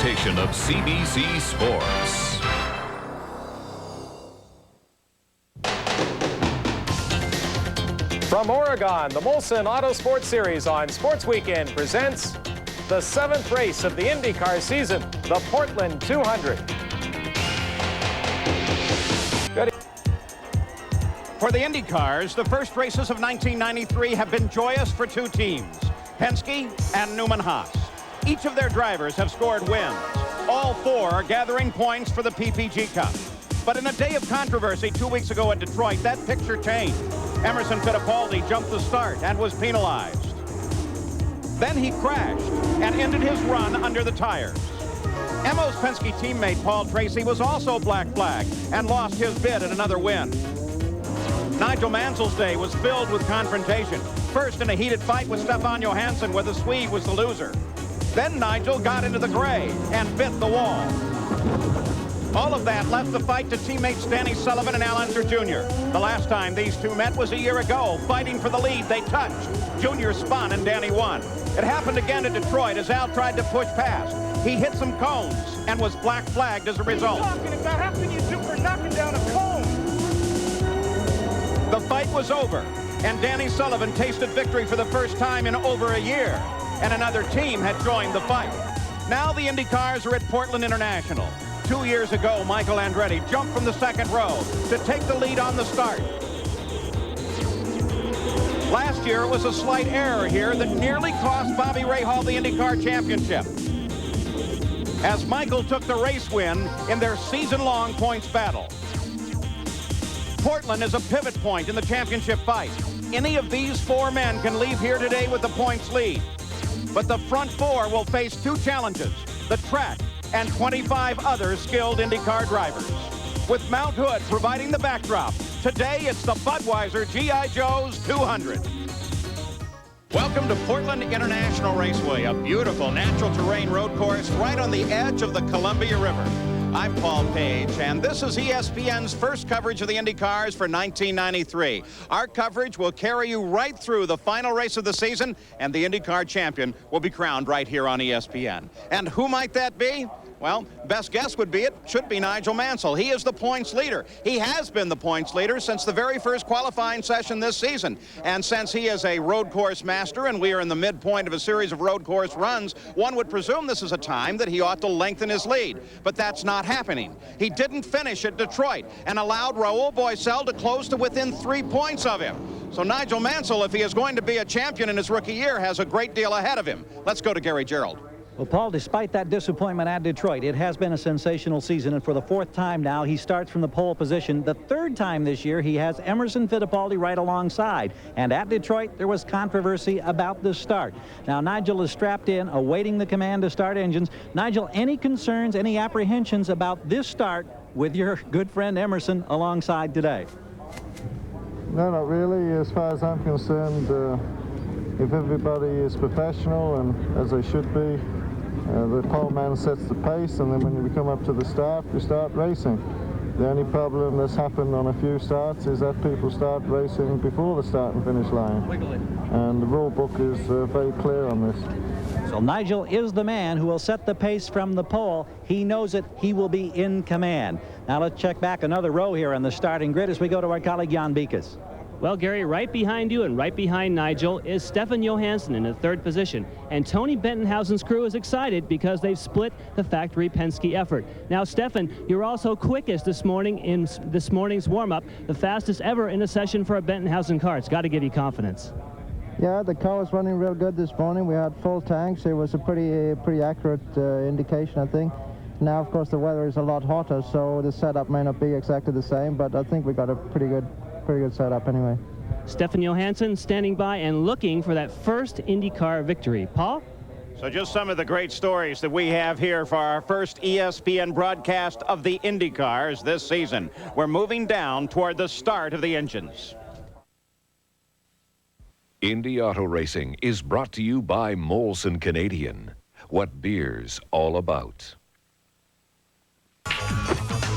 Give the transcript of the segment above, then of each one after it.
presentation of CBC Sports. From Oregon, the Molson Auto Sports Series on Sports Weekend presents the 7th race of the IndyCar season, the Portland 200. For the IndyCars, the first races of 1993 have been joyous for two teams, Penske and Newman-Haas. Each of their drivers have scored wins. All four are gathering points for the PPG Cup. But in a day of controversy 2 weeks ago at Detroit, that picture changed. Emerson Fittipaldi jumped the start and was penalized. Then he crashed and ended his run under the tires. Emo's Penske teammate Paul Tracy was also black flagged and lost his bid at another win. Nigel Mansell's day was filled with confrontation. First in a heated fight with Stefan Johansson, where the Swede was the loser. Then Nigel got into the gray and bit the wall. All of that left the fight to teammates Danny Sullivan and Al Unser Jr. The last time these two met was a year ago. Fighting for the lead, they touched. Jr. spun and Danny won. It happened again at Detroit as Al tried to push past. He hit some cones and was black flagged as a result. What are you talking about? How can you do for knocking down a cone? The fight was over, and Danny Sullivan tasted victory for the first time in over a year, and another team had joined the fight. Now the IndyCars are at Portland International. 2 years ago, Michael Andretti jumped from the second row to take the lead on the start. Last year, it was a slight error here that nearly cost Bobby Rahal the IndyCar championship, as Michael took the race win in their season-long points battle. Portland is a pivot point in the championship fight. Any of these four men can leave here today with the points lead. But the front four will face two challenges, the track and 25 other skilled IndyCar drivers. With Mount Hood providing the backdrop, today it's the Budweiser G.I. Joe's 200. Welcome to Portland International Raceway, a beautiful natural terrain road course right on the edge of the Columbia River. I'm Paul Page, and this is ESPN's first coverage of the IndyCars for 1993. Our coverage will carry you right through the final race of the season, and the IndyCar champion will be crowned right here on ESPN. And who might that be? Well, best guess would be it should be Nigel Mansell. He is the points leader. He has been the points leader since the very first qualifying session this season. And since he is a road course master and we are in the midpoint of a series of road course runs, one would presume this is a time that he ought to lengthen his lead. But that's not happening. He didn't finish at Detroit and allowed Raul Boesel to close to within 3 points of him. So Nigel Mansell, if he is going to be a champion in his rookie year, has a great deal ahead of him. Let's go to Gary Gerald. Well, Paul, despite that disappointment at Detroit, it has been a sensational season, and for the fourth time now, he starts from the pole position. The third time this year, he has Emerson Fittipaldi right alongside. And at Detroit, there was controversy about the start. Now, Nigel is strapped in, awaiting the command to start engines. Nigel, any concerns, any apprehensions about this start with your good friend Emerson alongside today? No, not really. As far as I'm concerned, if everybody is professional and as they should be, the pole man sets the pace, and then when we come up to the start, we start racing. The only problem that's happened on a few starts is that people start racing before the start and finish line. And the rule book is very clear on this. So Nigel is the man who will set the pace from the pole. He knows it. He will be in command. Now let's check back another row here on the starting grid as we go to our colleague Jan Beekes. Well, Gary, right behind you and right behind Nigel is Stefan Johansson in the third position. And Tony Bettenhausen's crew is excited because they've split the factory Penske effort. Now, Stefan, you're also quickest this morning in this morning's warm-up, the fastest ever in a session for a Bettenhausen car. It's got to give you confidence. Yeah, the car was running real good this morning. We had full tanks. It was a pretty accurate indication, I think. Now, of course, the weather is a lot hotter, so the setup may not be exactly the same, but I think we got a pretty good setup anyway. Stefan Johansson standing by and looking for that first IndyCar victory. Paul? So just some of the great stories that we have here for our first ESPN broadcast of the IndyCars this season. We're moving down toward the start of the engines. Indy Auto Racing is brought to you by Molson Canadian. What beer's all about.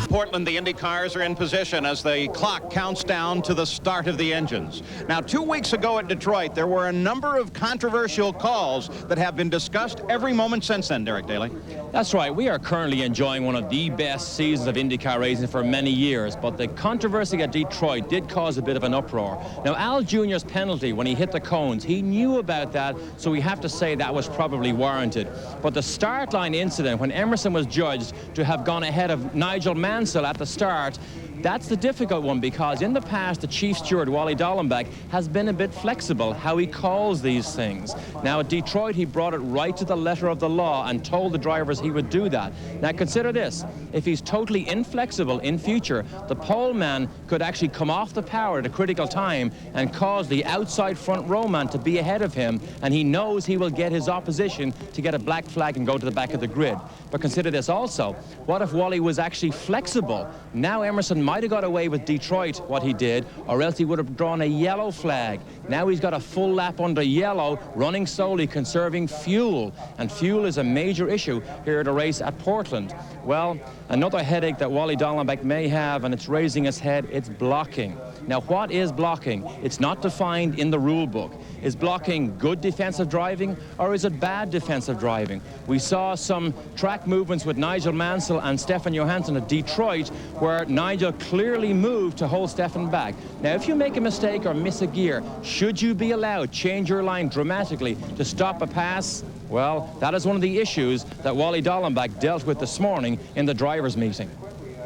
Portland, the Indy cars are in position as the clock counts down to the start of the engines. Now, 2 weeks ago at Detroit, there were a number of controversial calls that have been discussed every moment since then, Derek Daly. That's right. We are currently enjoying one of the best seasons of IndyCar racing for many years, but the controversy at Detroit did cause a bit of an uproar. Now, Al Jr.'s penalty when he hit the cones, he knew about that, so we have to say that was probably warranted. But the start line incident, when Emerson was judged to have gone ahead of Nigel Mansell at the start, that's the difficult one, because in the past the chief steward Wally Dallenbach has been a bit flexible how he calls these things. Now at Detroit he brought it right to the letter of the law and told the drivers he would do that. Now consider this, if he's totally inflexible in future, the pole man could actually come off the power at a critical time and cause the outside front row man to be ahead of him, and he knows he will get his opposition to get a black flag and go to the back of the grid. But consider this also, what if Wally was actually flexible? Now Emerson might have got away with Detroit what he did, or else he would have drawn a yellow flag. Now he's got a full lap under yellow, running slowly, conserving fuel, and fuel is a major issue here at a race at Portland. Well, another headache that Wally Dallenbach may have, and it's raising its head, it's blocking. Now what is blocking? It's not defined in the rule book. Is blocking good defensive driving, or is it bad defensive driving? We saw some track movements with Nigel Mansell and Stefan Johansson at Detroit where Nigel clearly moved to hold Stefan back. Now if you make a mistake or miss a gear, should you be allowed to change your line dramatically to stop a pass? Well, that is one of the issues that Wally Dallenbach dealt with this morning in the drivers' meeting.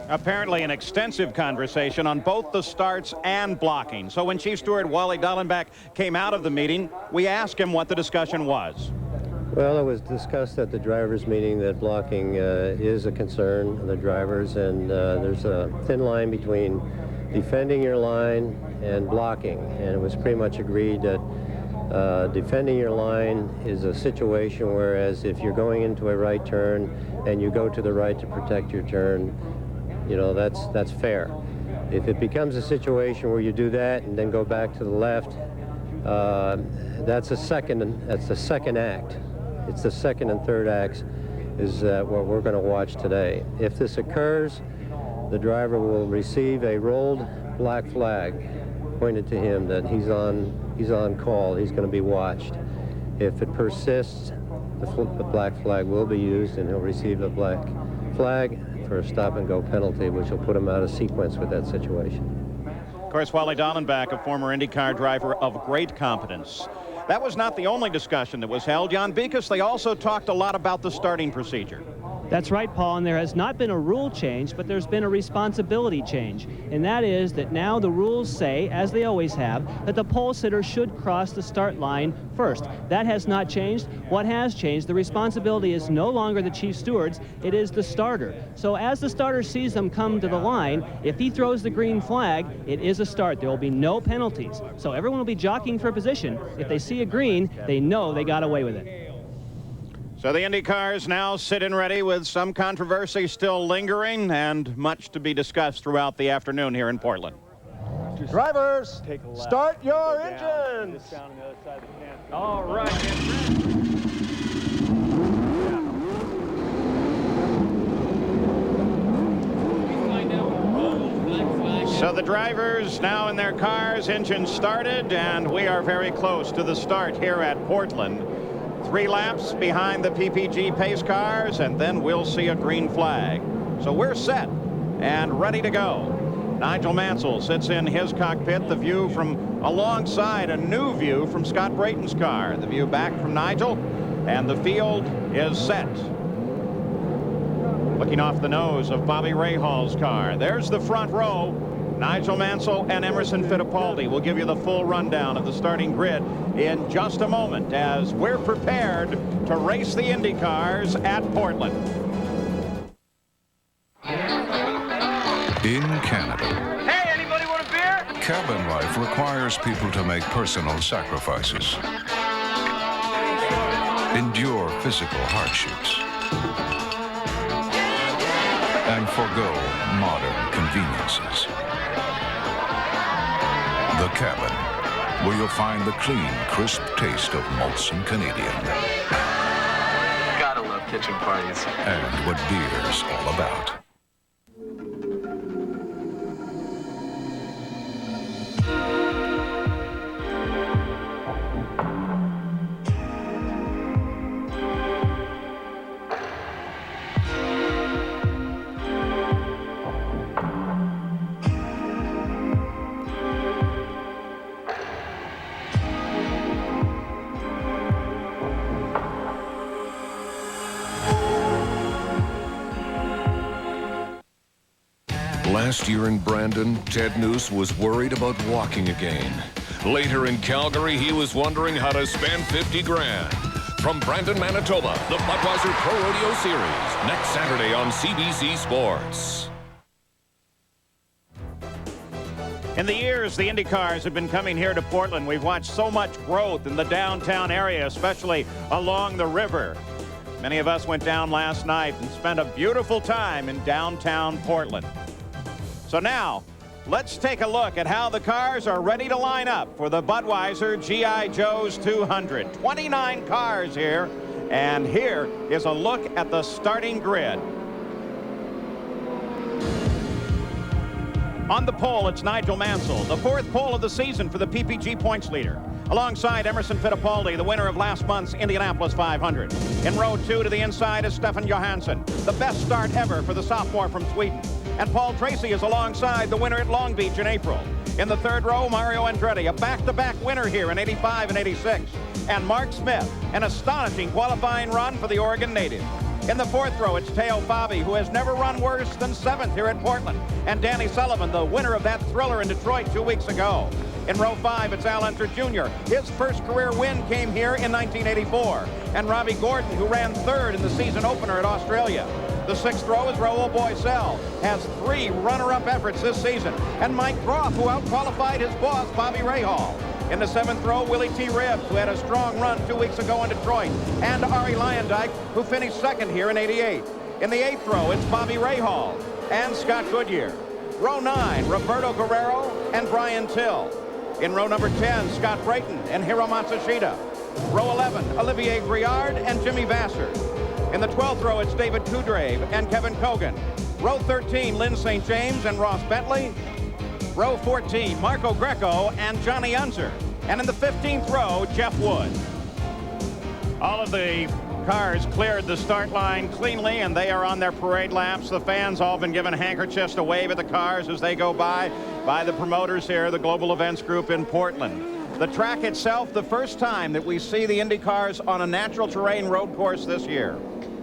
Apparently an extensive conversation on both the starts and blocking. So when Chief Steward Wally Dallenbach came out of the meeting, we asked him what the discussion was. Well, it was discussed at the drivers' meeting that blocking is a concern of the drivers, and there's a thin line between defending your line and blocking, and it was pretty much agreed that defending your line is a situation, whereas if you're going into a right turn and you go to the right to protect your turn, you know, that's fair. If it becomes a situation where you do that and then go back to the left, that's the second act. It's the second and third acts is what we're going to watch today. If this occurs, the driver will receive a rolled black flag pointed to him that he's on call, he's going to be watched. If it persists, the black flag will be used and he'll receive a black flag for a stop-and-go penalty, which will put him out of sequence with that situation. Of course, Wally Dallenbach, a former IndyCar driver of great competence. That was not the only discussion that was held. Jan Beekes, they also talked a lot about the starting procedure. That's right, Paul, and there has not been a rule change, but there's been a responsibility change. And that is that now the rules say, as they always have, that the pole sitter should cross the start line first. That has not changed. What has changed, the responsibility is no longer the chief steward's, it is the starter. So as the starter sees them come to the line, if he throws the green flag, it is a start. There will be no penalties. So everyone will be jockeying for position. If they see a green, they know they got away with it. So the Indy cars now sitting ready with some controversy still lingering and much to be discussed throughout the afternoon here in Portland. Drivers, start your engines. All right. So the drivers now in their cars, engines started, and we are very close to the start here at Portland. 3 laps behind the PPG pace cars, and then we'll see a green flag. So we're set and ready to go. Nigel Mansell sits in his cockpit, the view from alongside a new view from Scott Brayton's car. The view back from Nigel, and the field is set. Looking off the nose of Bobby Rahall's car. There's the front row. Nigel Mansell and Emerson Fittipaldi will give you the full rundown of the starting grid in just a moment as we're prepared to race the Indy cars at Portland. In Canada, Hey, anybody want a beer? cabin life requires people to make personal sacrifices, endure physical hardships, and forgo modern conveniences. The cabin, where you'll find the clean, crisp taste of Molson Canadian. Gotta love kitchen parties. And what beer's all about. Last year in Brandon, Ted Noose was worried about walking again. Later in Calgary, he was wondering how to spend 50 grand. From Brandon, Manitoba, the Budweiser Pro Rodeo Series, next Saturday on CBC Sports. In the years the Indy cars have been coming here to Portland, we've watched so much growth in the downtown area, especially along the river. Many of us went down last night and spent a beautiful time in downtown Portland. So now, let's take a look at how the cars are ready to line up for the Budweiser G.I. Joe's 200. 29 cars here, and here is a look at the starting grid. On the pole, it's Nigel Mansell, the 4th pole of the season for the PPG points leader, alongside Emerson Fittipaldi, the winner of last month's Indianapolis 500. In row 2 to the inside is Stefan Johansson, the best start ever for the sophomore from Sweden. And Paul Tracy is alongside the winner at Long Beach in April. In the 3rd row, Mario Andretti, a back-to-back winner here in 85 and 86. And Mark Smith, an astonishing qualifying run for the Oregon native. In the 4th row, it's Teo Fabi, who has never run worse than 7th here at Portland. And Danny Sullivan, the winner of that thriller in Detroit 2 weeks ago. In row 5, it's Al Unser Jr. His first career win came here in 1984. And Robbie Gordon, who ran 3rd in the season opener at Australia. The 6th row is Raul Boisel, has 3 runner-up efforts this season. And Mike Groff, who out-qualified his boss, Bobby Rahal. In the 7th row, Willie T. Ribbs, who had a strong run 2 weeks ago in Detroit. And Ari Leyendijk, who finished 2nd here in 88. In the 8th row, it's Bobby Rahal and Scott Goodyear. Row 9, Roberto Guerrero and Brian Till. In row number 10, Scott Brayton and Hiro Matsushita. Row 11, Olivier Briard and Jimmy Vasser. In the 12th row, it's David Kudrave and Kevin Kogan. Row 13, Lynn St. James and Ross Bentley. Row 14, Marco Greco and Johnny Unser. And in the 15th row, Jeff Wood. All of the cars cleared the start line cleanly, and they are on their parade laps. The fans all been given handkerchiefs to wave at the cars as they go by the promoters here, the Global Events Group in Portland. The track itself, the first time that we see the Indy cars on a natural terrain road course this year.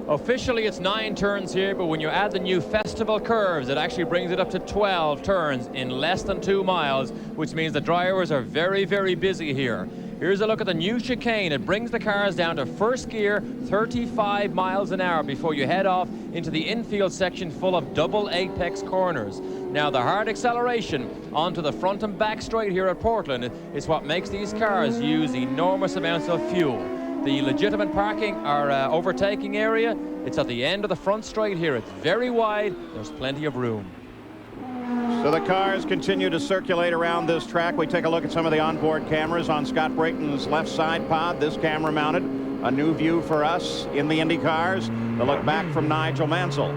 Officially, it's 9 turns here, but when you add the new festival curves, it actually brings it up to 12 turns in less than 2 miles, which means the drivers are very, very busy here. Here's a look at the new chicane. It brings the cars down to first gear, 35 miles an hour before you head off into the infield section full of double apex corners. Now, the hard acceleration onto the front and back straight here at Portland is what makes these cars use enormous amounts of fuel. The legitimate parking or overtaking area, it's at the end of the front straight here. It's very wide. There's plenty of room. So the cars continue to circulate around this track. We take a look at some of the onboard cameras on Scott Brayton's left side pod. This camera mounted. A new view for us in the Indy cars. The look back from Nigel Mansell.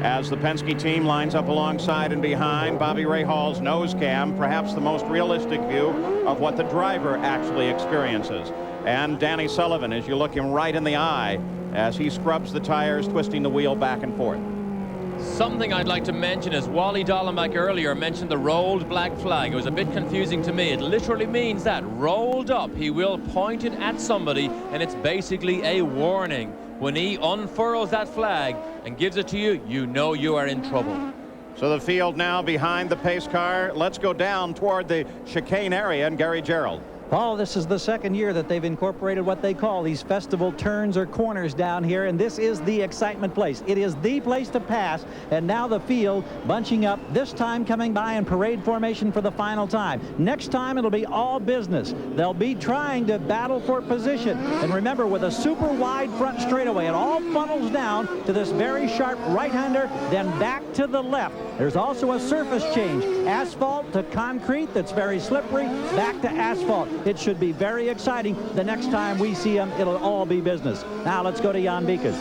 As the Penske team lines up alongside and behind, Bobby Rahal's nose cam, perhaps the most realistic view of what the driver actually experiences. And Danny Sullivan, as you look him right in the eye as he scrubs the tires, twisting the wheel back and forth. Something I'd like to mention is Wally Dollenbach earlier mentioned the rolled black flag. It was a bit confusing to me. It literally means that rolled up, he will point it at somebody, and it's basically a warning. When he unfurls that flag and gives it to you, you know you are in trouble. So the field now behind the pace car. Let's go down toward the chicane area and Gary Gerald. Paul, this is the second year that they've incorporated what they call these festival turns or corners down here, and this is the excitement place. It is the place to pass, and now the field bunching up, this time coming by in parade formation for the final time. Next time it'll be all business. They'll be trying to battle for position, and remember, with a super wide front straightaway, it all funnels down to this very sharp right-hander, then back to the left. There's also a surface change, asphalt to concrete that's very slippery, back to asphalt. It should be very exciting. The next time we see them, it'll all be business. Now let's go to Jan Beekes.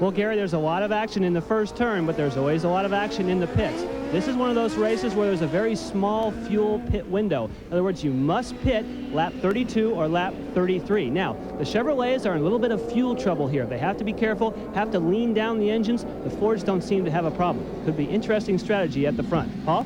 Well, Gary, there's a lot of action in the first turn, but there's always a lot of action in the pits. This is one of those races where there's a very small fuel pit window. In other words, you must pit lap 32 or lap 33. Now, the Chevrolets are in a little bit of fuel trouble here. They have to be careful, have to lean down the engines. The Fords don't seem to have a problem. Could be interesting strategy at the front. Paul?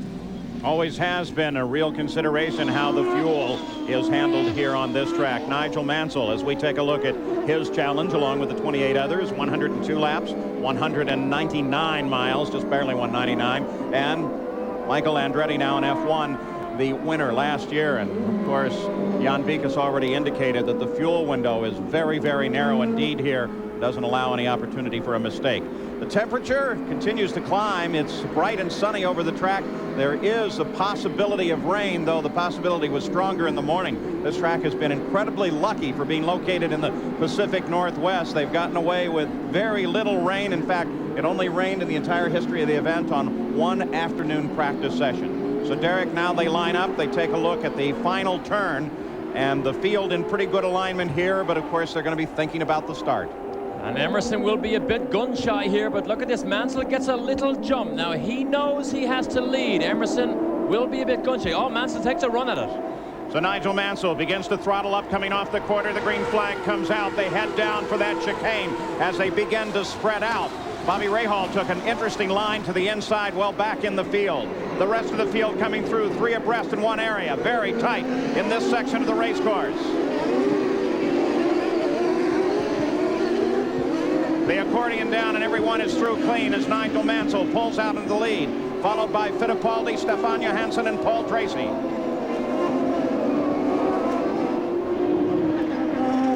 Always has been a real consideration how the fuel is handled here on this track. Nigel Mansell, as we take a look at his challenge along with the 28 others, 102 laps, 199 miles, just barely 199. And Michael Andretti now in F1, the winner last year. And of course, Jan Beekes already indicated that the fuel window is very, very narrow indeed here. Doesn't allow any opportunity for a mistake. The temperature continues to climb. It's bright and sunny over the track. There is a possibility of rain, though the possibility was stronger in the morning. This track has been incredibly lucky for being located in the Pacific Northwest. They've gotten away with very little rain. In fact, it only rained in the entire history of the event on one afternoon practice session. So, Derek, now they line up. They take a look at the final turn, and the field in pretty good alignment here, but of course they're going to be thinking about the start. And Emerson will be a bit gun-shy here, but look at this. Mansell gets a little jump. Now, he knows he has to lead. Emerson will be a bit gun-shy. Oh, Mansell takes a run at it. So Nigel Mansell begins to throttle up coming off the quarter. The green flag comes out. They head down for that chicane as they begin to spread out. Bobby Rahal took an interesting line to the inside, well back in the field. The rest of the field coming through, three abreast in one area. Very tight in this section of the race course. The accordion down and everyone is through clean as Nigel Mansell pulls out into the lead, followed by Fittipaldi, Stefan Johansson, and Paul Tracy.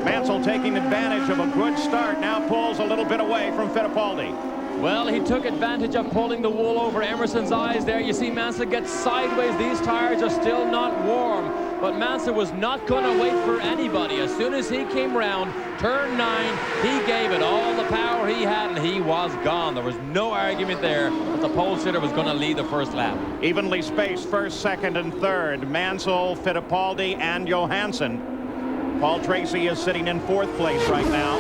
Mansell taking advantage of a good start, now pulls a little bit away from Fittipaldi. Well, he took advantage of pulling the wool over Emerson's eyes there. You see Mansell gets sideways. These tires are still not warm. But Mansell was not going to wait for anybody. As soon as he came round, turn 9, he gave it all the power he had, and he was gone. There was no argument there that the pole sitter was going to lead the first lap. Evenly spaced first, second, and third. Mansell, Fittipaldi, and Johansson. Paul Tracy is sitting in fourth place right now.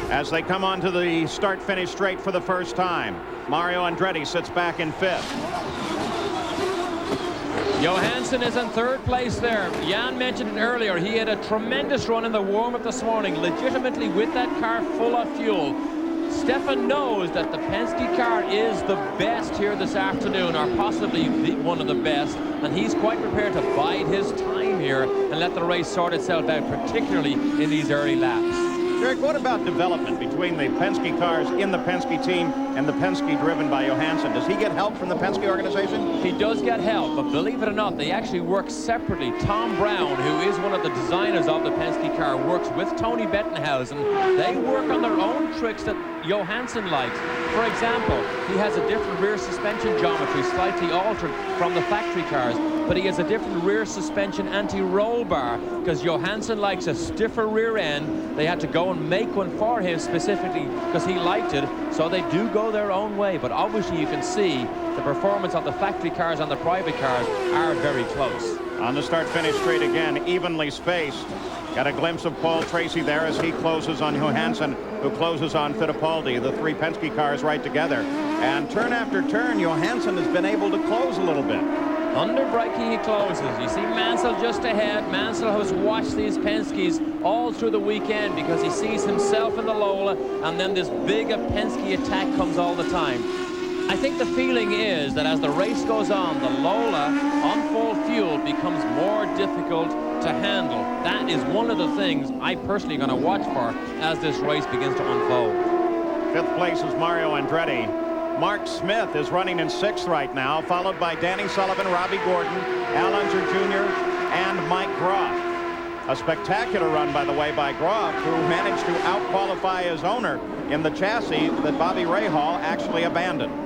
As they come onto the start-finish straight for the first time, Mario Andretti sits back in fifth. Johansson is in third place there. Jan mentioned it earlier. He had a tremendous run in the warm-up this morning, legitimately with that car full of fuel. Stefan knows that the Penske car is the best here this afternoon, or possibly one of the best, and he's quite prepared to bide his time here and let the race sort itself out, particularly in these early laps. Derek, what about development between the Penske cars in the Penske team and the Penske driven by Johansson? Does he get help from the Penske organization? He does get help, but believe it or not, they actually work separately. Tom Brown, who is one of the designers of the Penske car, works with Tony Bettenhausen. They work on their own tricks that Johansson likes. For example, he has a different rear suspension geometry, slightly altered from the factory cars, but he has a different rear suspension anti-roll bar because Johansson likes a stiffer rear end. They had to go and make one for him specifically because he liked it, so they do go their own way. But obviously you can see the performance of the factory cars and the private cars are very close. On the start-finish straight again, evenly spaced. Got a glimpse of Paul Tracy there as he closes on Johansson, who closes on Fittipaldi. The three Penske cars right together. And turn after turn, Johansson has been able to close a little bit. Under braking, he closes. You see Mansell just ahead. Mansell has watched these Penskes all through the weekend because he sees himself in the Lola, and then this big Penske attack comes all the time. I think the feeling is that as the race goes on, the Lola on full fuel becomes more difficult to handle. That is one of the things I personally going to watch for as this race begins to unfold. Fifth place is Mario Andretti. Mark Smith is running in sixth right now, followed by Danny Sullivan, Robbie Gordon, Al Unser Jr., and Mike Groff. A spectacular run, by the way, by Groff, who managed to out-qualify his owner in the chassis that Bobby Rahal actually abandoned.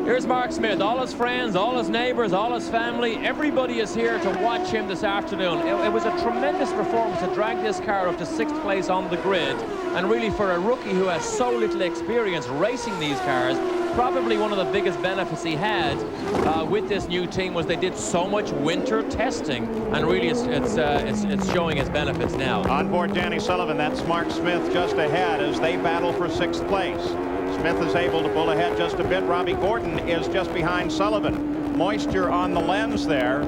Here's Mark Smith. All his friends, all his neighbors, all his family, everybody is here to watch him this afternoon. It was a tremendous performance to drag this car up to sixth place on the grid. And really, for a rookie who has so little experience racing these cars, probably one of the biggest benefits he had with this new team was they did so much winter testing, and really it's showing its benefits now. On board Danny Sullivan, that's Mark Smith just ahead as they battle for sixth place. Smith is able to pull ahead just a bit. Robbie Gordon is just behind Sullivan. Moisture on the lens there.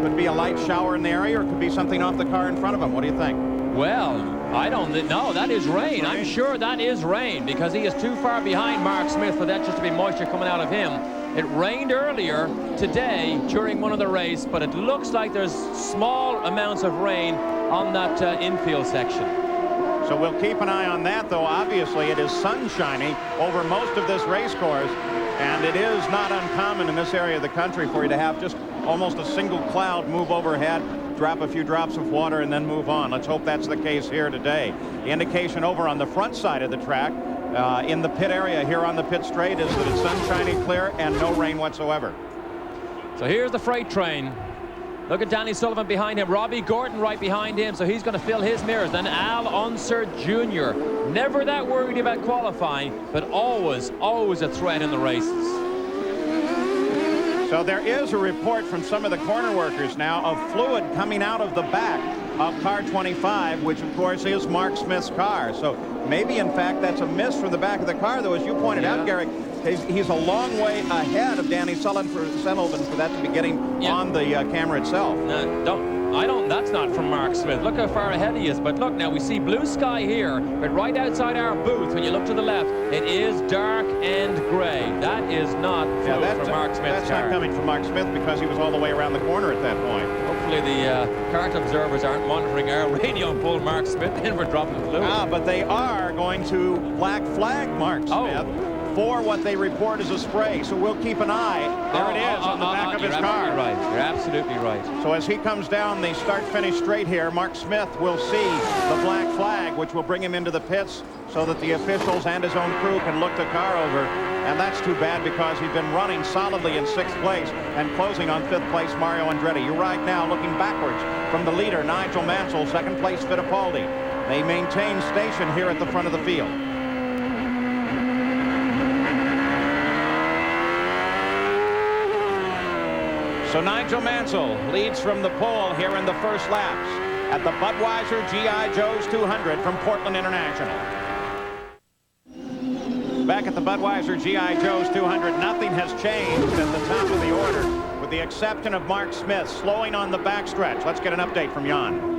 Could be a light shower in the area, or could be something off the car in front of him. What do you think? Well, I don't know. That is rain. I'm sure that is rain because he is too far behind Mark Smith for that just to be moisture coming out of him. It rained earlier today during one of the race, but it looks like there's small amounts of rain on that infield section. So we'll keep an eye on that, though. Obviously, it is sunshiny over most of this race course, and it is not uncommon in this area of the country for you to have just almost a single cloud move overhead, drop a few drops of water, and then move on. Let's hope that's the case here today. The indication over on the front side of the track, in the pit area here on the pit straight, is that it's sunshiny, clear, and no rain whatsoever. So here's the freight train. Look at Danny Sullivan behind him. Robbie Gordon right behind him, so he's going to fill his mirrors. Then Al Unser Jr. Never that worried about qualifying, but always a threat in the races. So there is a report from some of the corner workers now of fluid coming out of the back of car 25, which of course is Mark Smith's car. So maybe in fact that's a miss from the back of the car, though, as you pointed out, Gary. He's a long way ahead of Danny Sullivan for that to be getting on the camera itself. That's not from Mark Smith. Look how far ahead he is. But look, now we see blue sky here, but right outside our booth, when you look to the left, it is dark and gray. That is not from Mark Smith's car. That's not coming from Mark Smith because he was all the way around the corner at that point. Hopefully the kart observers aren't monitoring our radio and pull Mark Smith in for dropping fluid. But they are going to black flag Mark Smith for what they report as a spray. So we'll keep an eye. There it is on the back of his car. You're absolutely right. So as he comes down the start-finish straight here, Mark Smith will see the black flag, which will bring him into the pits so that the officials and his own crew can look the car over. And that's too bad because he's been running solidly in 6th place and closing on 5th place Mario Andretti. You're right now looking backwards from the leader, Nigel Mansell, 2nd place Fittipaldi. They maintain station here at the front of the field. So Nigel Mansell leads from the pole here in the first laps at the Budweiser G.I. Joe's 200 from Portland International. Back at the Budweiser G.I. Joe's 200, nothing has changed at the top of the order, with the exception of Mark Smith slowing on the backstretch. Let's get an update from Jan.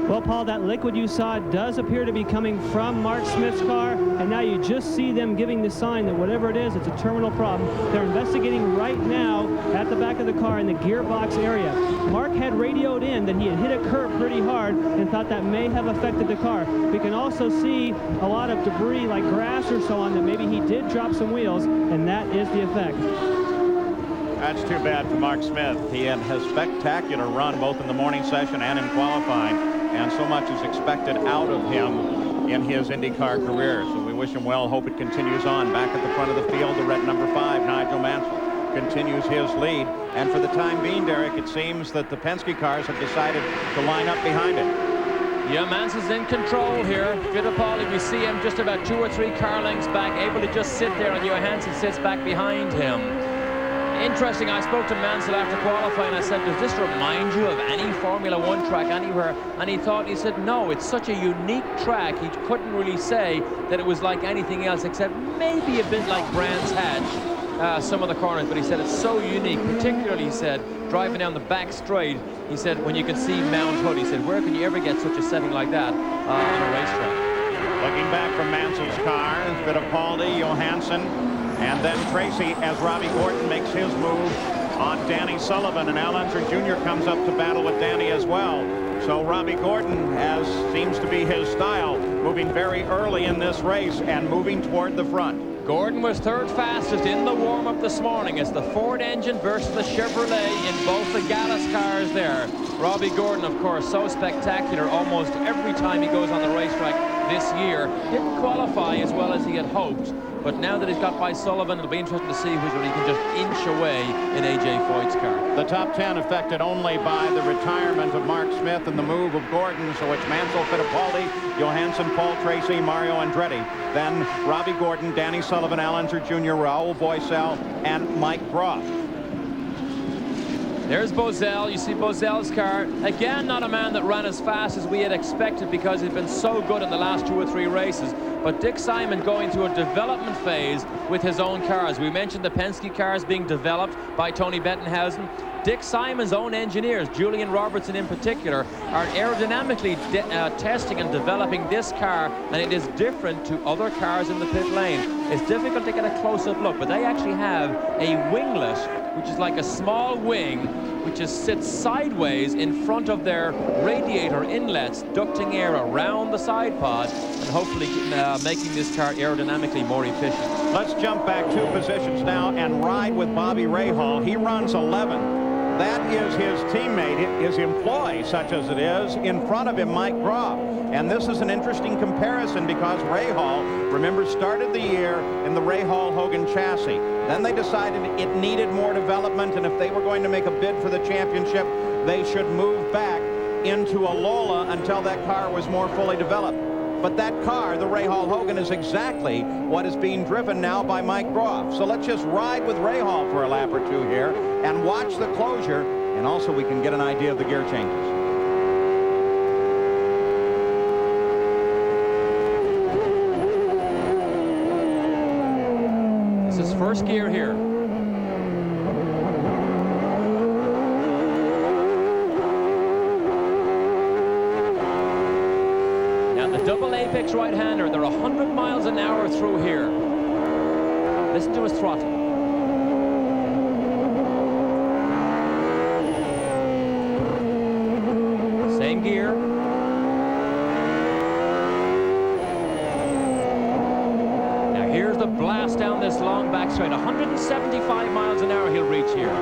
Well, Paul, that liquid you saw does appear to be coming from Mark Smith's car, and now you just see them giving the sign that whatever it is, it's a terminal problem. They're investigating right now at the back of the car in the gearbox area. Mark had radioed in that he had hit a curb pretty hard and thought that may have affected the car. We can also see a lot of debris like grass or so on that maybe he did drop some wheels, and that is the effect. That's too bad for Mark Smith. He had a spectacular run both in the morning session and in qualifying, and so much is expected out of him in his IndyCar career. So we wish him well, hope it continues on. Back at the front of the field, the red number 5, Nigel Mansell, continues his lead. And for the time being, Derek, it seems that the Penske cars have decided to line up behind it. Yeah, Mansell's in control here. Fittipaldi, we see him just about 2 or 3 car lengths back, able to just sit there, and Johansson sits back behind him. Interesting, I spoke to Mansell after qualifying. I said, does this remind you of any Formula 1 track anywhere? And he said, no, it's such a unique track. He couldn't really say that it was like anything else, except maybe a bit like Brands Hatch, some of the corners. But he said it's so unique, particularly, he said, driving down the back straight. He said, when you can see Mount Hood, he said, where can you ever get such a setting like that on a racetrack? Looking back from Mansell's car, Fittipaldi, Johansson, and then Tracy as Robbie Gordon makes his move on Danny Sullivan, and Al Unser Jr. comes up to battle with Danny as well. So Robbie Gordon, as seems to be his style, moving very early in this race and moving toward the front. Gordon was 3rd fastest in the warm-up this morning. It's the Ford engine versus the Chevrolet in both the Gallus cars there. Robbie Gordon, of course, so spectacular almost every time he goes on the racetrack this year. Didn't qualify as well as he had hoped, but now that he's got by Sullivan, it'll be interesting to see whether he can just inch away in A.J. Foyt's car. The top 10 affected only by the retirement of Mark Smith and the move of Gordon, so it's Mansell, Fittipaldi, Johansson, Paul Tracy, Mario Andretti, then Robbie Gordon, Danny Sullivan, Al Unser Jr., Raul Boesel, and Mike Groff. There's Boesel. You see Boesel's car. Again, not a man that ran as fast as we had expected because he'd been so good in the last 2 or 3 races. but Dick Simon going through a development phase with his own cars. We mentioned the Penske cars being developed by Tony Bettenhausen. Dick Simon's own engineers, Julian Robertson in particular, are aerodynamically testing and developing this car, and it is different to other cars in the pit lane. It's difficult to get a close-up look, but they actually have a winglet, which is like a small wing, which sits sideways in front of their radiator inlets, ducting air around the side pod, and hopefully making this car aerodynamically more efficient. Let's jump back 2 positions now and ride with Bobby Rahal. He runs 11. That is his teammate, his employee, such as it is, in front of him, Mike Groff. And this is an interesting comparison because Rahal, remember, started the year in the Rahal-Hogan chassis. Then they decided it needed more development, and if they were going to make a bid for the championship, they should move back into a Lola until that car was more fully developed. But that car, the Rahal-Hogan, is exactly what is being driven now by Mike Groff. So let's just ride with Rahal for a lap or 2 here and watch the closure, and also we can get an idea of the gear changes. This is first gear here. Double apex right-hander. They're 100 miles an hour through here. Listen to his throttle. Same gear. Now here's the blast down this long back straight. 175 miles an hour he'll reach here.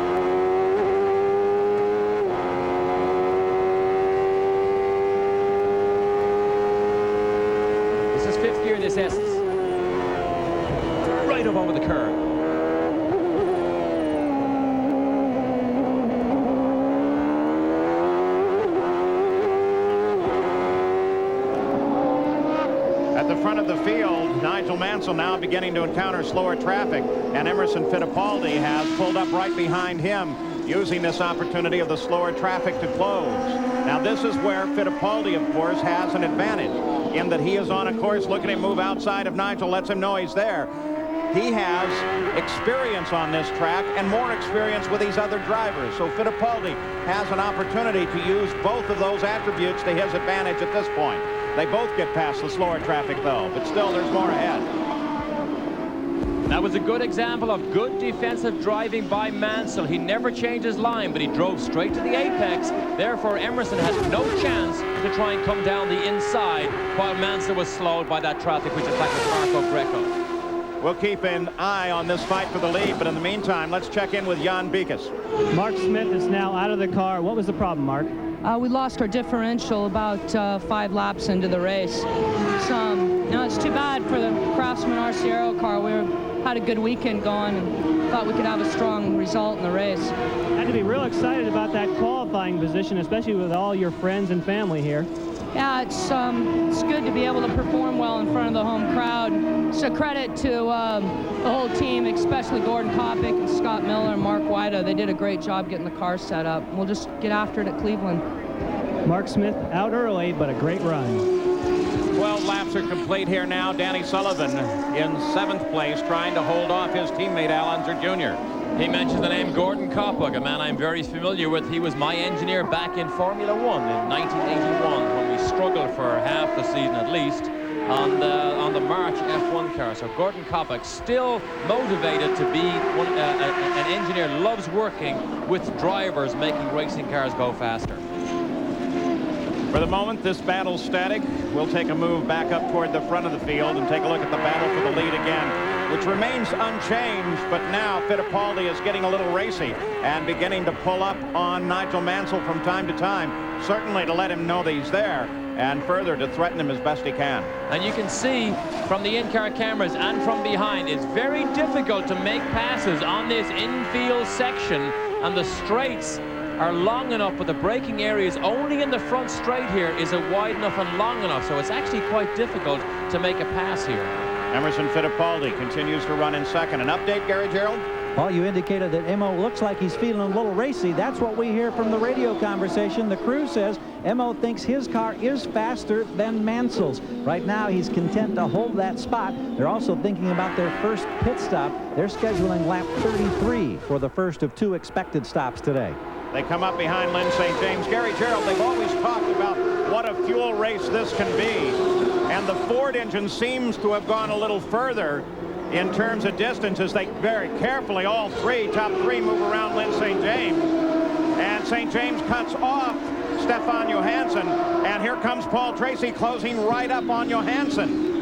This S's. Right up over the curve. At the front of the field, Nigel Mansell now beginning to encounter slower traffic, and Emerson Fittipaldi has pulled up right behind him, using this opportunity of the slower traffic to close. Now this is where Fittipaldi, of course, has an advantage, in that he is on a course. Look at him move outside of Nigel, lets him know he's there. He has experience on this track and more experience with these other drivers. So Fittipaldi has an opportunity to use both of those attributes to his advantage at this point. They both get past the slower traffic, though, but still there's more ahead. That was a good example of good defensive driving by Mansell. He never changed his line, but he drove straight to the apex. Therefore, Emerson had no chance to try and come down the inside while Mansell was slowed by that traffic, which attacked with Marco Greco. We'll keep an eye on this fight for the lead, but in the meantime, let's check in with Jan Beekes. Mark Smith is now out of the car. What was the problem, Mark? We lost our differential about 5 laps into the race. It's too bad for the Craftsman RC Aero car. We had a good weekend going and thought we could have a strong result in the race. Had to be real excited about that qualifying position, especially with all your friends and family here. Yeah, it's good to be able to perform well in front of the home crowd. So credit to the whole team, especially Gordon Kopic and Scott Miller and Mark Wida. They did a great job getting the car set up. We'll just get after it at Cleveland. Mark Smith out early, but a great run. 12 laps are complete here now. Danny Sullivan in 7th place, trying to hold off his teammate Al Unser Jr. He mentioned the name Gordon Kopic, a man I'm very familiar with. He was my engineer back in Formula One in 1981 when we struggled for half the season at least on the March F1 car. So Gordon Kopic still motivated to be an engineer, loves working with drivers making racing cars go faster. For the moment, this battle's static. We'll take a move back up toward the front of the field and take a look at the battle for the lead again, which remains unchanged, but now Fittipaldi is getting a little racy and beginning to pull up on Nigel Mansell from time to time, certainly to let him know that he's there, and further to threaten him as best he can. And you can see from the in-car cameras and from behind, it's very difficult to make passes on this infield section, and the straights are long enough, but the braking area is only in the front straight here. Is it wide enough and long enough? So it's actually quite difficult to make a pass here. Emerson Fittipaldi continues to run in second. An update, Gary Gerald? Paul, you indicated that Emo looks like he's feeling a little racy. That's what we hear from the radio conversation. The crew says Emo thinks his car is faster than Mansell's. Right now, he's content to hold that spot. They're also thinking about their first pit stop. They're scheduling lap 33 for the first of 2 expected stops today. They come up behind Lynn St. James. Gary Gerald, they've always talked about what a fuel race this can be. And the Ford engine seems to have gone a little further in terms of distance as they very carefully, all top three, move around Lynn St. James. And St. James cuts off Stefan Johansson. And here comes Paul Tracy closing right up on Johansson.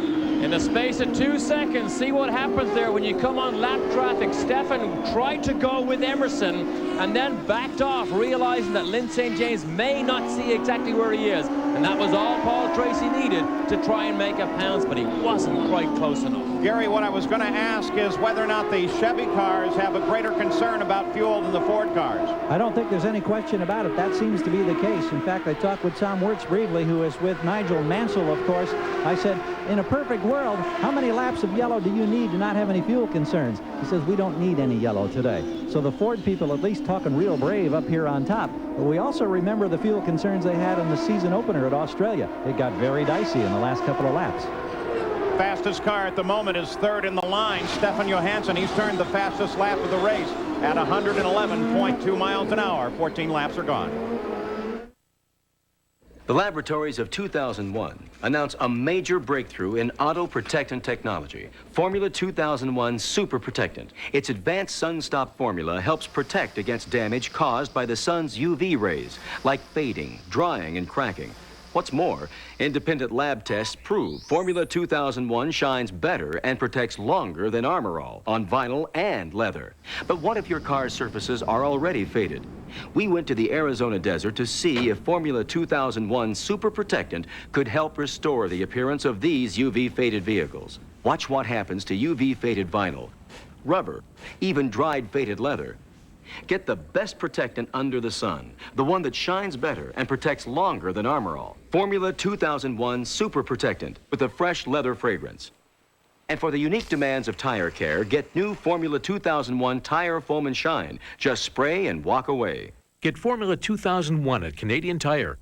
In the space of 2 seconds, see what happens there when you come on lap traffic. Stefan tried to go with Emerson and then backed off, realizing that Lynn St. James may not see exactly where he is. And that was all Paul Tracy needed to try and make a pounce, but he wasn't quite close enough. Gary, what I was going to ask is whether or not the Chevy cars have a greater concern about fuel than the Ford cars. I don't think there's any question about it. That seems to be the case. In fact, I talked with Tom Wirtz briefly, who is with Nigel Mansell, of course. I said, in a perfect world, how many laps of yellow do you need to not have any fuel concerns? He says, we don't need any yellow today. So the Ford people at least talking real brave up here on top. But we also remember the fuel concerns they had in the season opener at Australia. It got very dicey in the last couple of laps. Fastest car at the moment is third in the line, Stefan Johansson. He's turned the fastest lap of the race at 111.2 miles an hour. 14 laps are gone. The laboratories of 2001 announced a major breakthrough in auto protectant technology, Formula 2001 Super Protectant. Its advanced sun-stop formula helps protect against damage caused by the sun's UV rays, like fading, drying, and cracking. What's more, independent lab tests prove Formula 2001 shines better and protects longer than Armor All on vinyl and leather. But what if your car's surfaces are already faded? We went to the Arizona desert to see if Formula 2001 Super Protectant could help restore the appearance of these UV-faded vehicles. Watch what happens to UV-faded vinyl, rubber, even dried faded leather. Get the best protectant under the sun, the one that shines better and protects longer than Armor All. Formula 2001 Super Protectant with a fresh leather fragrance. And for the unique demands of tire care, get new Formula 2001 Tire Foam and Shine. Just spray and walk away. Get Formula 2001 at Canadian Tire.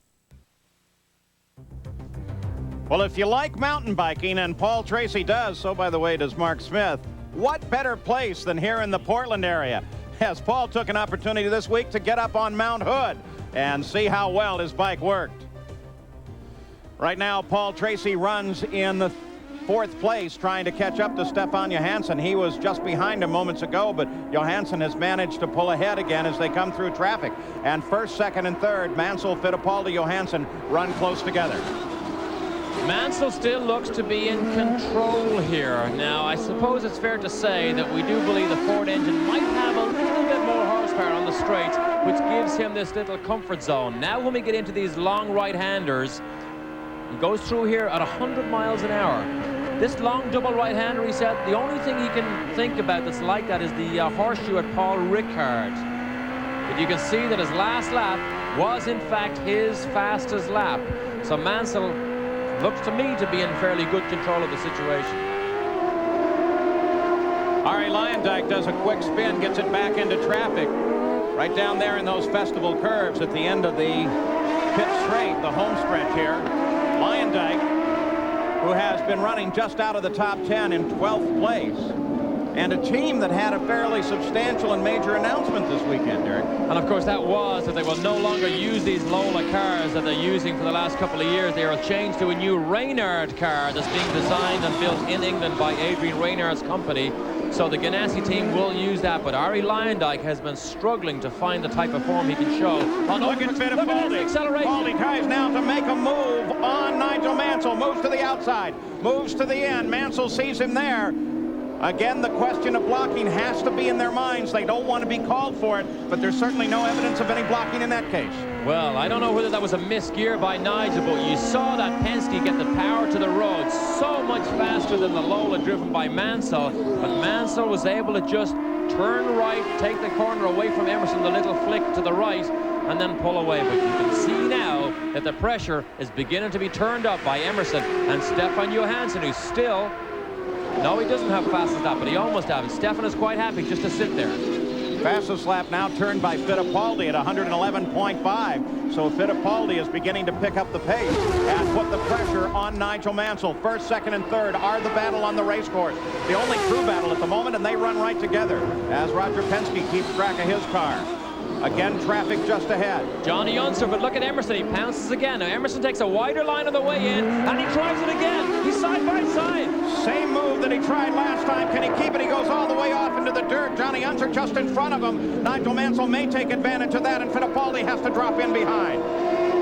Well, if you like mountain biking, and Paul Tracy does, so by the way does Mark Smith, what better place than here in the Portland area? As Paul took an opportunity this week to get up on Mount Hood and see how well his bike worked. Right now, Paul Tracy runs in the 4th place, trying to catch up to Stefan Johansson. He was just behind him moments ago, but Johansson has managed to pull ahead again as they come through traffic. And 1st, 2nd, and 3rd, Mansell, Fittipaldi, Johansson run close together. Mansell still looks to be in control here. Now, I suppose it's fair to say that we do believe the Ford engine might have a little bit more horsepower on the straights, which gives him this little comfort zone. Now, when we get into these long right-handers, he goes through here at 100 miles an hour. This long double right-hander, he said, the only thing he can think about that's like that is the horseshoe at Paul Ricard. But you can see that his last lap was, in fact, his fastest lap. So Mansell looks to me to be in fairly good control of the situation. Ari Lyondike does a quick spin, gets it back into traffic. Right down there in those festival curves at the end of the pit straight, the home stretch here. Lyondike, who has been running just out of the top 10 in 12th place. And a team that had a fairly substantial and major announcement this weekend, Derek. And of course that was that they will no longer use these Lola cars that they're using for the last couple of years. They are changed to a new Reynard car that's being designed and built in England by Adrian Reynard's company. So the Ganassi team will use that, but Ari Lyondike has been struggling to find the type of form he can show. Look at Fittipaldi. Fittipaldi tries now to make a move on Nigel Mansell. Moves to the outside, moves to the end. Mansell sees him there. Again, the question of blocking has to be in their minds. They don't want to be called for it, but there's certainly no evidence of any blocking in that case. Well, I don't know whether that was a misgear by Nigel, but you saw that Penske get the power to the road so much faster than the Lola driven by Mansell. But Mansell was able to just turn right, take the corner away from Emerson, the little flick to the right, and then pull away. But you can see now that the pressure is beginning to be turned up by Emerson and Stefan Johansson, who's still No, he doesn't have fastest lap, but he almost has. Stefan is quite happy just to sit there. Fastest lap now turned by Fittipaldi at 111.5. So Fittipaldi is beginning to pick up the pace and put the pressure on Nigel Mansell. First, second, and third are the battle on the race course. The only true battle at the moment, and they run right together as Roger Penske keeps track of his car. Again, traffic just ahead. Johnny Unser, but look at Emerson. He pounces again. Now, Emerson takes a wider line on the way in, and he tries it again. He's side by side. Same move that he tried last time. Can he keep it? He goes all the way off into the dirt. Johnny Unser just in front of him. Nigel Mansell may take advantage of that, and Fittipaldi has to drop in behind.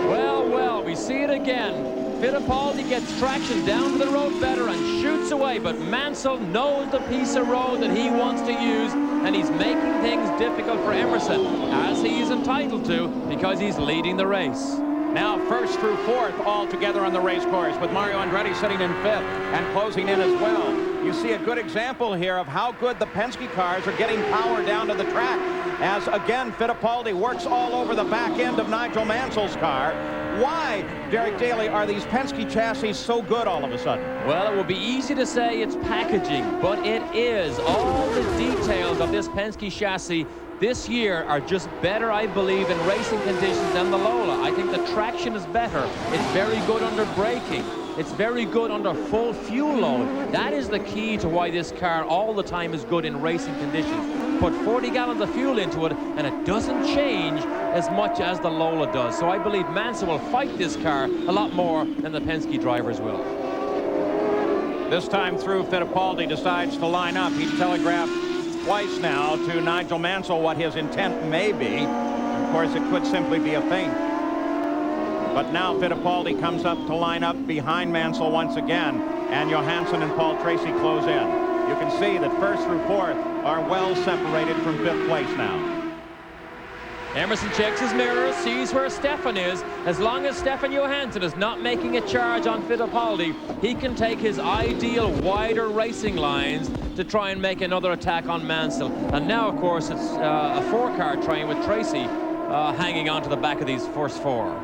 Well, well, we see it again. Fittipaldi gets traction down to the road better and shoots away, but Mansell knows the piece of road that he wants to use, and he's making things difficult for Emerson, as he is entitled to, because he's leading the race. Now first through fourth all together on the race course, with Mario Andretti sitting in fifth and closing in as well. You see a good example here of how good the Penske cars are getting power down to the track, as again Fittipaldi works all over the back end of Nigel Mansell's car. Why, Derek Daly, are these Penske chassis so good all of a sudden? Well, it would be easy to say it's packaging, but it is. All the details of this Penske chassis this year are just better, I believe, in racing conditions than the Lola. I think the traction is better. It's very good under braking. It's very good under full fuel load. That is the key to why this car all the time is good in racing conditions. Put 40 gallons of fuel into it, and it doesn't change as much as the Lola does. So I believe Mansell will fight this car a lot more than the Penske drivers will. This time through, Fittipaldi decides to line up. He's telegraphed twice now to Nigel Mansell what his intent may be. Of course, it could simply be a feint. But now Fittipaldi comes up to line up behind Mansell once again, and Johansson and Paul Tracy close in. You can see that first through fourth are well separated from fifth place now. Emerson checks his mirror, sees where Stefan is. As long as Stefan Johansson is not making a charge on Fittipaldi, he can take his ideal wider racing lines to try and make another attack on Mansell. And now, of course, it's a four-car train with Tracy hanging on to the back of these first four.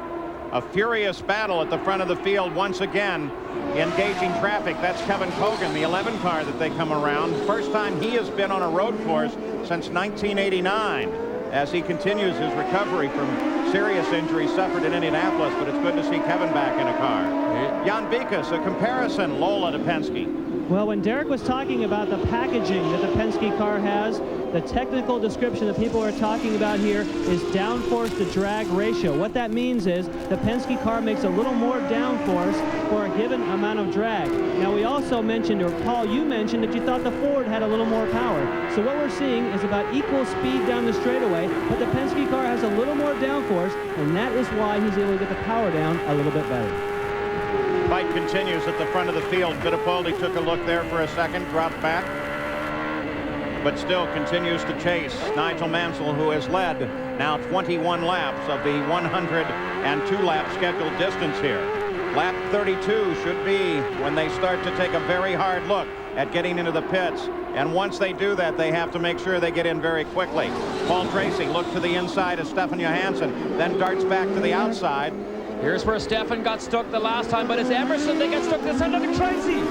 A furious battle at the front of the field once again, engaging traffic. That's Kevin Cogan, the 11 car that they come around. First time he has been on a road course since 1989, as he continues his recovery from serious injuries suffered in Indianapolis, but it's good to see Kevin back in a car. Jan Bikas, a comparison, Lola to Penske. Well, when Derek was talking about the packaging that the Penske car has, the technical description that people are talking about here is downforce to drag ratio. What that means is the Penske car makes a little more downforce for a given amount of drag. Now, we also mentioned, or Paul, you mentioned that you thought the Ford had a little more power. So what we're seeing is about equal speed down the straightaway, but the Penske car has a little more downforce, and that is why he's able to get the power down a little bit better. Fight continues at the front of the field. Fittipaldi took a look there for a second, dropped back, but still continues to chase Nigel Mansell, who has led now 21 laps of the 102-lap scheduled distance here. Lap 32 should be when they start to take a very hard look at getting into the pits. And once they do that, they have to make sure they get in very quickly. Paul Tracy looked to the inside of Stefan Johansson, then darts back to the outside. Here's where Stefan got stuck the last time, but it's Emerson that gets stuck this time. Look at Tracy.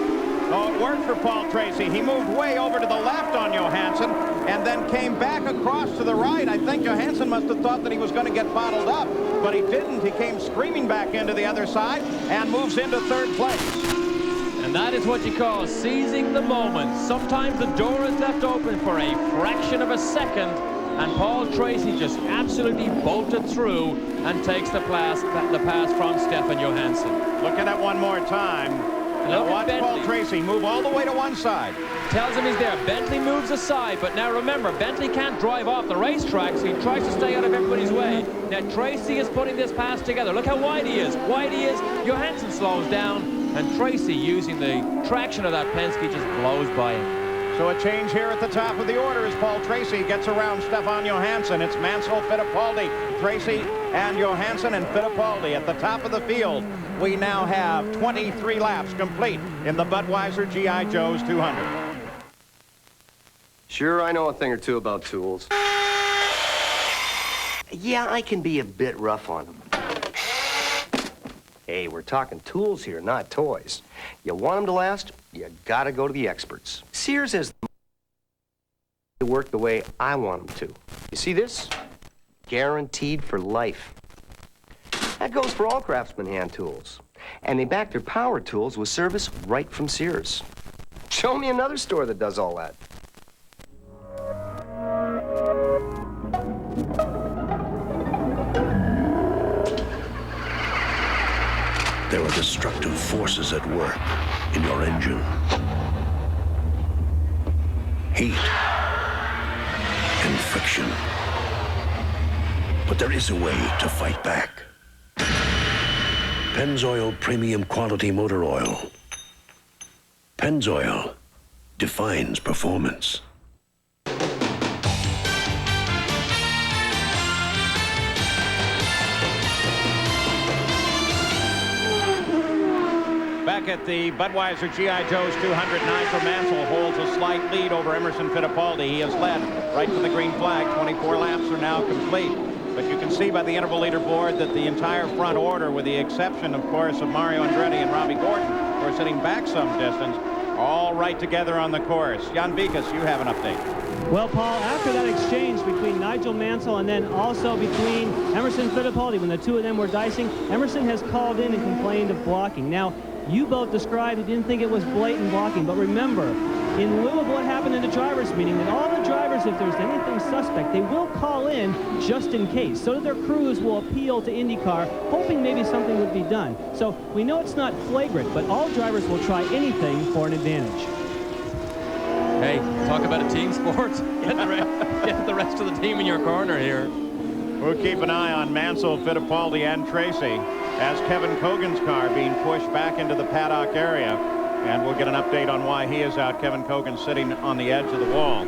Oh, it worked for Paul Tracy. He moved way over to the left on Johansson and then came back across to the right. I think Johansson must have thought that he was going to get bottled up, but he didn't. He came screaming back into the other side and moves into third place. And that is what you call seizing the moment. Sometimes the door is left open for a fraction of a second, and Paul Tracy just absolutely bolted through and takes the pass from Stefan Johansson. Look at that one more time. Now watch Paul Tracy move all the way to one side. Tells him he's there. Bentley moves aside, but now remember, Bentley can't drive off the racetrack, so he tries to stay out of everybody's way. Now Tracy is putting this pass together. Look how wide he is. Wide he is. Johansson slows down, and Tracy, using the traction of that Penske, just blows by him. So a change here at the top of the order as Paul Tracy gets around Stefan Johansson. It's Mansell, Fittipaldi, Tracy, and Johansson and Fittipaldi at the top of the field. We now have 23 laps complete in the Budweiser G.I. Joe's 200. Sure, I know a thing or two about tools. Yeah, I can be a bit rough on them. Hey, we're talking tools here, not toys. You want them to last, you gotta go to the experts. Sears has to work the way I want them to. You see this? Guaranteed for life. That goes for all Craftsman hand tools. And they back their power tools with service right from Sears. Show me another store that does all that. There are destructive forces at work in your engine. Heat and friction. But there is a way to fight back. Pennzoil Premium Quality Motor Oil. Pennzoil defines performance. Back at the Budweiser G.I. Joe's 200, Nigel Mansell holds a slight lead over Emerson Fittipaldi. He has led right to the green flag. 24 laps are now complete. But you can see by the interval leaderboard that the entire front order, with the exception, of course, of Mario Andretti and Robbie Gordon, who are sitting back some distance, all right together on the course. Jan Vikas, you have an update. Well, Paul, after that exchange between Nigel Mansell and then also between Emerson Fittipaldi, when the two of them were dicing, Emerson has called in and complained of blocking. Now, you both described you didn't think it was blatant blocking, but remember, in lieu of what happened in the drivers' meeting, that all the drivers, if there's anything suspect, they will call in just in case, so that their crews will appeal to IndyCar, hoping maybe something would be done. So we know it's not flagrant, but all drivers will try anything for an advantage. Hey, talk about a team sport. Get the rest of the team in your corner here. We'll keep an eye on Mansell, Fittipaldi, and Tracy as Kevin Cogan's car being pushed back into the paddock area. And we'll get an update on why he is out. Kevin Cogan sitting on the edge of the wall.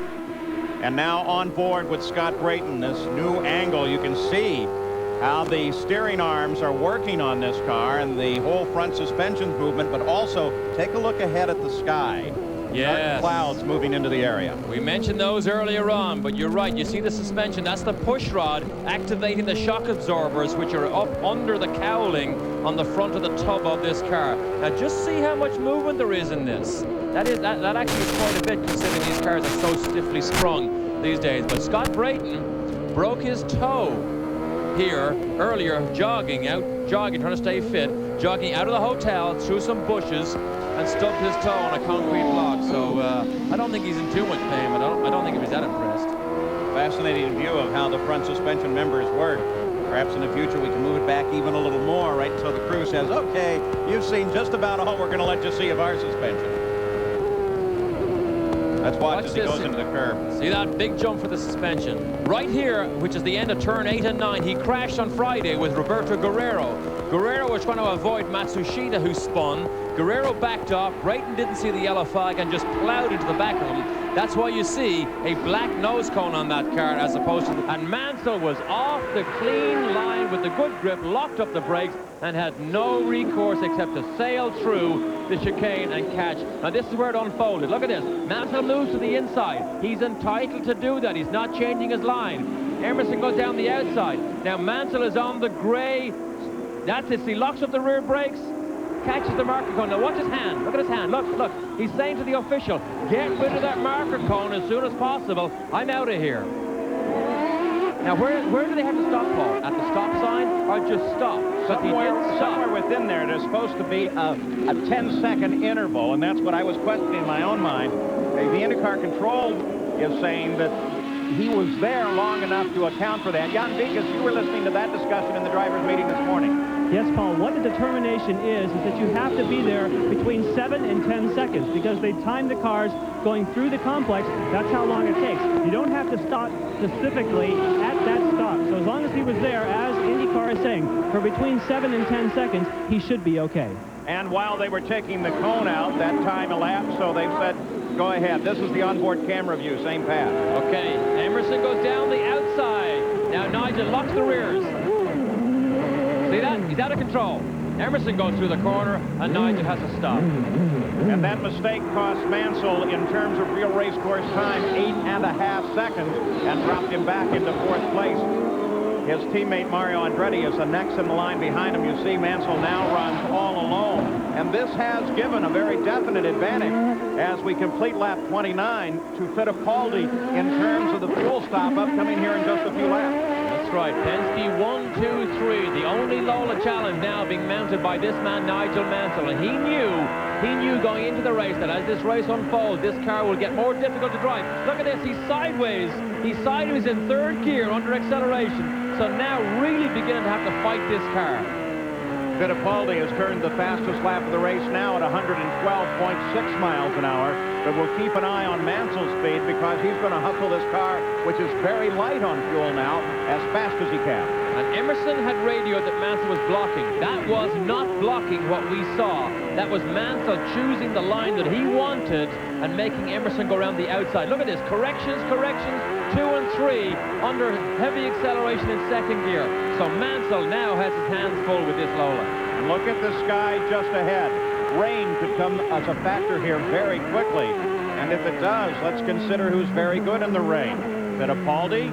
And now on board with Scott Brayton, this new angle, you can see how the steering arms are working on this car and the whole front suspension movement, but also take a look ahead at the sky. Yes. Clouds moving into the area. We mentioned those earlier on, but you're right. You see the suspension. That's the push rod activating the shock absorbers, which are up under the cowling on the front of the tub of this car. Now, just see how much movement there is in this. That actually is quite a bit, considering these cars are so stiffly sprung these days. But Scott Brayton broke his toe here earlier, jogging, trying to stay fit, jogging out of the hotel through some bushes, and stubbed his toe on a concrete block. So I don't think he's in too much pain, but I don't think he was that impressed. Fascinating view of how the front suspension members work. Perhaps in the future we can move it back even a little more, right until the crew says, okay, you've seen just about all we're going to let you see of our suspension. Let's watch as he goes into the curve. See that big jump for the suspension. Right here, which is the end of turn 8 and 9, he crashed on Friday with Roberto Guerrero. Guerrero was trying to avoid Matsushita, who spun. Guerrero backed off. Brayton didn't see the yellow flag and just plowed into the back of him. That's why you see a black nose cone on that car as opposed to... And Mansell was off the clean line with the good grip, locked up the brakes, and had no recourse except to sail through the chicane and catch. Now this is where it unfolded. Look at this. Mansell moves to the inside. He's entitled to do that. He's not changing his line. Emerson goes down the outside. Now Mansell is on the gray. That's it. He locks up the rear brakes, catches the marker cone. Now watch his hand. Look at his hand. Look. He's saying to the official, get rid of that marker cone as soon as possible. I'm out of here. Now where do they have to stop, Paul? At the stop sign or just stop? Somewhere within there, there's supposed to be a 10-second interval, and that's what I was questioning in my own mind. The IndyCar control is saying that he was there long enough to account for that. Jan Vikas, you were listening to that discussion in the drivers' meeting this morning. Yes, Paul, what the determination is that you have to be there between 7 and 10 seconds because they time the cars going through the complex. That's how long it takes. You don't have to stop specifically at that stop. So as long as he was there, as IndyCar is saying, for between 7 and 10 seconds, he should be okay. And while they were taking the cone out, that time elapsed, so they said, go ahead. This is the onboard camera view, same path. Okay, Emerson goes down the outside. Now Nigel locks the rears. See that? He's out of control. Emerson goes through the corner, and Nigel has to stop. And that mistake cost Mansell, in terms of real race course time, 8.5 seconds, and dropped him back into 4th place. His teammate Mario Andretti is the next in the line behind him. You see Mansell now runs all alone. And this has given a very definite advantage as we complete lap 29 to Fittipaldi in terms of the fuel stop upcoming here in just a few laps. That's right. Penske 1, 2, 3. The only Lola challenge now being mounted by this man, Nigel Mansell. And he knew going into the race that as this race unfolds, this car will get more difficult to drive. Look at this. He's sideways. He's sideways in third gear under acceleration. So now really beginning to have to fight this car. Fittipaldi has turned the fastest lap of the race now at 112.6 miles an hour. But we'll keep an eye on Mansell's speed because he's going to hustle this car, which is very light on fuel now, as fast as he can. And Emerson had radioed that Mansell was blocking. That was not blocking what we saw. That was Mansell choosing the line that he wanted and making Emerson go around the outside. Look at this. Corrections, 2 and 3 under heavy acceleration in second gear. So Mansell now has his hands full with this Lola. And look at the sky just ahead. Rain could come as a factor here very quickly. And if it does, let's consider who's very good in the rain. Fittipaldi,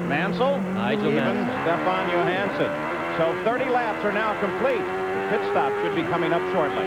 Mansell, Nigel even Mansell. Stefan Johansson. So 30 laps are now complete. The pit stop should be coming up shortly.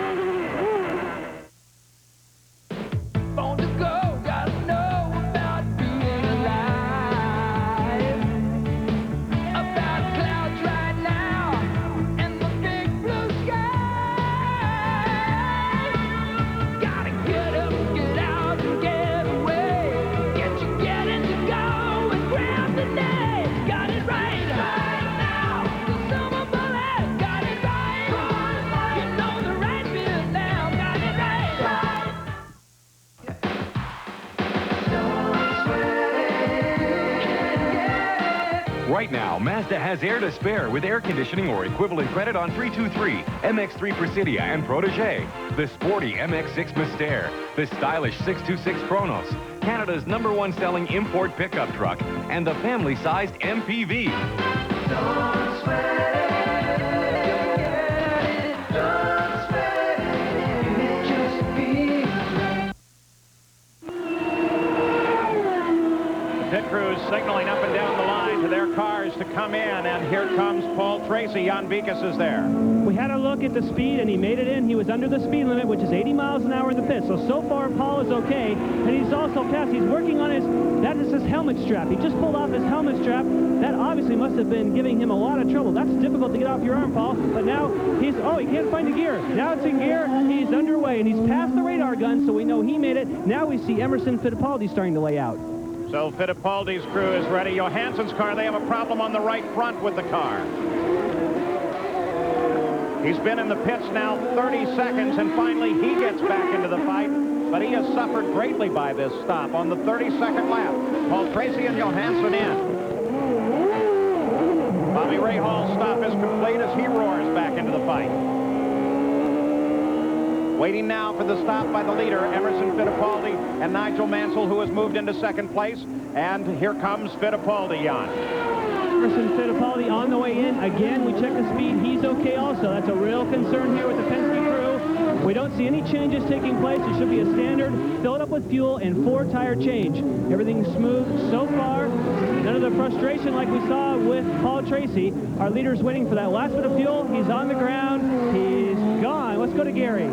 Right now, Mazda has air to spare with air conditioning or equivalent credit on 323, MX-3 Presidia and Protégé, the sporty MX-6 Mystère, the stylish 626 Kronos, Canada's #1 selling import pickup truck, and the family-sized MPV. Don't sweat it, don't sweat it, it may just be. The pit crews signaling up and down the line to their cars to come in, and here comes Paul Tracy. Jan Vikas is there. We had a look at the speed, and he made it in. He was under the speed limit, which is 80 miles an hour in the pit. So far, Paul is okay. And he's also fast. He's working on that is his helmet strap. He just pulled off his helmet strap. That obviously must have been giving him a lot of trouble. That's difficult to get off your arm, Paul. But now he can't find the gear. Now it's in gear. He's underway, and he's past the radar gun, so we know he made it. Now we see Emerson Fittipaldi starting to lay out. So Fittipaldi's crew is ready. Johansson's car, they have a problem on the right front with the car. He's been in the pits now 30 seconds, and finally he gets back into the fight. But he has suffered greatly by this stop on the 32nd lap. Paul Tracy and Johansson in. Bobby Rahall's stop is complete as he roars back into the fight. Waiting now for the stop by the leader, Emerson Fittipaldi and Nigel Mansell, who has moved into second place. And here comes Fittipaldi, Jan. Emerson Fittipaldi on the way in. Again, we check the speed. He's okay also. That's a real concern here with the Penske crew. We don't see any changes taking place. It should be a standard. Fill it up with fuel and 4-tire change. Everything's smooth so far. None of the frustration like we saw with Paul Tracy. Our leader's waiting for that last bit of fuel. He's on the ground. He's gone. Let's go to Gary.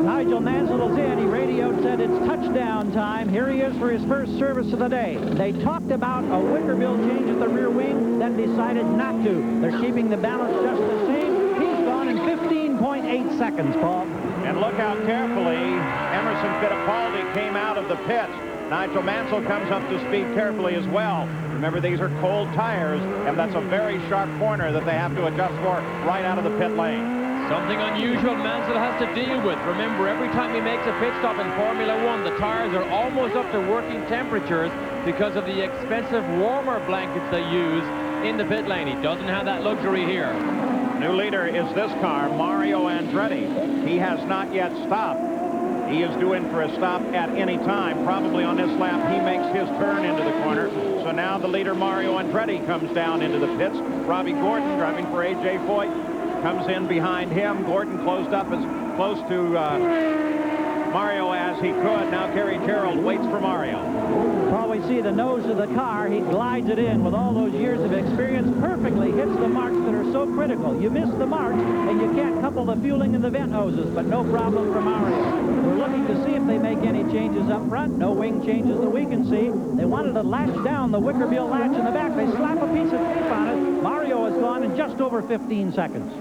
Nigel Mansell is in. He radioed, said it's touchdown time. Here he is for his first service of the day. They talked about a wicker bill change at the rear wing, then decided not to. They're keeping the balance just the same. He's gone in 15.8 seconds, Paul. And look how carefully Emerson Fittipaldi came out of the pits. Nigel Mansell comes up to speed carefully as well. Remember, these are cold tires, and that's a very sharp corner that they have to adjust for right out of the pit lane. Something unusual Mansell has to deal with. Remember, every time he makes a pit stop in Formula One, the tires are almost up to working temperatures because of the expensive warmer blankets they use in the pit lane. He doesn't have that luxury here. New leader is this car, Mario Andretti. He has not yet stopped. He is due in for a stop at any time. Probably on this lap, he makes his turn into the corner. So now the leader, Mario Andretti, comes down into the pits. Robbie Gordon, driving for A.J. Foyt, comes in behind him. Gordon closed up as close to Mario as he could. Now Gary Gerald waits for Mario. Well, we see the nose of the car. He glides it in with all those years of experience, perfectly hits the marks that are so critical. You miss the marks, and you can't couple the fueling and the vent hoses, but no problem for Mario. We're looking to see if they make any changes up front. No wing changes that we can see. They wanted to latch down the Wickerbill latch in the back. They slap a piece of tape on it. Mario is gone in just over 15 seconds.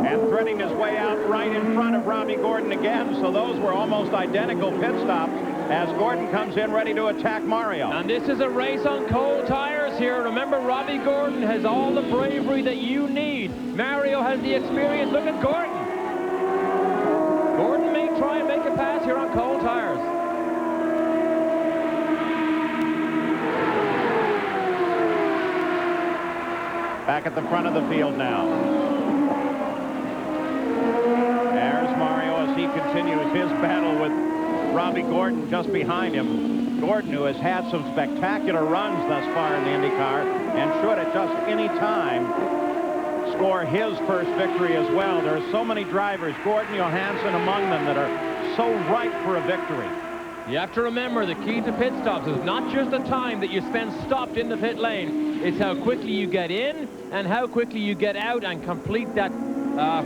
And threading his way out right in front of Robbie Gordon again, so those were almost identical pit stops as Gordon comes in ready to attack Mario. And this is a race on cold tires here. Remember, Robbie Gordon has all the bravery that you need. Mario has the experience. Look at Gordon. Gordon may try and make a pass here on cold tires. Back at the front of the field now. There's Mario as he continues his battle with Robbie Gordon just behind him. Gordon, who has had some spectacular runs thus far in the IndyCar, and should at just any time score his first victory as well. There are so many drivers, Gordon, Johansson among them, that are so ripe for a victory. You have to remember, the key to pit stops is not just the time that you spend stopped in the pit lane. It's how quickly you get in and how quickly you get out and complete that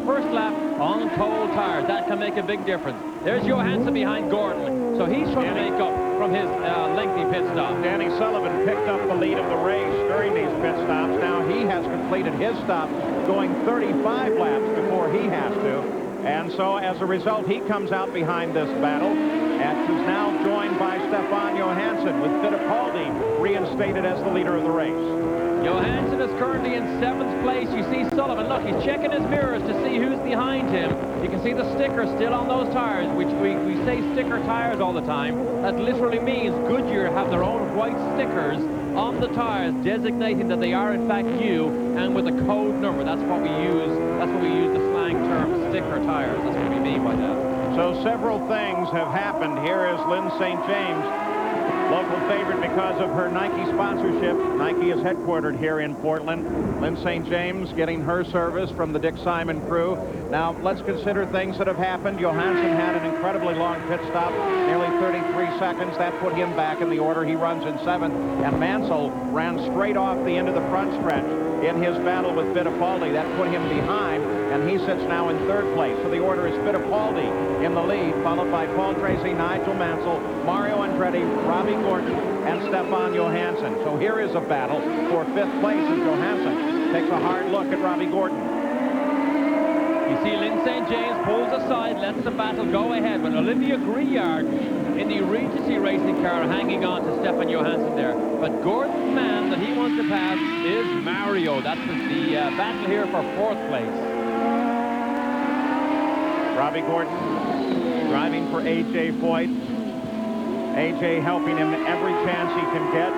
first lap on cold tires. That can make a big difference. There's Johansson behind Gordon, so he's trying to make up from his lengthy pit stop. Danny Sullivan picked up the lead of the race during these pit stops. Now he has completed his stop, going 35 laps before he has to. And so, as a result, he comes out behind this battle and is now joined by Stefan Johansson, with Fittipaldi reinstated as the leader of the race. Johansson is currently in 7th place. You see Sullivan, look, he's checking his mirrors to see who's behind him. You can see the sticker still on those tires, which we say sticker tires all the time. That literally means Goodyear have their own white stickers on the tires designating that they are in fact new and with a code number. That's what we use. That's what we use the slang term sticker tires. That's what we mean by that. So several things have happened. Here is Lynn St. James, local favorite because of her Nike sponsorship. Nike is headquartered here in Portland. Lynn St. James getting her service from the Dick Simon crew. Now, let's consider things that have happened. Johansson had an incredibly long pit stop, nearly 33 seconds. That put him back in the order. He runs in 7th. And Mansell ran straight off the end of the front stretch in his battle with Fittipaldi. That put him behind, and he sits now in 3rd place. So the order is Fittipaldi in the lead, followed by Paul Tracy, Nigel Mansell, Mario Andretti, Robbie Gordon, and Stefan Johansson. So here is a battle for 5th place as Johansson takes a hard look at Robbie Gordon. You see Lynn St. James pulls aside, lets the battle go ahead, but Olivia Grillard in the Regency racing car hanging on to Stefan Johansson there. But Gordon's man that he wants to pass is Mario. That's the battle here for 4th place. Robbie Gordon driving for A.J. Foyt. A.J. helping him every chance he can get.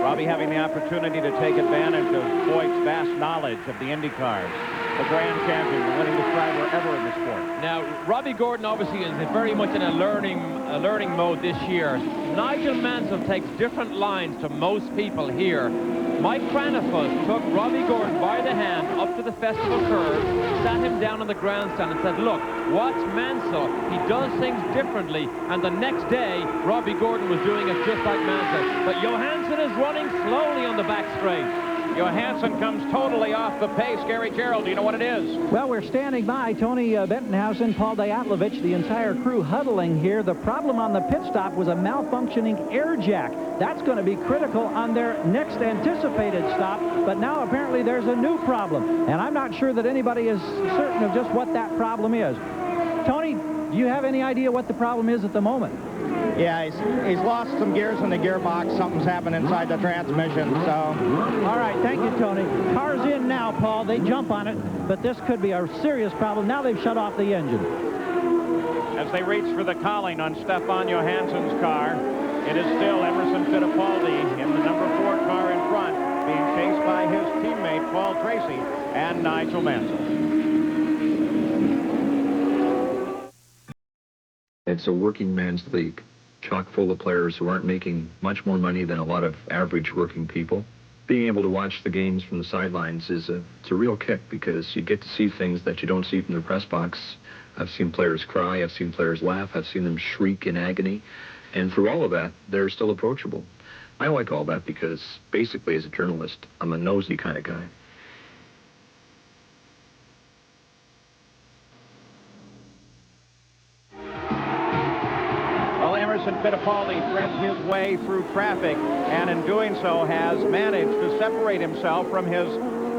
Robbie having the opportunity to take advantage of Foyt's vast knowledge of the IndyCars. The grand champion, the winningest driver ever in the sport. Now, Robbie Gordon obviously is very much in a learning mode this year. Nigel Mansell takes different lines to most people here. Mike Cranifus took Robbie Gordon by the hand up to the festival curve, sat him down on the grandstand and said, look, watch Mansell. He does things differently. And the next day, Robbie Gordon was doing it just like Mansell. But Johansson is running slowly on the back straight. Johansson comes totally off the pace. Gary Gerald, do you know what it is? Well, we're standing by. Tony Bentonhausen, Paul Diatlovich, the entire crew huddling here. The problem on the pit stop was a malfunctioning air jack. That's going to be critical on their next anticipated stop. But now apparently there's a new problem. And I'm not sure that anybody is certain of just what that problem is. Tony, do you have any idea what the problem is at the moment? Yeah, he's lost some gears in the gearbox. Something's happened inside the transmission, so. All right, thank you, Tony. Car's in now, Paul. They jump on it, but this could be a serious problem. Now they've shut off the engine. As they reach for the cowling on Stefan Johansson's car, it is still Emerson Fittipaldi in the number 4 car in front, being chased by his teammate, Paul Tracy, and Nigel Mansell. It's a working man's league, chock full of players who aren't making much more money than a lot of average working people. Being able to watch the games from the sidelines is it's a real kick because you get to see things that you don't see from the press box I've seen players cry, I've seen players laugh, I've seen them shriek in agony, and through all of that, they're still approachable. I like all that because, basically, as a journalist, I'm a nosy kind of guy. Well, Emerson Fittipaldi threads his way through traffic, and in doing so has managed to separate himself from his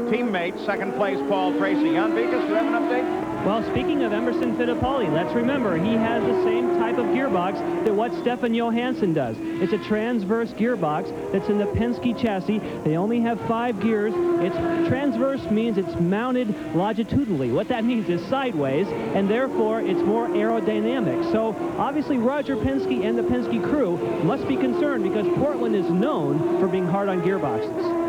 teammate, second place Paul Tracy. Jan Vikas, do you have an update? Well, speaking of Emerson Fittipaldi, let's remember he has the same type of gearbox that what Stefan Johansson does. It's a transverse gearbox that's in the Penske chassis. They only have 5 gears. It's transverse means it's mounted longitudinally. What that means is sideways, and therefore it's more aerodynamic. So obviously Roger Penske and the Penske crew must be concerned because Portland is known for being hard on gearboxes.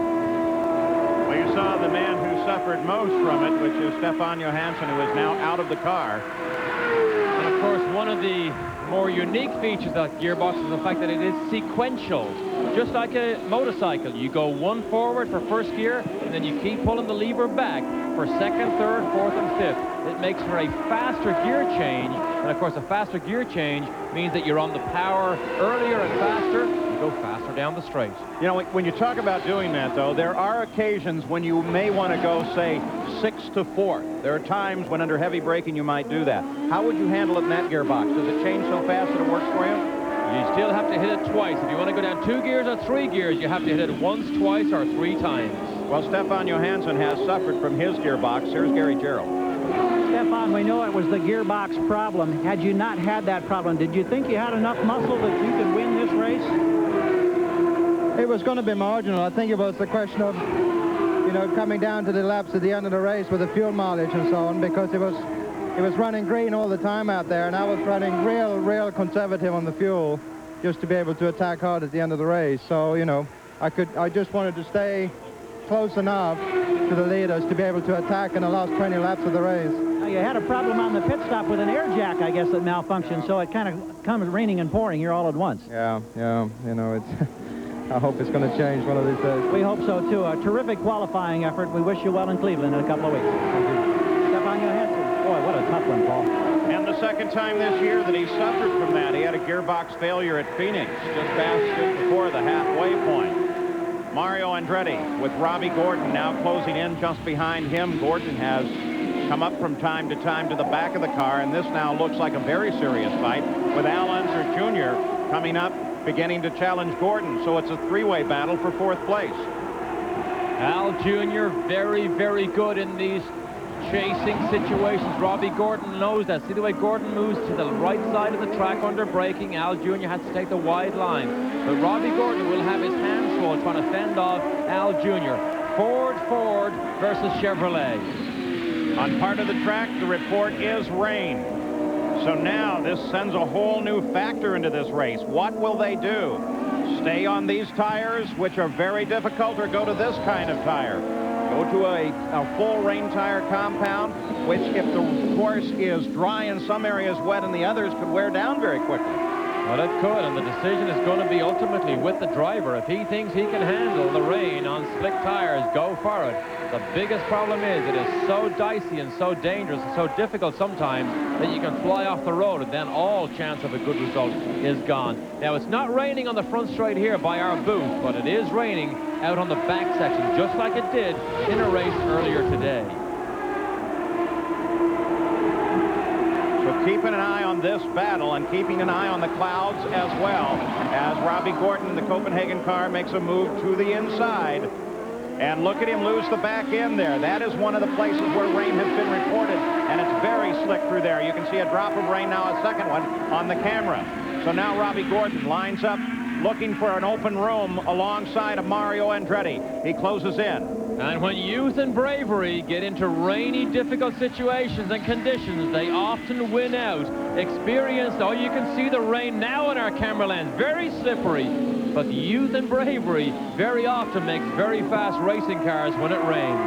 Well, you saw the man who suffered most from it, which is Stefan Johansson, who is now out of the car. And of course, one of the more unique features of that gearbox is the fact that it is sequential. Just like a motorcycle, you go one forward for first gear, and then you keep pulling the lever back for second, third, fourth, and fifth. It makes for a faster gear change, and of course, a faster gear change means that you're on the power earlier and faster. You go faster down the straight. You know, when you talk about doing that, though, there are occasions when you may want to go, say, 6 to 4. There are times when under heavy braking you might do that. How would you handle it in that gearbox? Does it change so fast that it works for you? You still have to hit it twice. If you want to go down 2 gears or 3 gears, you have to hit it once, twice, or 3 times. Well, Stefan Johansson has suffered from his gearbox. Here's Gary Gerald. Stefan, we know it was the gearbox problem. Had you not had that problem, did you think you had enough muscle that you could win this race? It was going to be marginal. I think it was the question of, you know, coming down to the laps at the end of the race with the fuel mileage and so on, because it was running green all the time out there, and I was running real conservative on the fuel just to be able to attack hard at the end of the race. So, you know, I just wanted to stay close enough to the leaders to be able to attack in the last 20 laps of the race. Now, you had a problem on the pit stop with an air jack, I guess, that malfunctioned, so it kind of comes raining and pouring here all at once. Yeah, you know, it's... I hope it's going to change one of these days. We hope so, too. A terrific qualifying effort. We wish you well in Cleveland in a couple of weeks. Stefan Johansson. Boy, what a tough one, Paul. And the second time this year that he suffered from that. He had a gearbox failure at Phoenix just before the halfway point. Mario Andretti with Robbie Gordon now closing in just behind him. Gordon has come up from time to time to the back of the car, and this now looks like a very serious fight with Al Unser Jr. coming up, beginning to challenge Gordon. So it's a 3-way battle for 4th place. Al Jr. very good in these chasing situations. Robbie Gordon knows that. See the way Gordon moves to the right side of the track under braking. Al Jr. has to take the wide line. But Robbie Gordon will have his hands full trying to fend off Al Jr. Ford versus Chevrolet. On part of the track, the report is rain. So now this sends a whole new factor into this race. What will they do? Stay on these tires, which are very difficult, or go to this kind of tire? Go to a full rain tire compound, which if the course is dry in some areas, wet in the others, could wear down very quickly. Well, it could, and the decision is going to be ultimately with the driver. If he thinks he can handle the rain on slick tires, go for it. The biggest problem is it is so dicey and so dangerous and so difficult sometimes that you can fly off the road, and then all chance of a good result is gone. Now, it's not raining on the front straight here by our booth, but it is raining out on the back section, just like it did in a race earlier today. So keeping an eye on this battle and keeping an eye on the clouds as well, as Robbie Gordon in the Copenhagen car makes a move to the inside. And look at him lose the back end there. That is one of the places where rain has been reported, and it's very slick through there. You can see a drop of rain now, a second one on the camera. So now Robbie Gordon lines up looking for an open room alongside of Mario Andretti. He closes in. And when youth and bravery get into rainy, difficult situations and conditions, they often win out. Experienced, oh, you can see the rain now in our camera lens, very slippery. But youth and bravery very often makes very fast racing cars when it rains.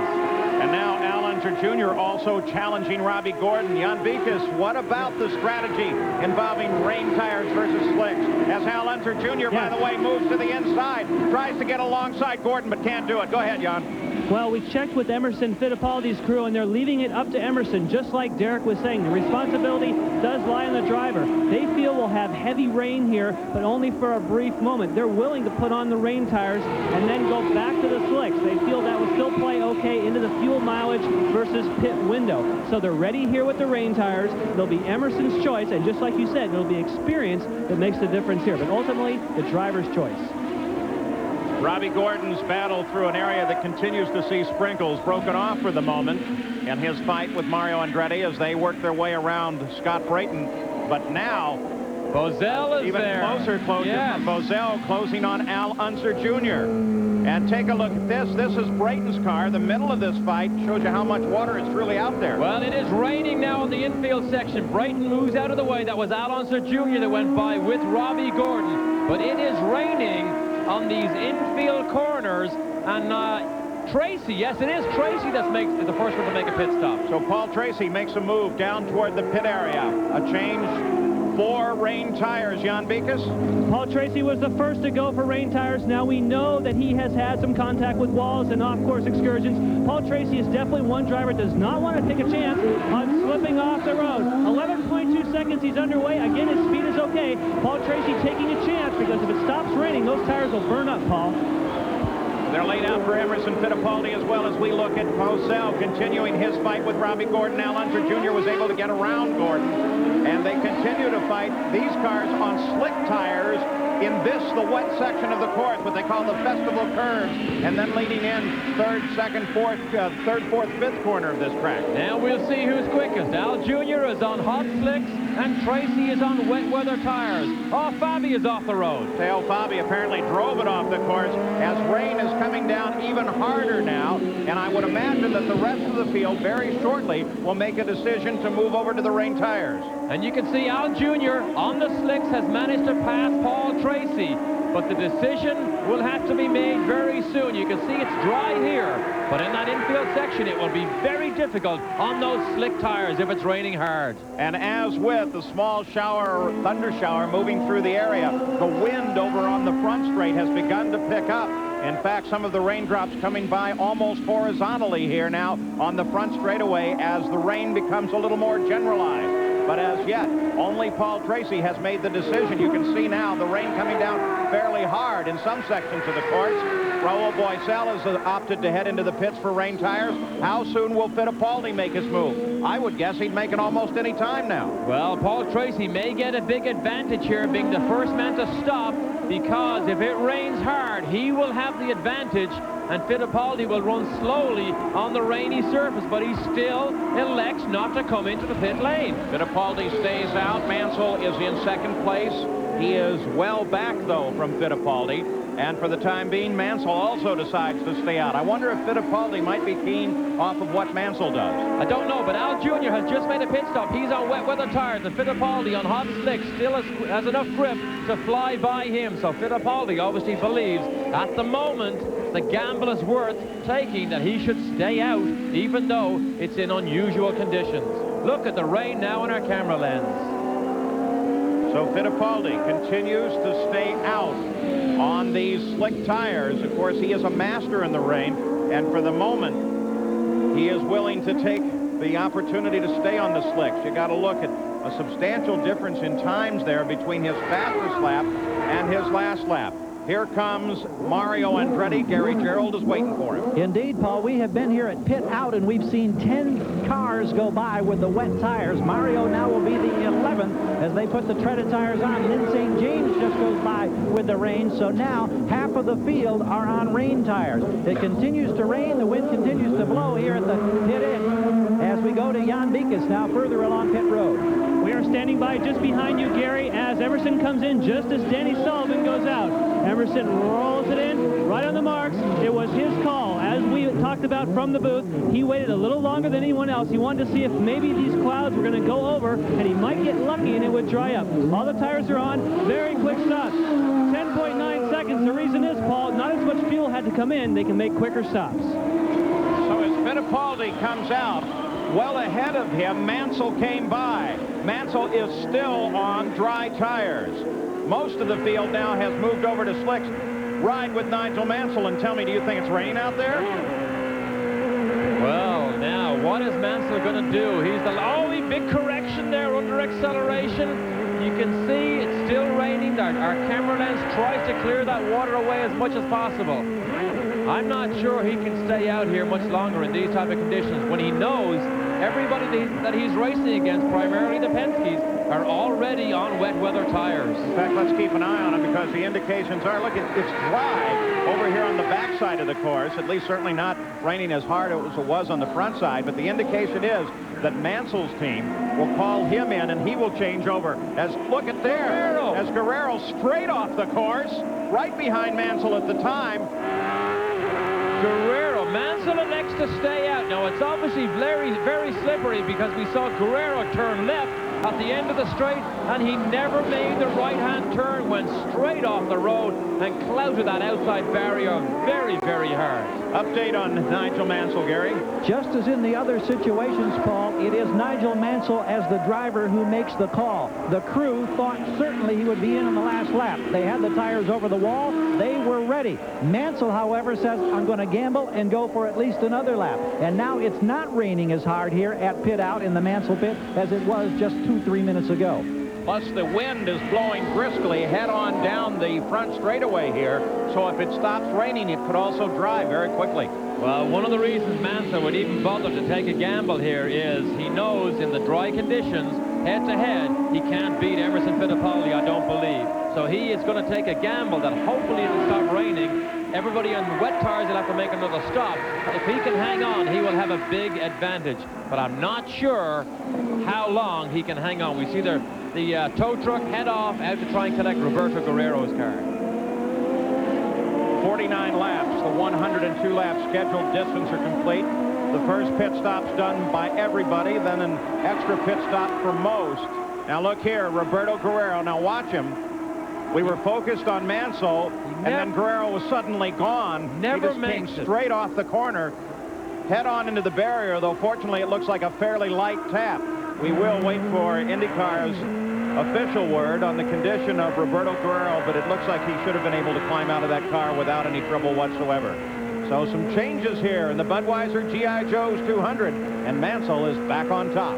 And now Al Unser Jr. also challenging Robbie Gordon. Jan Vikas, what about the strategy involving rain tires versus slicks? As Al Unser Jr., by the way, moves to the inside, tries to get alongside Gordon, but can't do it. Go ahead, Jan. Well, we checked with Emerson Fittipaldi's crew, and they're leaving it up to Emerson, just like Derek was saying. The responsibility does lie on the driver. They feel we'll have heavy rain here, but only for a brief moment. They're willing to put on the rain tires and then go back to the slicks. They feel that will still play okay into the fuel mileage versus pit window. So they're ready here with the rain tires. They'll be Emerson's choice, and just like you said, it'll be experience that makes the difference here, but ultimately the driver's choice. Robbie Gordon's battle through an area that continues to see sprinkles broken off for the moment in his fight with Mario Andretti as they work their way around Scott Brayton. But now, Bozell is even there. closer from Bozell, closing on Al Unser Jr. And take a look at this. This is Brayton's car. The middle of this fight shows you how much water is truly out there. Well, it is raining now in the infield section. Brayton moves out of the way. That was Al Unser Jr. that went by with Robbie Gordon. But it is raining on these infield corners, and Tracy, yes, it is Tracy that's the first one to make a pit stop. So Paul Tracy makes a move down toward the pit area. A change for rain tires, Jan Beekes. Paul Tracy was the first to go for rain tires. Now we know that he has had some contact with walls and off-course excursions. Paul Tracy is definitely one driver that does not want to take a chance on slipping off the road. 11.2 seconds, he's underway. Again, his speed is okay. Paul Tracy taking a chance because if it stops raining, those tires will burn up, Paul. They're laid out for Emerson Fittipaldi as well as we look at Bozell continuing his fight with Robbie Gordon. Al Unser Jr. was able to get around Gordon, and they continue to fight these cars on slick tires in the wet section of the course, what they call the festival curves, and then leading in third, fourth, fifth corner of this track. Now we'll see who's quickest. Al Jr. is on hot slicks, and Tracy is on wet weather tires. Oh, Fabi is off the road. Teo Fabi apparently drove it off the course as rain is coming down even harder now, and I would imagine that the rest of the field very shortly will make a decision to move over to the rain tires. And you can see Al Jr. on the slicks has managed to pass Paul Tracy, but the decision will have to be made very soon. You can see it's dry here, but in that infield section it will be very difficult on those slick tires if it's raining hard. And as with the small shower, thunder shower moving through the area, the wind over on the front straight has begun to pick up. In fact, some of the raindrops coming by almost horizontally here now on the front straightaway as the rain becomes a little more generalized. But as yet, only Paul Tracy has made the decision. You can see now the rain coming down fairly hard in some sections of the course. Raul Boisel has opted to head into the pits for rain tires. How soon will Fittipaldi make his move? I would guess he'd make it almost any time now. Well, Paul Tracy may get a big advantage here being the first man to stop, because if it rains hard, he will have the advantage, and Fittipaldi will run slowly on the rainy surface, but he still elects not to come into the pit lane. Fittipaldi stays out. Mansell is in second place. He is well back, though, from Fittipaldi. And for the time being, Mansell also decides to stay out. I wonder if Fittipaldi might be keen off of what Mansell does. I don't know, but Al Jr. has just made a pit stop. He's on wet weather tires, and Fittipaldi on hot slicks still has enough grip to fly by him. So Fittipaldi obviously believes at the moment the gamble is worth taking, that he should stay out, even though it's in unusual conditions. Look at the rain now in our camera lens. So Fittipaldi continues to stay out on these slick tires. Of course, he is a master in the rain, and for the moment, he is willing to take the opportunity to stay on the slicks. You got to look at a substantial difference in times there between his fastest lap and his last lap. Here comes Mario Andretti. Gary Gerald is waiting for him. Indeed, Paul, we have been here at pit out, and we've seen 10 cars go by with the wet tires. Mario now will be the 11th as they put the treaded tires on. Lynn St. James just goes by with the rain, so now half of the field are on rain tires. It continues to rain. The wind continues to blow here at the pit end as we go to Jan Beekes now further along pit road. We are standing by just behind you, Gary, as Emerson comes in just as Danny Sullivan goes out. Emerson rolls it in right on the marks. It was his call. As we talked about from the booth, he waited a little longer than anyone else. He wanted to see if maybe these clouds were going to go over and he might get lucky and it would dry up. All the tires are on. Very quick stops. 10.9 seconds. The reason is, Paul, not as much fuel had to come in. They can make quicker stops. So as Fittipaldi comes out, well ahead of him, Mansell came by. Mansell is still on dry tires. Most of the field now has moved over to slicks. Ride with Nigel Mansell and tell me, do you think it's rain out there? Well, now, what is Mansell going to do? He's the... Oh, big correction there under acceleration. You can see it's still raining. Our camera lens tries to clear that water away as much as possible. I'm not sure he can stay out here much longer in these type of conditions when he knows everybody that he's racing against, primarily the Penske's, are already on wet weather tires. In fact, let's keep an eye on him because the indications are, look, it's dry over here on the back side of the course, at least certainly not raining as hard as it was on the front side, but the indication is that Mansell's team will call him in and he will change over. As look at there, as Guerrero straight off the course, right behind Mansell at the time. Guerrero, Mansell elects to stay out. Now, it's obviously very, very slippery because we saw Guerrero turn left at the end of the straight, and he never made the right-hand turn, went straight off the road and clouted that outside barrier very, very hard. Update on Nigel Mansell, Gary. Just as in the other situations, Paul, it is Nigel Mansell as the driver who makes the call. The crew thought certainly he would be in the last lap. They had the tires over the wall. They were ready. Mansell, however, says, I'm going to gamble and go for at least another lap. And now it's not raining as hard here at pit out in the Mansell pit as it was just 2-3 minutes ago. Plus, the wind is blowing briskly head on down the front straightaway here. So if it stops raining, it could also dry very quickly. Well, one of the reasons Mansell would even bother to take a gamble here is he knows in the dry conditions, head-to-head, he can't beat Emerson Fittipaldi, I don't believe. So he is going to take a gamble that hopefully it'll stop raining. Everybody on wet tires will have to make another stop. If he can hang on, he will have a big advantage. But I'm not sure how long he can hang on. We see the tow truck head off out to try and collect Roberto Guerrero's car. 49 laps, the 102 lap scheduled distance are complete. The first pit stop's done by everybody, then an extra pit stop for most. Now look here, Roberto Guerrero. Now watch him. We were focused on Mansell, and then Guerrero was suddenly gone. He just came straight off the corner, head on into the barrier, though fortunately it looks like a fairly light tap. We will wait for IndyCar's official word on the condition of Roberto Guerrero, but it looks like he should have been able to climb out of that car without any trouble whatsoever. So some changes here in the Budweiser G.I. Joe's 200, and Mansell is back on top.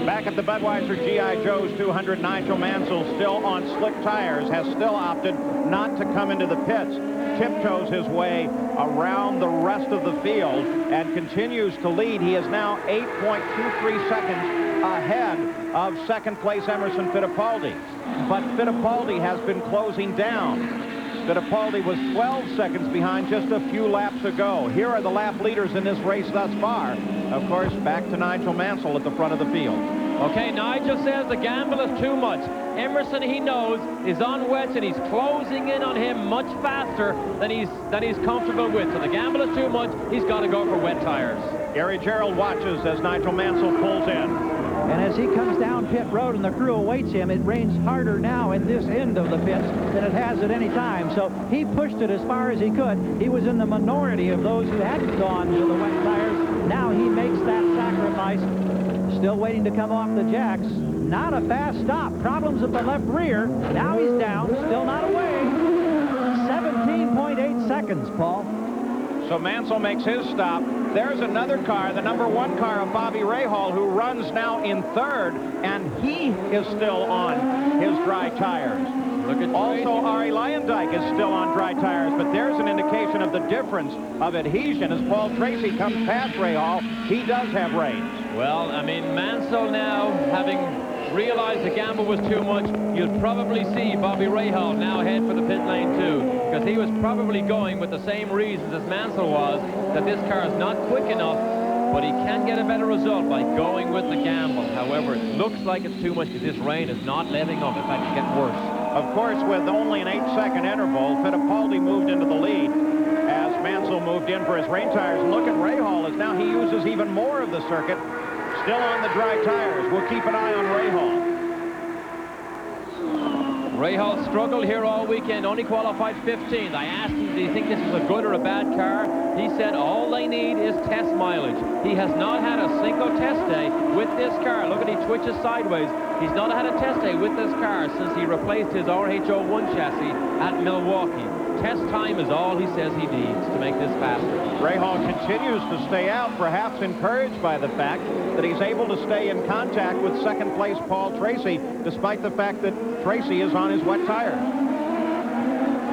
Back at the Budweiser G.I. Joe's 200, Nigel Mansell still on slick tires, has still opted not to come into the pits, tiptoes his way around the rest of the field and continues to lead. He is now 8.23 seconds ahead of second place Emerson Fittipaldi. But Fittipaldi has been closing down. Fittipaldi was 12 seconds behind just a few laps ago. Here are the lap leaders in this race thus far. Of course, back to Nigel Mansell at the front of the field. Okay, Nigel says the gamble is too much. Emerson, he knows, is on wets, and he's closing in on him much faster than he's comfortable with. So the gamble is too much. He's got to go for wet tires. Gary Gerald watches as Nigel Mansell pulls in. And as he comes down pit road and the crew awaits him, it rains harder now at this end of the pits than it has at any time. So he pushed it as far as he could. He was in the minority of those who hadn't gone to the wet tires. Now he makes that sacrifice. Still waiting to come off the jacks. Not a fast stop. Problems at the left rear. Now he's down. Still not away. 17.8 seconds, Paul. So Mansell makes his stop. There's another car, the #1 car of Bobby Rahal, who runs now in third, and he is still on his dry tires. Also, Ari Leyendijk is still on dry tires, but there's an indication of the difference of adhesion as Paul Tracy comes past Rahal. He does have reins. Well, I mean, Mansell now, having realized the gamble was too much, you'll probably see Bobby Rahal now head for the pit lane too, because he was probably going with the same reasons as Mansell was, that this car is not quick enough, but he can get a better result by going with the gamble. However, it looks like it's too much because this rain is not letting up. In fact, it's getting worse. Of course, with only an 8-second interval, Fittipaldi moved into the lead as Mansell moved in for his rain tires. And look at Rahal as now he uses even more of the circuit. Still on the dry tires. We'll keep an eye on Rahal. Rahal struggled here all weekend, only qualified 15th. I asked him, do you think this is a good or a bad car? He said all they need is test mileage. He has not had a single test day with this car. Look at he twitches sideways. He's not had a test day with this car since he replaced his RHO1 chassis at Milwaukee. Test time is all he says he needs to make this faster. Rahal continues to stay out, perhaps encouraged by the fact that he's able to stay in contact with second place Paul Tracy, despite the fact that Tracy is on his wet tire.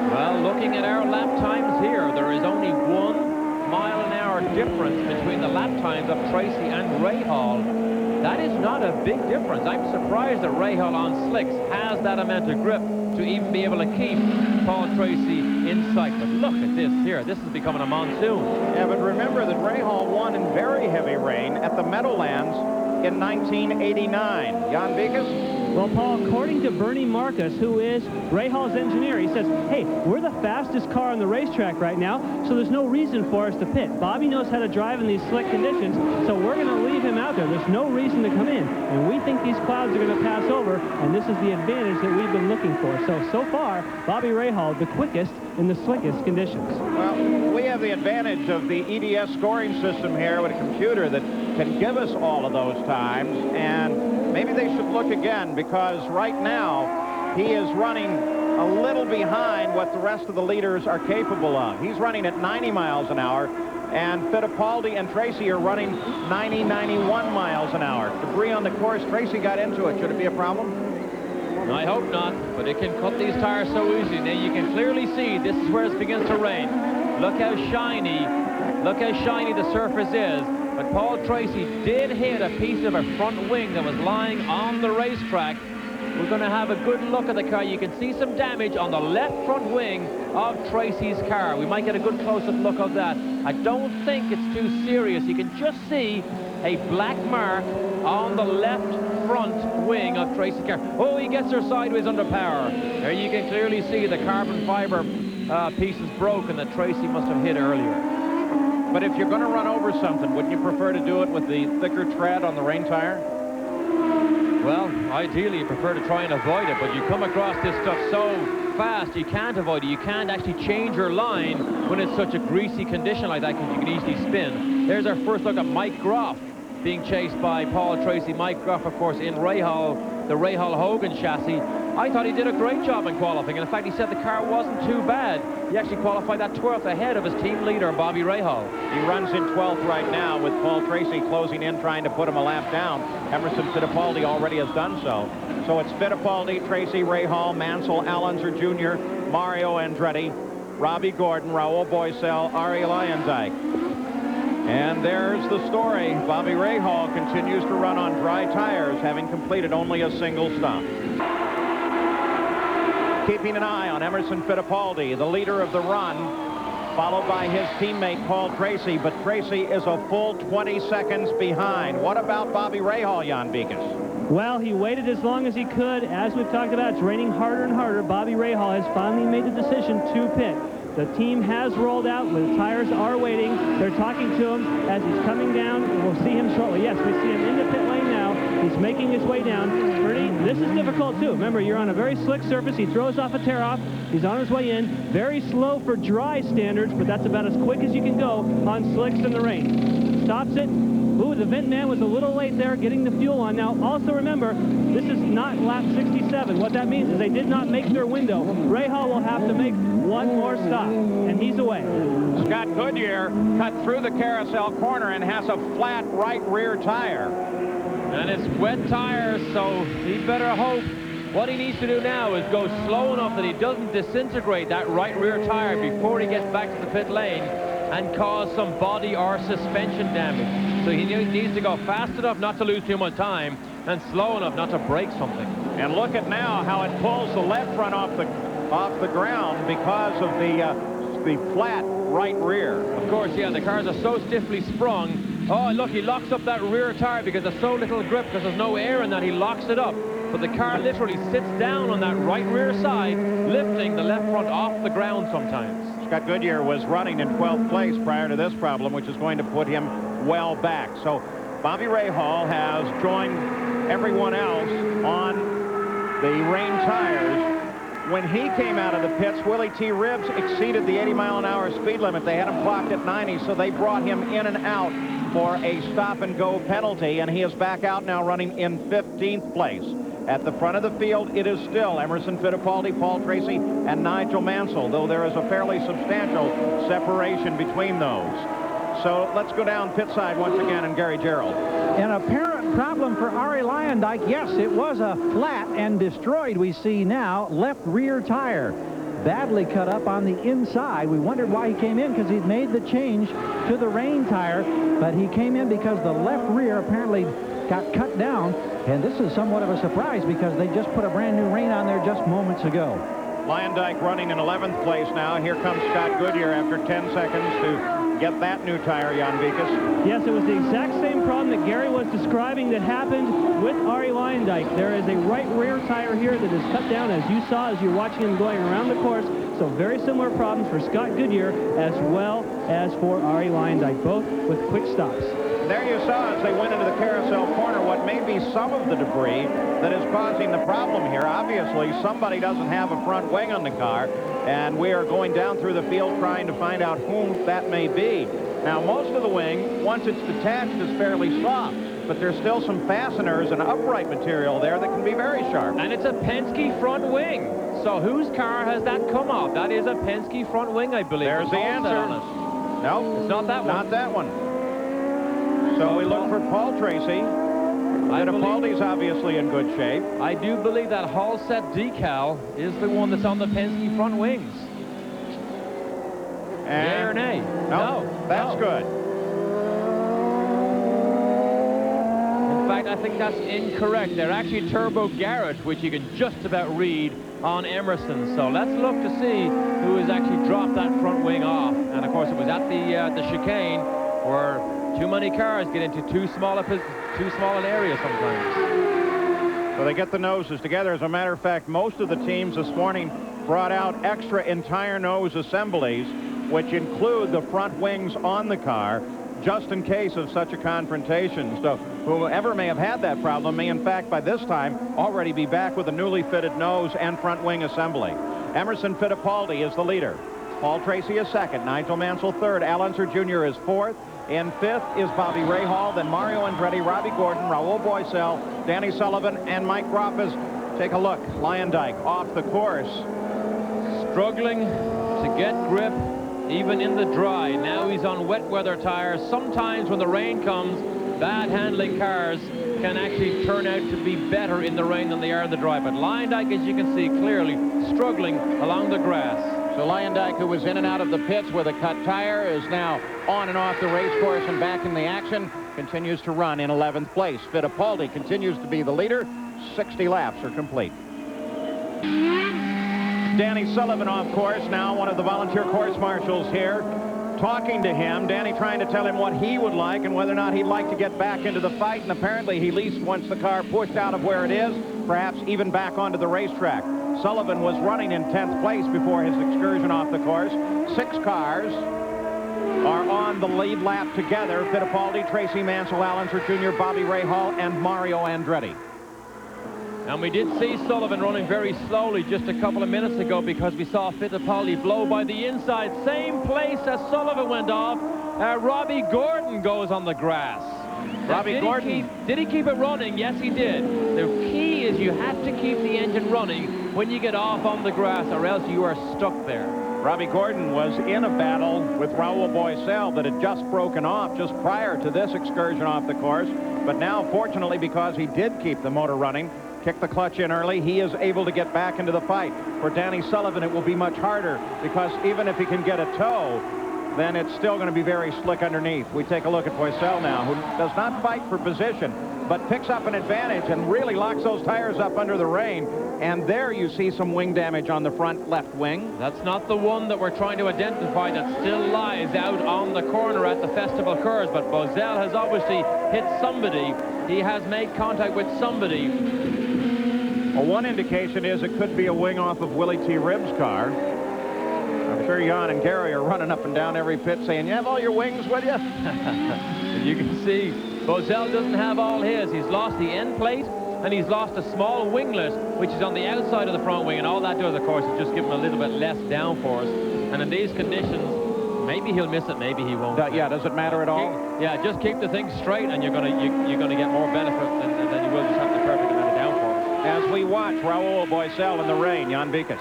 Well, looking at our lap times here, there is only 1 mile-an-hour difference between the lap times of Tracy and Rahal. That is not a big difference. I'm surprised that Rahal on slicks has that amount of grip to even be able to keep Paul Tracy in sight. But look at this here. This is becoming a monsoon. Yeah, but remember that Rahal won in very heavy rain at the Meadowlands in 1989. Jan Beekes? Well, Paul, according to Bernie Marcus, who is Rahal's engineer, he says, hey, we're the fastest car on the racetrack right now, so there's no reason for us to pit. Bobby knows how to drive in these slick conditions, so we're going to leave him out there. There's no reason to come in. And we think these clouds are going to pass over, and this is the advantage that we've been looking for. So far, Bobby Rahal, the quickest in the slickest conditions. Well, we have the advantage of the EDS scoring system here with a computer that can give us all of those times, and maybe they should look again, because right now he is running a little behind what the rest of the leaders are capable of. He's running at 90 miles an hour, and Fittipaldi and Tracy are running 90, 91 miles an hour. Debris on the course, Tracy got into it. Should it be a problem? I hope not, but it can cut these tires so easily. Now you can clearly see this is where it begins to rain. Look how shiny the surface is. But Paul Tracy did hit a piece of a front wing that was lying on the racetrack. We're going to have a good look at the car. You can see some damage on the left front wing of Tracy's car. We might get a good close-up look of that. I don't think it's too serious. You can just see a black mark on the left front wing of Tracy's car. Oh, he gets her sideways under power. There you can clearly see the carbon fiber pieces broken that Tracy must have hit earlier. But if you're going to run over something, wouldn't you prefer to do it with the thicker tread on the rain tire? Well, ideally you prefer to try and avoid it, but you come across this stuff so fast you can't avoid it. You can't actually change your line when it's such a greasy condition like that, because you can easily spin. There's our first look at Mike Groff being chased by Paul Tracy. Mike Groff, of course, in Rahal, the Rahal Hogan chassis. I thought he did a great job in qualifying, and in fact he said the car wasn't too bad. He actually qualified that 12th ahead of his team leader, Bobby Rahal. He runs in 12th right now with Paul Tracy closing in, trying to put him a lap down. Emerson Fittipaldi already has done so. So it's Fittipaldi, Tracy, Rahal, Mansell, Allenser Jr., Mario Andretti, Robbie Gordon, Raul Boisel, Arie Luyendyk. And there's the story. Bobby Rahal continues to run on dry tires, having completed only a single stop. Keeping an eye on Emerson Fittipaldi, the leader of the run, followed by his teammate Paul Tracy, but Tracy is a full 20 seconds behind. What about Bobby Rahal, Jan Beekes? Well, he waited as long as he could. As we've talked about, it's raining harder and harder. Bobby Rahal has finally made the decision to pit. The team has rolled out. The tires are waiting. They're talking to him as he's coming down. We'll see him shortly. Yes, we see him in the pit lane now. He's making his way down. This is difficult, too. Remember, you're on a very slick surface. He throws off a tear-off. He's on his way in. Very slow for dry standards, but that's about as quick as you can go on slicks in the rain. Stops it. Ooh, the vent man was a little late there getting the fuel on. Now, also remember, this is not lap 67. What that means is they did not make their window. Rahal will have to make one more stop, and he's away. Scott Goodyear cut through the carousel corner and has a flat right rear tire. And it's wet tires, so he better hope. What he needs to do now is go slow enough that he doesn't disintegrate that right rear tire before he gets back to the pit lane and cause some body or suspension damage. So he needs to go fast enough not to lose too much time and slow enough not to break something. And look at now how it pulls the left front off the ground because of the flat right rear. Of course, yeah, the cars are so stiffly sprung. Oh, look, he locks up that rear tire because there's so little grip, because there's no air in that. He locks it up. But the car literally sits down on that right rear side, lifting the left front off the ground sometimes. Scott Goodyear was running in 12th place prior to this problem, which is going to put him well back. So Bobby Rahal has joined everyone else on the rain tires. when he came out of the pits, Willie T. Ribbs exceeded the 80-mile-an-hour speed limit. They had him clocked at 90, so they brought him in and out for a stop-and-go penalty, and he is back out now running in 15th place. At the front of the field, it is still Emerson Fittipaldi, Paul Tracy, and Nigel Mansell, though there is a fairly substantial separation between those. So let's go down pit side once again, and Gary Gerald. An apparent problem for Arie Luyendyk. Yes, it was a flat and destroyed, we see now, left rear tire. Badly cut up on the inside. We wondered why he came in, because he'd made the change to the rain tire, but he came in because the left rear apparently got cut down, and this is somewhat of a surprise because they just put a brand new rain on there just moments ago. Luyendyk running in 11th place now. Here comes Scott Goodyear after 10 seconds to get that new tire, Jan Vikas. Yes, it was the exact same problem that Gary was describing that happened with Arie Luyendyk. There is a right rear tire here that is cut down, as you saw as you're watching him going around the course. So very similar problems for Scott Goodyear as well as for Arie Luyendyk, both with quick stops. There you saw as they went into the carousel corner what may be some of the debris that is causing the problem here. Obviously, somebody doesn't have a front wing on the car, and we are going down through the field trying to find out whom that may be. Now, most of the wing, once it's detached, is fairly soft, but there's still some fasteners and upright material there that can be very sharp. And it's a Penske front wing. So whose car has that come off? That is a Penske front wing, I believe. There's the answer. No, it's not that one. Not that one. So we look for Paul Tracy. Fittipaldi's obviously in good shape. I do believe that Hall set decal is the one that's on the Penske front wings. And yay or nay? No, that's good. In fact, I think that's incorrect. They're actually Turbo Garrett, which you can just about read on Emerson. So let's look to see who has actually dropped that front wing off. And of course, it was at the chicane where too many cars get into too small an area sometimes. So they get the noses together. As a matter of fact, most of the teams this morning brought out extra entire nose assemblies, which include the front wings on the car, just in case of such a confrontation. So whoever may have had that problem may, in fact, by this time, already be back with a newly fitted nose and front wing assembly. Emerson Fittipaldi is the leader. Paul Tracy is second. Nigel Mansell third. Al Unser Jr. is fourth. In fifth is Bobby Rahal, then Mario Andretti, Robbie Gordon, Raul Boisel, Danny Sullivan, and Mike Groffes. Take a look. Luyendyk off the course. Struggling to get grip even in the dry. Now he's on wet weather tires. Sometimes when the rain comes, bad handling cars can actually turn out to be better in the rain than they are in the dry. But Luyendyk, as you can see clearly, struggling along the grass. So Luyendyk, who was in and out of the pits with a cut tire, is now on and off the race course and back in the action. Continues to run in 11th place. Fittipaldi continues to be the leader. 60 laps are complete. Danny Sullivan off course now, one of the volunteer course marshals here, talking to him. Danny trying to tell him what he would like and whether or not he'd like to get back into the fight. And apparently he at least wants the car pushed out of where it is, perhaps even back onto the racetrack. Sullivan was running in 10th place before his excursion off the course. 6 cars are on the lead lap together. Fittipaldi, Tracy Mansell, Al Unser Jr., Bobby Rahal, and Mario Andretti. And we did see Sullivan running very slowly just a couple of minutes ago because we saw Fittipaldi blow by the inside. Same place as Sullivan went off. Robbie Gordon goes on the grass. Robbie Gordon. Did he keep it running? Yes, he did. The key is you have to keep the engine running when you get off on the grass, or else you are stuck there. Robbie Gordon was in a battle with Raul Boisel that had just broken off just prior to this excursion off the course. But now, fortunately, because he did keep the motor running, kick the clutch in early, he is able to get back into the fight. For Danny Sullivan, it will be much harder because even if he can get a tow, then it's still going to be very slick underneath. We take a look at Boisel now, who does not fight for position, but picks up an advantage and really locks those tires up under the rain. And there you see some wing damage on the front left wing. That's not the one that we're trying to identify that still lies out on the corner at the Festival Curves, but Boisel has obviously hit somebody. He has made contact with somebody. Well, one indication is it could be a wing off of Willie T. Ribbs' car. I'm sure Jan and Gary are running up and down every pit saying, you have all your wings with you? You can see Boisel doesn't have all his. He's lost the end plate and he's lost a small winglet, which is on the outside of the front wing, and all that does, of course, is just give him a little bit less downforce. And in these conditions, maybe he'll miss it, maybe he won't. Yeah, does it matter at all? Yeah, just keep the thing straight, and you're gonna get more benefit than you will just have the perfect amount of downforce. As we watch Raul Boisel in the rain, Jan Vikas.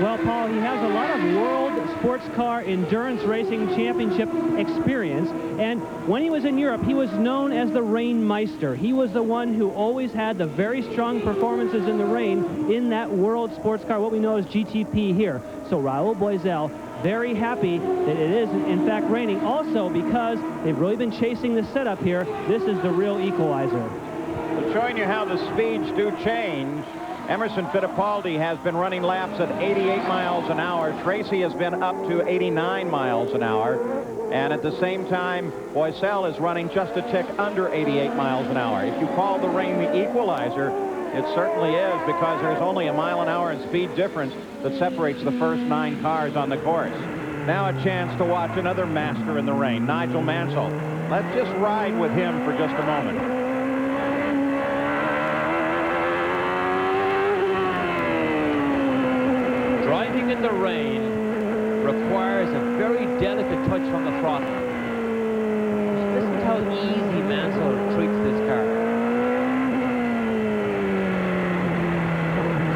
Well, Paul, he has a lot of World Sports Car Endurance Racing Championship experience, and when he was in Europe, he was known as the Rain Meister. He was the one who always had the very strong performances in the rain in that World Sports Car, what we know as GTP here. So Raul Boisel, very happy that it is, in fact, raining. Also, because they've really been chasing the setup here, this is the real equalizer. But showing you how the speeds do change, Emerson Fittipaldi has been running laps at 88 miles an hour. Tracy has been up to 89 miles an hour. And at the same time, Boisel is running just a tick under 88 miles an hour. If you call the rain the equalizer, it certainly is, because there's only a mile an hour in speed difference that separates the first 9 cars on the course. Now a chance to watch another master in the rain, Nigel Mansell. Let's just ride with him for just a moment. Driving in the rain requires a very delicate touch from the throttle. Just listen to how easy Mansell treats this car.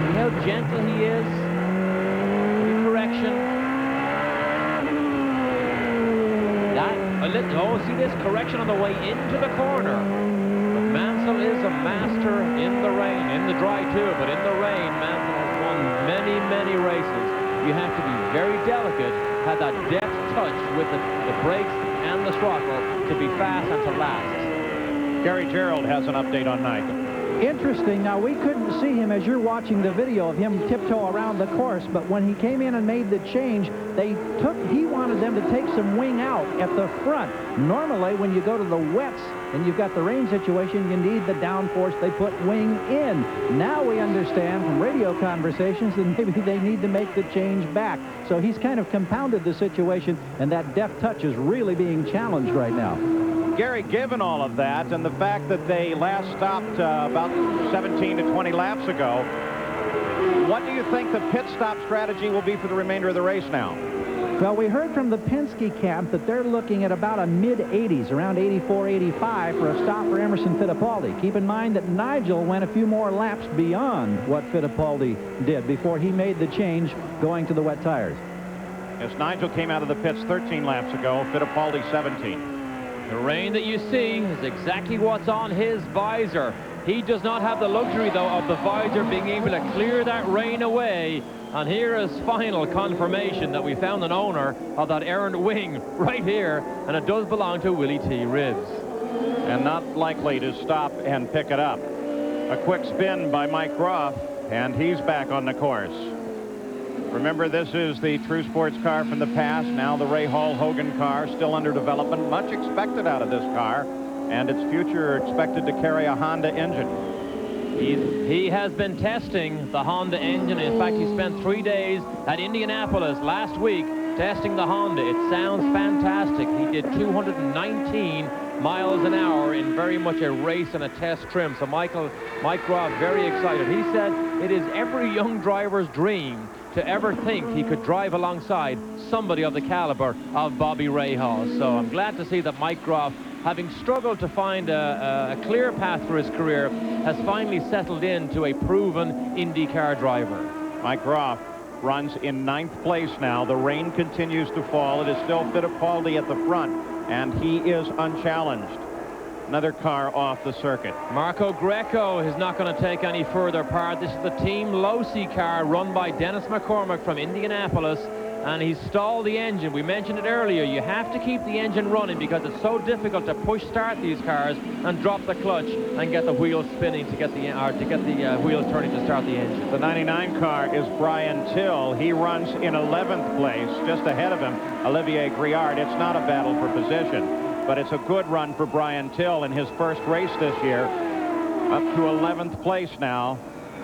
See how gentle he is? Any correction? See this correction on the way into the corner. But Mansell is a master in the rain, in the dry too, but in the rain, Mansell has won many, many races. You have to be very delicate, have that deft touch with the brakes and the throttle to be fast and to last. Gary Gerald has an update on Nigel. Interesting. Now, we couldn't see him as you're watching the video of him tiptoe around the course, but when he came in and made the change, he wanted them to take some wing out at the front. Normally, when you go to the wets and you've got the rain situation, you need the downforce. They put wing in. Now we understand from radio conversations that maybe they need to make the change back. So he's kind of compounded the situation, and that deft touch is really being challenged right now. Gary, given all of that and the fact that they last stopped about 17 to 20 laps ago, what do you think the pit stop strategy will be for the remainder of the race now? Well, we heard from the Penske camp that they're looking at about a mid-80s, around 84, 85 for a stop for Emerson Fittipaldi. Keep in mind that Nigel went a few more laps beyond what Fittipaldi did before he made the change going to the wet tires. Yes, Nigel came out of the pits 13 laps ago, Fittipaldi 17. The rain that you see is exactly what's on his visor. He does not have the luxury, though, of the visor being able to clear that rain away. And here is final confirmation that we found an owner of that errant wing right here, and it does belong to Willie T. Ribbs. And not likely to stop and pick it up. A quick spin by Mike Groff, and he's back on the course. Remember, this is the True Sports car from the past, now the Ray Hall Hogan car, still under development. Much expected out of this car, and its future expected to carry a Honda engine. He has been testing the Honda engine. In fact, he spent 3 days at Indianapolis last week testing the Honda. It sounds fantastic. He did 219 miles an hour in very much a race and a test trim. So Mike Groff, very excited. He said it is every young driver's dream to ever think he could drive alongside somebody of the caliber of Bobby Rahal. So I'm glad to see that Mike Groff, having struggled to find a clear path for his career, has finally settled into a proven IndyCar driver. Mike Groff runs in 9th place now. The rain continues to fall. It is still Fittipaldi at the front, and he is unchallenged. Another car off the circuit. Marco Greco is not going to take any further part. This is the Team Losi car run by Dennis McCormick from Indianapolis, and he's stalled the engine. We mentioned it earlier. You have to keep the engine running because it's so difficult to push start these cars and drop the clutch and get the wheels spinning to get the wheels turning to start the engine. The 99 car is Brian Till. He runs in 11th place, just ahead of him, Olivier Griard. It's not a battle for position, but it's a good run for Brian Till in his first race this year. Up to 11th place now.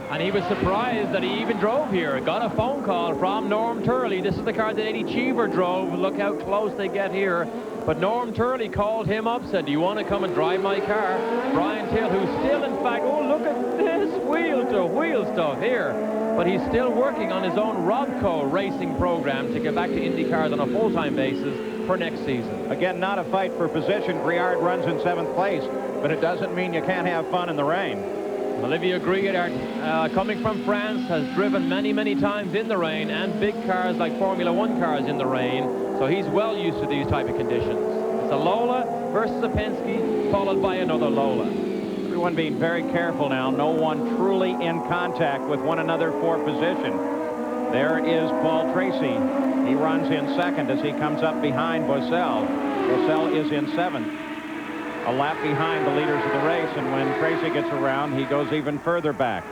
And he was surprised that he even drove here. Got a phone call from Norm Turley. This is the car that Eddie Cheever drove. Look how close they get here. But Norm Turley called him up, said, do you want to come and drive my car? Brian Till, who's still, in fact, oh, look at this. wheel-to-wheel stuff here. But he's still working on his own Robco racing program to get back to IndyCars on a full-time basis for next season. Again, not a fight for position. Briard runs in 7th place, but it doesn't mean you can't have fun in the rain. Olivier Gruyer, coming from France, has driven many, many times in the rain, and big cars like Formula 1 cars in the rain, so he's well used to these type of conditions. It's a Lola versus a Penske, followed by another Lola. Everyone being very careful now. No one truly in contact with one another for position. There is Paul Tracy. He runs in 2nd as he comes up behind Boissel. Boissel is in 7th. A lap behind the leaders of the race, and when Tracy gets around, he goes even further back.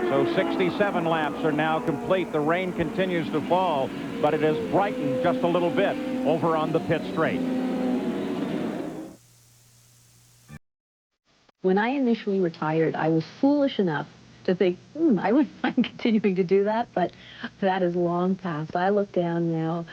So 67 laps are now complete. The rain continues to fall, but it has brightened just a little bit over on the pit straight. When I initially retired, I was foolish enough to think, I wouldn't mind continuing to do that, but that is long past. I look down now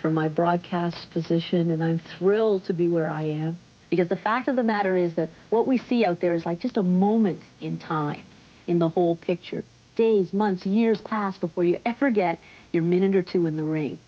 from my broadcast position, and I'm thrilled to be where I am, because the fact of the matter is that what we see out there is like just a moment in time in the whole picture. Days, months, years pass before you ever get your minute or two in the ring.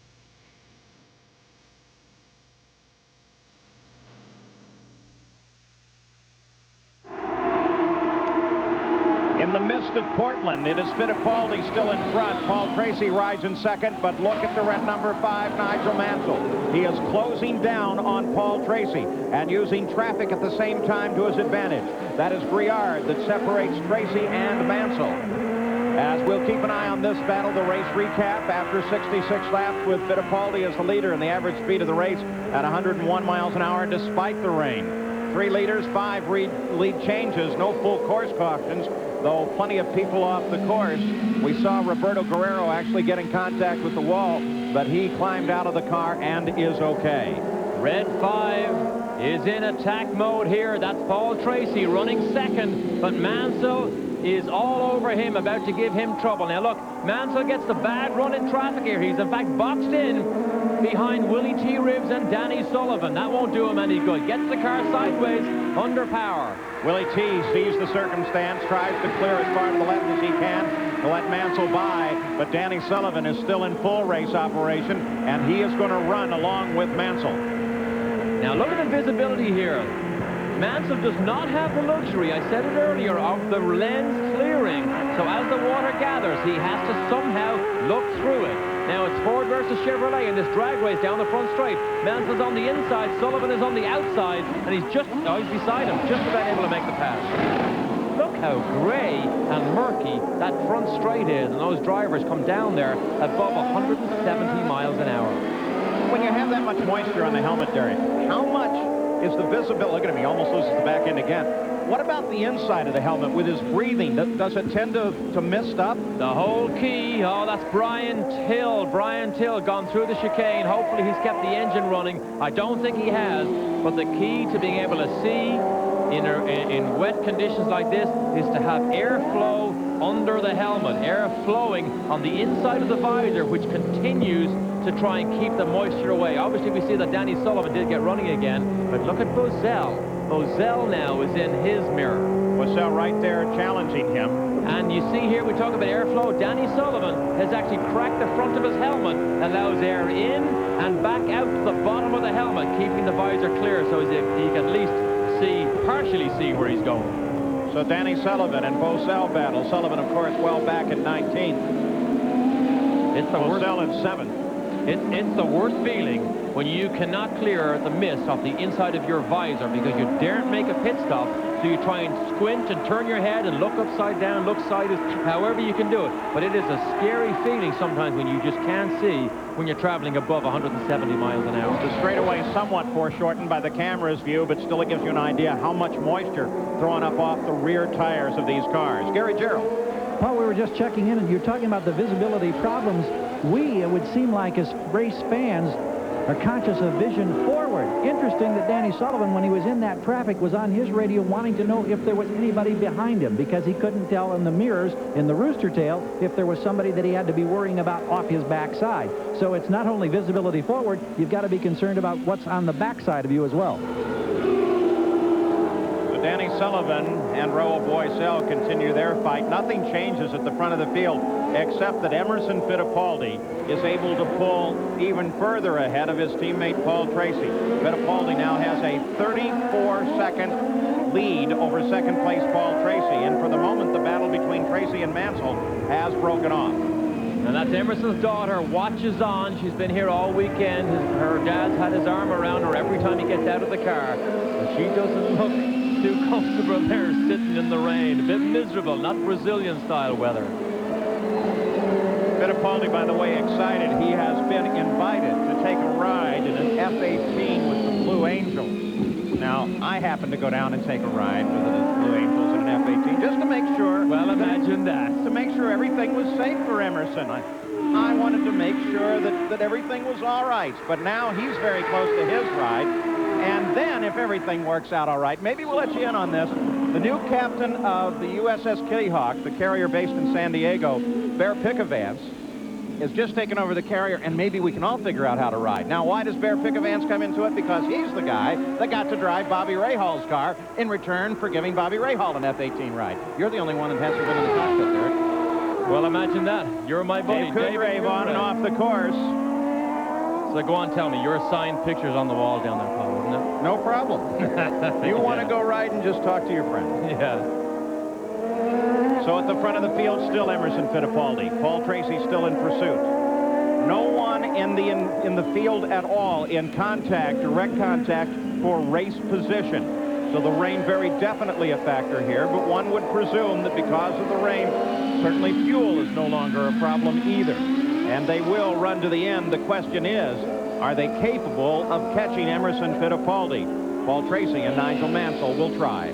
In the midst of Portland, it is Fittipaldi still in front. Paul Tracy rides in 2nd, but look at the red number 5, Nigel Mansell. He is closing down on Paul Tracy and using traffic at the same time to his advantage. That is Briard that separates Tracy and Mansell. As we'll keep an eye on this battle, the race recap after 66 laps with Fittipaldi as the leader and the average speed of the race at 101 miles an hour despite the rain. 3 leaders, 5 lead changes, no full course cautions, though plenty of people off the course. We saw Roberto Guerrero actually get in contact with the wall, but he climbed out of the car and is okay. Red 5 is in attack mode here. That's Paul Tracy running 2nd, but Mansell is all over him, about to give him trouble. Now look, Mansell gets the bad run in traffic here. He's in fact boxed in behind Willie T. Ribbs and Danny Sullivan. That won't do him any good. Gets the car sideways, under power. Willie T. sees the circumstance, tries to clear as far to the left as he can to let Mansell by, but Danny Sullivan is still in full race operation, and he is going to run along with Mansell. Now look at the visibility here. Mansell does not have the luxury, I said it earlier, of the lens clearing. So as the water gathers, he has to somehow look through it. Now it's Ford versus Chevrolet in this drag race down the front straight. Mansell's on the inside, Sullivan is on the outside, and he's beside him, just about able to make the pass. Look how gray and murky that front straight is, and those drivers come down there above 170 miles an hour. When you have that much moisture on the helmet, Derek, how much is the visibility? Look at him, he almost loses the back end again. What about the inside of the helmet with his breathing? Does it tend to mist up? The whole key, that's Brian Till. Brian Till gone through the chicane. Hopefully he's kept the engine running. I don't think he has, but the key to being able to see in wet conditions like this is to have airflow under the helmet, air flowing on the inside of the visor, which continues to try and keep the moisture away. Obviously, we see that Danny Sullivan did get running again, but look at Boissel. Boissel now is in his mirror. Boissel right there challenging him. And you see here, we talk about airflow. Danny Sullivan has actually cracked the front of his helmet, allows air in and back out to the bottom of the helmet, keeping the visor clear so he can at least partially see where he's going. So Danny Sullivan and Boissel battle. Sullivan, of course, well back in 19th. It's the Boissel in 7th. It's the worst feeling when you cannot clear the mist off the inside of your visor because you daren't make a pit stop, so you try and squint and turn your head and look upside down, look sideways, however you can do it. But it is a scary feeling sometimes when you just can't see when you're traveling above 170 miles an hour. The straightaway is somewhat foreshortened by the camera's view, but still it gives you an idea how much moisture thrown up off the rear tires of these cars. Gary Gerald. Paul, we were just checking in, and you're talking about the visibility problems. It would seem like, as race fans, are conscious of vision forward. Interesting that Danny Sullivan, when he was in that traffic, was on his radio wanting to know if there was anybody behind him, because he couldn't tell in the mirrors in the rooster tail if there was somebody that he had to be worrying about off his backside. So it's not only visibility forward, you've got to be concerned about what's on the backside of you as well. The straightaway is somewhat foreshortened by the camera's view, but still it gives you an idea how much moisture thrown up off the rear tires of these cars. Gary Gerald. Now look at the visibility problems. We So Danny Sullivan and Raul Boisel continue their fight. Nothing changes at the front of the field except that Emerson Fittipaldi is able to pull even further ahead of his teammate Paul Tracy. Fittipaldi now has a 34-second lead over second place Paul Tracy, and for the moment the battle between Tracy and Mansell has broken off. And that's Emerson's daughter, watches on. She's been here all weekend. Her dad's had his arm around her every time he gets out of the car. But she doesn't look too comfortable there sitting in the rain. A bit miserable, not Brazilian-style weather. Fittipaldi, by the way, excited. He has been invited to take a ride in an F-18 with the Blue Angels. Now, I happen to go down and take a ride with the Blue Angels in an F-18 just to make sure. Well, imagine that. To make sure everything was safe for Emerson. I wanted to make sure that everything was all right. But now he's very close to his ride. And then, if everything works out all right, maybe we'll let you in on this. The new captain of the USS Kitty Hawk, the carrier based in San Diego, Bear Pickavance, is just taken over the carrier, and maybe we can all figure out how to ride. Now, why does Bear Pickavance come into it? Because he's the guy that got to drive Bobby Rahall's car in return for giving Bobby Rahal an F-18 ride. You're the only one that hasn't been in the cockpit, Derek. Well, imagine that. You're my buddy, Dave Kudrave on and off the course. So go on, tell me. Your signed pictures on the wall down there, Paul, isn't it? No problem. You want to go ride and just talk to your friend. Yeah. So at the front of the field, still Emerson Fittipaldi. Paul Tracy still in pursuit. No one in the field at all in contact, direct contact for race position. So the rain very definitely a factor here, but one would presume that because of the rain, certainly fuel is no longer a problem either. And they will run to the end. The question is, are they capable of catching Emerson Fittipaldi? Paul Tracy and Nigel Mansell will try.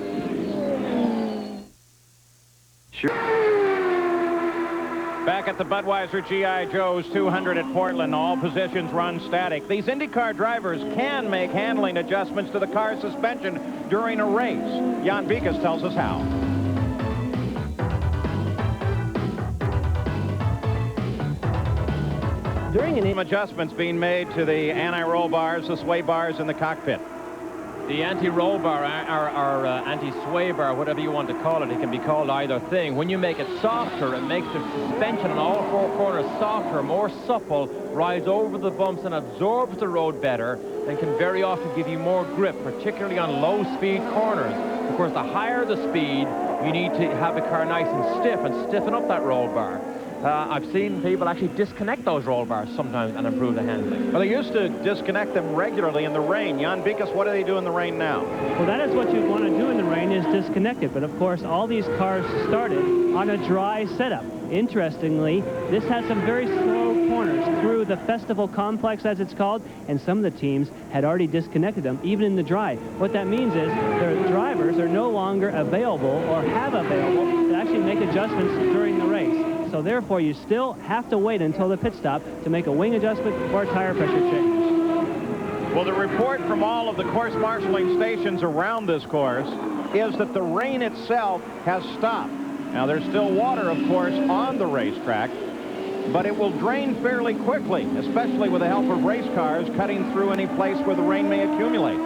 Back at the Budweiser G.I. Joe's 200 at Portland, all positions run static. These IndyCar drivers can make handling adjustments to the car's suspension during a race. Jan Bikas tells us how. During an adjustments being made to the anti-roll bars, the sway bars in the cockpit. The anti-roll bar or anti-sway bar, whatever you want to call it, it can be called either thing. When you make it softer, it makes the suspension on all four corners softer, more supple, rides over the bumps and absorbs the road better, and can very often give you more grip, particularly on low-speed corners. Of course, the higher the speed, you need to have the car nice and stiff and stiffen up that roll bar. I've seen people actually disconnect those roll bars sometimes and improve the handling. Well, they used to disconnect them regularly in the rain. Jan Bikas, what do they do in the rain now? Well, that is what you want to do in the rain, is disconnect it. But, of course, all these cars started on a dry setup. Interestingly, this has some very slow corners through the festival complex, as it's called, and some of the teams had already disconnected them, even in the dry. What that means is their drivers are no longer available or have available to actually make adjustments during the race. So therefore, you still have to wait until the pit stop to make a wing adjustment or a tire pressure change. Well, the report from all of the course marshaling stations around this course is that the rain itself has stopped. Now, there's still water, of course, on the racetrack, but it will drain fairly quickly, especially with the help of race cars cutting through any place where the rain may accumulate.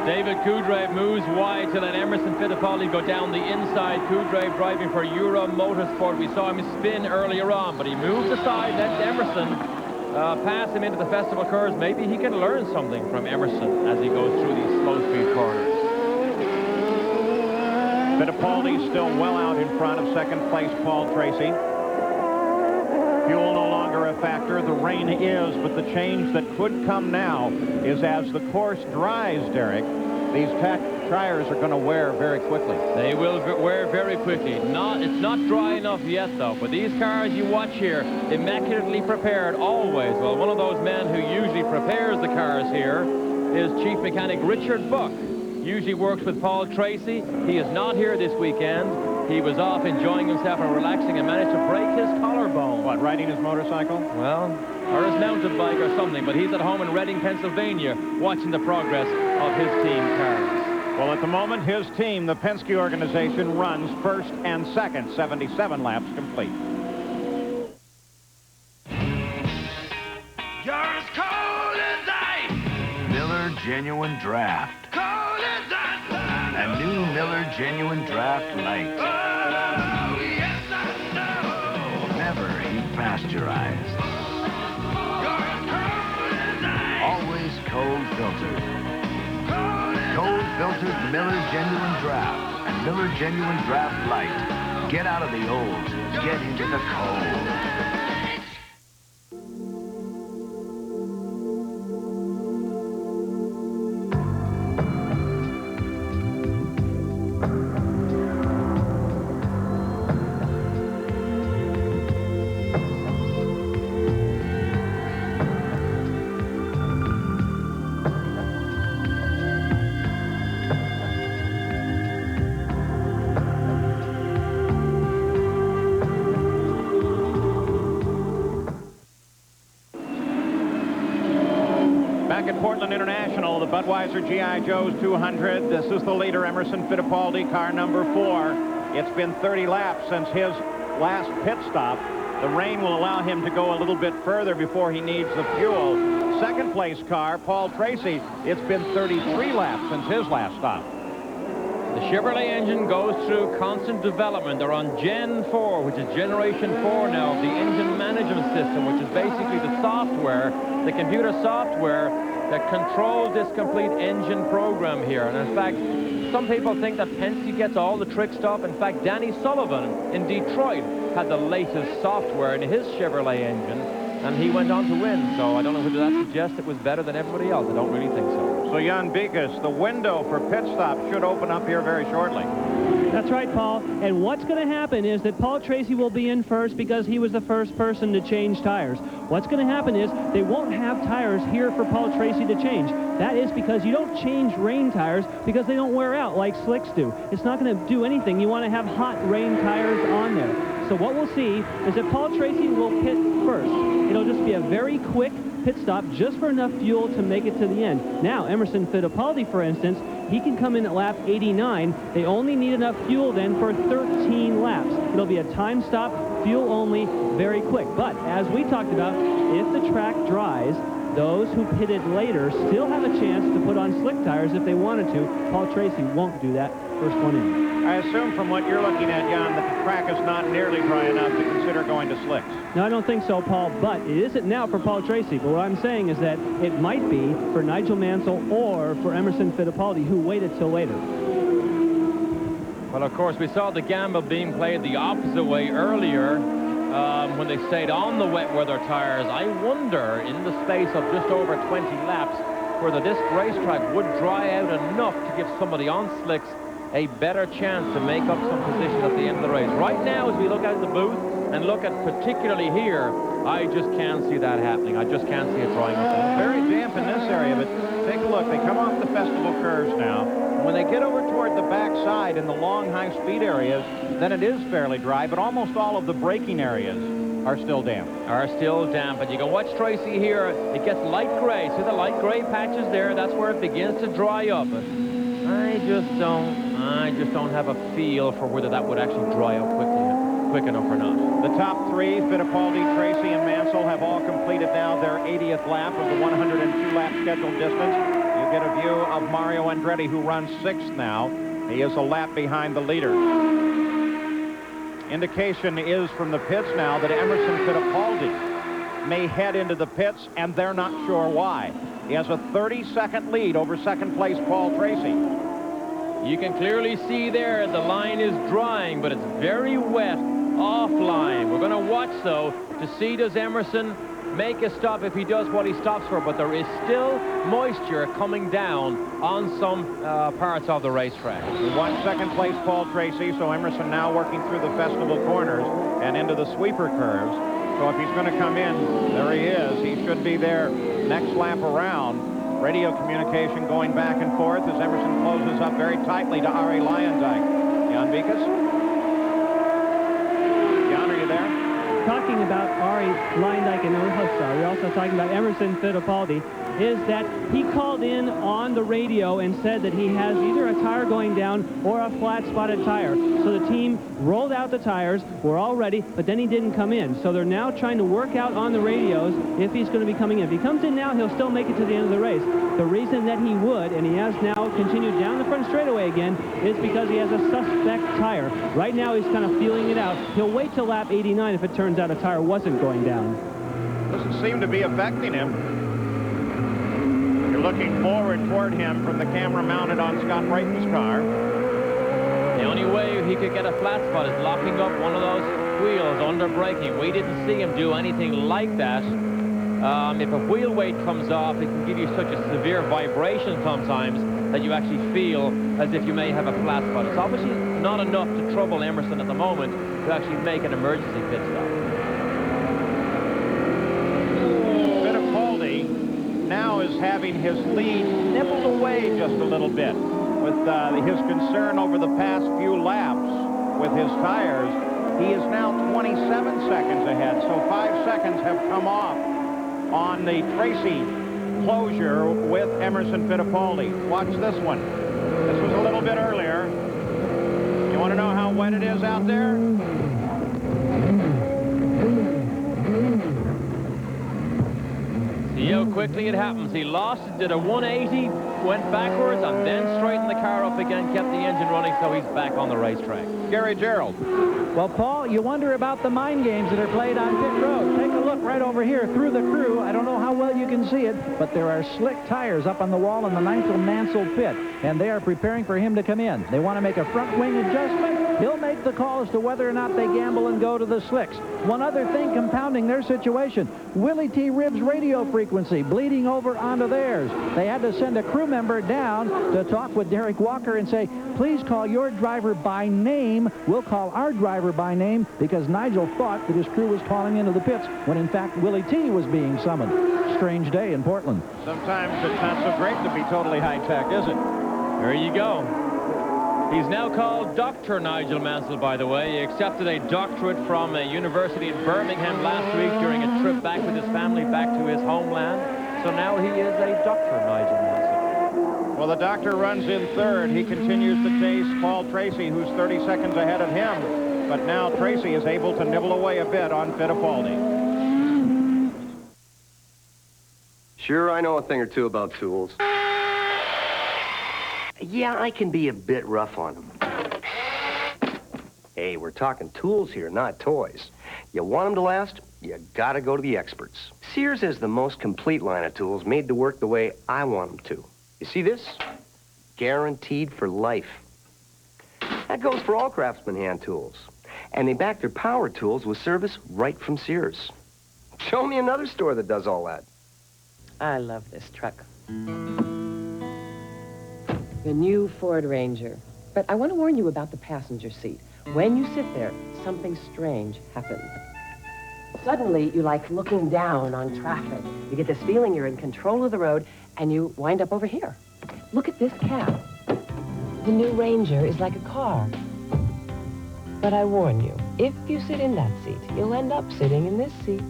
David Kudrave moves wide to let Emerson Fittipaldi go down the inside. Kudrave driving for Euro Motorsport. We saw him spin earlier on, but he moves aside, lets Emerson pass him into the festival curves. Maybe he can learn something from Emerson as he goes through these slow-speed corners. Fittipaldi still well out in front of second place Paul Tracy. Fuel no longer a factor. The rain is, but the change that could come now is as the course dries, Derek, these tires are going to wear very quickly. They will wear very quickly. It's not dry enough yet, though. But these cars you watch here, immaculately prepared always. Well, one of those men who usually prepares the cars here is Chief Mechanic Richard Buck. Usually works with Paul Tracy. He is not here this weekend. He was off enjoying himself and relaxing and managed to break his collarbone. What, riding his motorcycle? Well, or his mountain bike or something, but he's at home in Reading, Pennsylvania, watching the progress of his team cars. Well, at the moment, his team, the Penske organization, runs first and second, 77 laps complete. You're as cold as ice. Miller Genuine Draft. Cold as ice. and new Miller Genuine Draft Light. Never heat pasteurized. Always cold filtered. Cold filtered Miller Genuine Draft and Miller Genuine Draft Light. Get out of the old, get into the cold. Back at Portland International, the Budweiser G.I. Joe's 200. This is the leader, Emerson Fittipaldi, car number 4. It's been 30 laps since his last pit stop. The rain will allow him to go a little bit further before he needs the fuel. Second place car, Paul Tracy. It's been 33 laps since his last stop. The Chevrolet engine goes through constant development. They're on Gen 4, which is Generation 4 now of the engine management system, which is basically the software, the computer software that controls this complete engine program here. And in fact, some people think that Penske gets all the trick stuff. In fact, Danny Sullivan in Detroit had the latest software in his Chevrolet engine, and he went on to win. So I don't know whether that suggests it was better than everybody else. I don't really think so. So Jan Bikas, the window for pit stop should open up here very shortly. That's right, Paul. And what's going to happen is that Paul Tracy will be in first because he was the first person to change tires. What's going to happen is they won't have tires here for Paul Tracy to change. That is because you don't change rain tires because they don't wear out like slicks do. It's not going to do anything. You want to have hot rain tires on there. So what we'll see is that Paul Tracy will pit first. It'll just be a very quick pit stop just for enough fuel to make it to the end. Now, Emerson Fittipaldi, for instance, he can come in at lap 89. They only need enough fuel then for 13 laps. It'll be a time stop, fuel only, very quick. But as we talked about, if the track dries, those who pitted later still have a chance to put on slick tires if they wanted to. Paul Tracy won't do that first one in. I assume from what you're looking at, Jan, that the track is not nearly dry enough to consider going to slicks. No, I don't think so, Paul, but it isn't now for Paul Tracy. But what I'm saying is that it might be for Nigel Mansell or for Emerson Fittipaldi, who waited till later. Well, of course, we saw the gamble being played the opposite way earlier when they stayed on the wet weather tires. I wonder, in the space of just over 20 laps, whether this racetrack would dry out enough to give somebody on slicks a better chance to make up some position at the end of the race. Right now, as we look out the booth and look at particularly here, I just can't see that happening. I just can't see it drying up. It's very damp in this area, but take a look. They come off the festival curves now. When they get over toward the backside in the long high-speed areas, then it is fairly dry, but almost all of the braking areas are still damp. And you can watch Tracy here. It gets light gray. See the light gray patches there? That's where it begins to dry up. I just don't have a feel for whether that would actually dry up quick enough or not. The top three, Fittipaldi, Tracy, and Mansell, have all completed now their 80th lap of the 102-lap scheduled distance. You get a view of Mario Andretti, who runs 6th now. He is a lap behind the leader. Indication is from the pits now that Emerson Fittipaldi may head into the pits, and they're not sure why. He has a 30-second lead over second place Paul Tracy. You can clearly see there the line is drying, but it's very wet offline. We're going to watch, though, to see does Emerson make a stop if he does what he stops for, but there is still moisture coming down on some parts of the racetrack. We watch second place Paul Tracy, so Emerson now working through the festival corners and into the sweeper curves. So if he's going to come in, there he is. He should be there next lap around. Radio communication going back and forth as Emerson closes up very tightly to Ari Luyendyk. Jan Bikas? Jan, are you there? Talking about Ari Luyendyk and Ulhasa. We're also talking about Emerson Fittipaldi. is that he called in on the radio and said that he has either a tire going down or a flat-spotted tire. So the team rolled out the tires, were all ready, but then he didn't come in. So they're now trying to work out on the radios if he's going to be coming in. If he comes in now, he'll still make it to the end of the race. The reason that he would, and he has now continued down the front straightaway again, is because he has a suspect tire. Right now he's kind of feeling it out. He'll wait till lap 89 if it turns out a tire wasn't going down. Doesn't seem to be affecting him. You're looking forward toward him from the camera mounted on Scott Brayton's car. The only way he could get a flat spot is locking up one of those wheels under braking. We didn't see him do anything like that. If a wheel weight comes off, it can give you such a severe vibration sometimes that you actually feel as if you may have a flat spot. It's obviously not enough to trouble Emerson at the moment to actually make an emergency pit stop. Fittipaldi now is having his lead nibbled away just a little bit with his concern over the past few laps with his tires. He is now 27 seconds ahead, so 5 seconds have come off on the Tracy closure with Emerson Fittipaldi. Watch this one. This was a little bit earlier. You want to know how wet it is out there? See how quickly it happens. He lost it, did a 180, went backwards, and then straightened the car up again, kept the engine running, so he's back on the racetrack. Gary Gerald. Well, Paul, you wonder about the mind games that are played on pit road. Take a look right over here through the crew. I don't know how well you can see it, but there are slick tires up on the wall in the Nigel Mansell pit, and they are preparing for him to come in. They want to make a front wing adjustment. He'll make the call as to whether or not they gamble and go to the slicks. One other thing compounding their situation, Willie T. Ribb's radio frequency bleeding over onto theirs. They had to send a crew member down to talk with Derek Walker and say, please call your driver by name. We'll call our driver by name, because Nigel thought that his crew was calling into the pits when in fact Willie T. was being summoned. Strange day in Portland. Sometimes it's not so great to be totally high-tech, is it? There you go. He's now called Dr. Nigel Mansell, by the way. He accepted a doctorate from a university in Birmingham last week during a trip back with his family back to his homeland. So now he is a Dr. Nigel Mansell. Well, the doctor runs in third. He continues to chase Paul Tracy, who's 30 seconds ahead of him. But now Tracy is able to nibble away a bit on Fittipaldi. Sure, I know a thing or two about tools. Yeah, I can be a bit rough on them. Hey, we're talking tools here, not toys. You want them to last, you gotta go to the experts. Sears has the most complete line of tools made to work the way I want them to. You see this? Guaranteed for life. That goes for all Craftsman hand tools. And they back their power tools with service right from Sears. Show me another store that does all that. I love this truck. The new Ford Ranger. But I want to warn you about the passenger seat. When you sit there, something strange happens. Suddenly, you like looking down on traffic. You get this feeling you're in control of the road, and you wind up over here. Look at this cab. The new Ranger is like a car. But I warn you, if you sit in that seat, you'll end up sitting in this seat.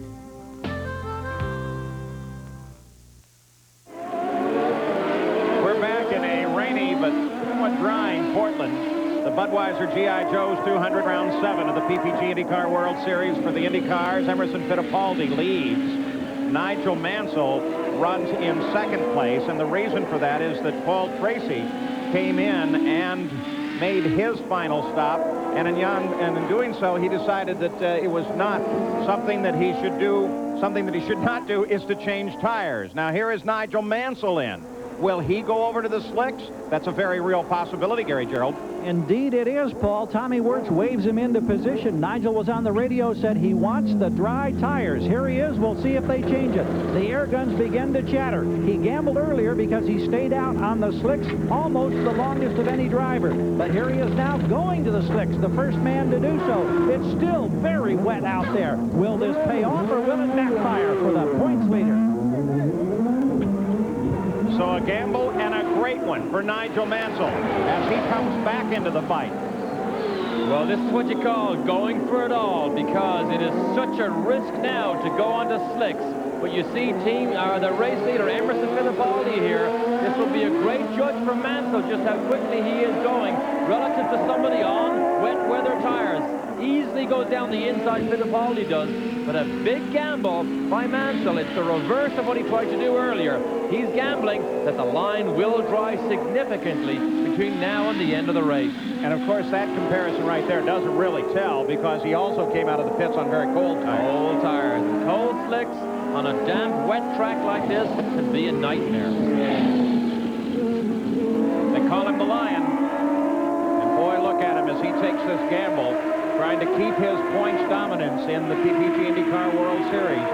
Drying Portland. The Budweiser G.I. Joe's 200 round 7 of the PPG IndyCar World Series for the Indy cars. Emerson Fittipaldi leads. Nigel Mansell runs in second place, and the reason for that is that Paul Tracy came in and made his final stop, and in doing so, he decided that it was not something that he should do. Something that he should not do is to change tires. Now here is Nigel Mansell in. Will he go over to the slicks? That's a very real possibility, Gary Gerald. Indeed it is, Paul. Tommy Wirtz waves him into position. Nigel was on the radio, said he wants the dry tires. Here he is. We'll see if they change it. The air guns begin to chatter. He gambled earlier because he stayed out on the slicks almost the longest of any driver. But here he is now going to the slicks, the first man to do so. It's still very wet out there. Will this pay off or will it backfire for the points leader? So a gamble and a great one for Nigel Mansell as he comes back into the fight. Well, this is what you call going for it all, because it is such a risk now to go onto slicks But you see the race leader, Emerson Fittipaldi here. This will be a great judge for Mansell, just how quickly he is going relative to somebody on wet weather tires. Easily goes down the inside, Fittipaldi does, but a big gamble by Mansell. It's the reverse of what he tried to do earlier. He's gambling that the line will dry significantly between now and the end of the race. And of course, that comparison right there doesn't really tell, because he also came out of the pits on very cold tires. Cold tires and cold slicks on a damp, wet track like this can be a nightmare. They call him the Lion. And boy, look at him as he takes this gamble, trying to keep his points dominance in the PPG IndyCar World Series.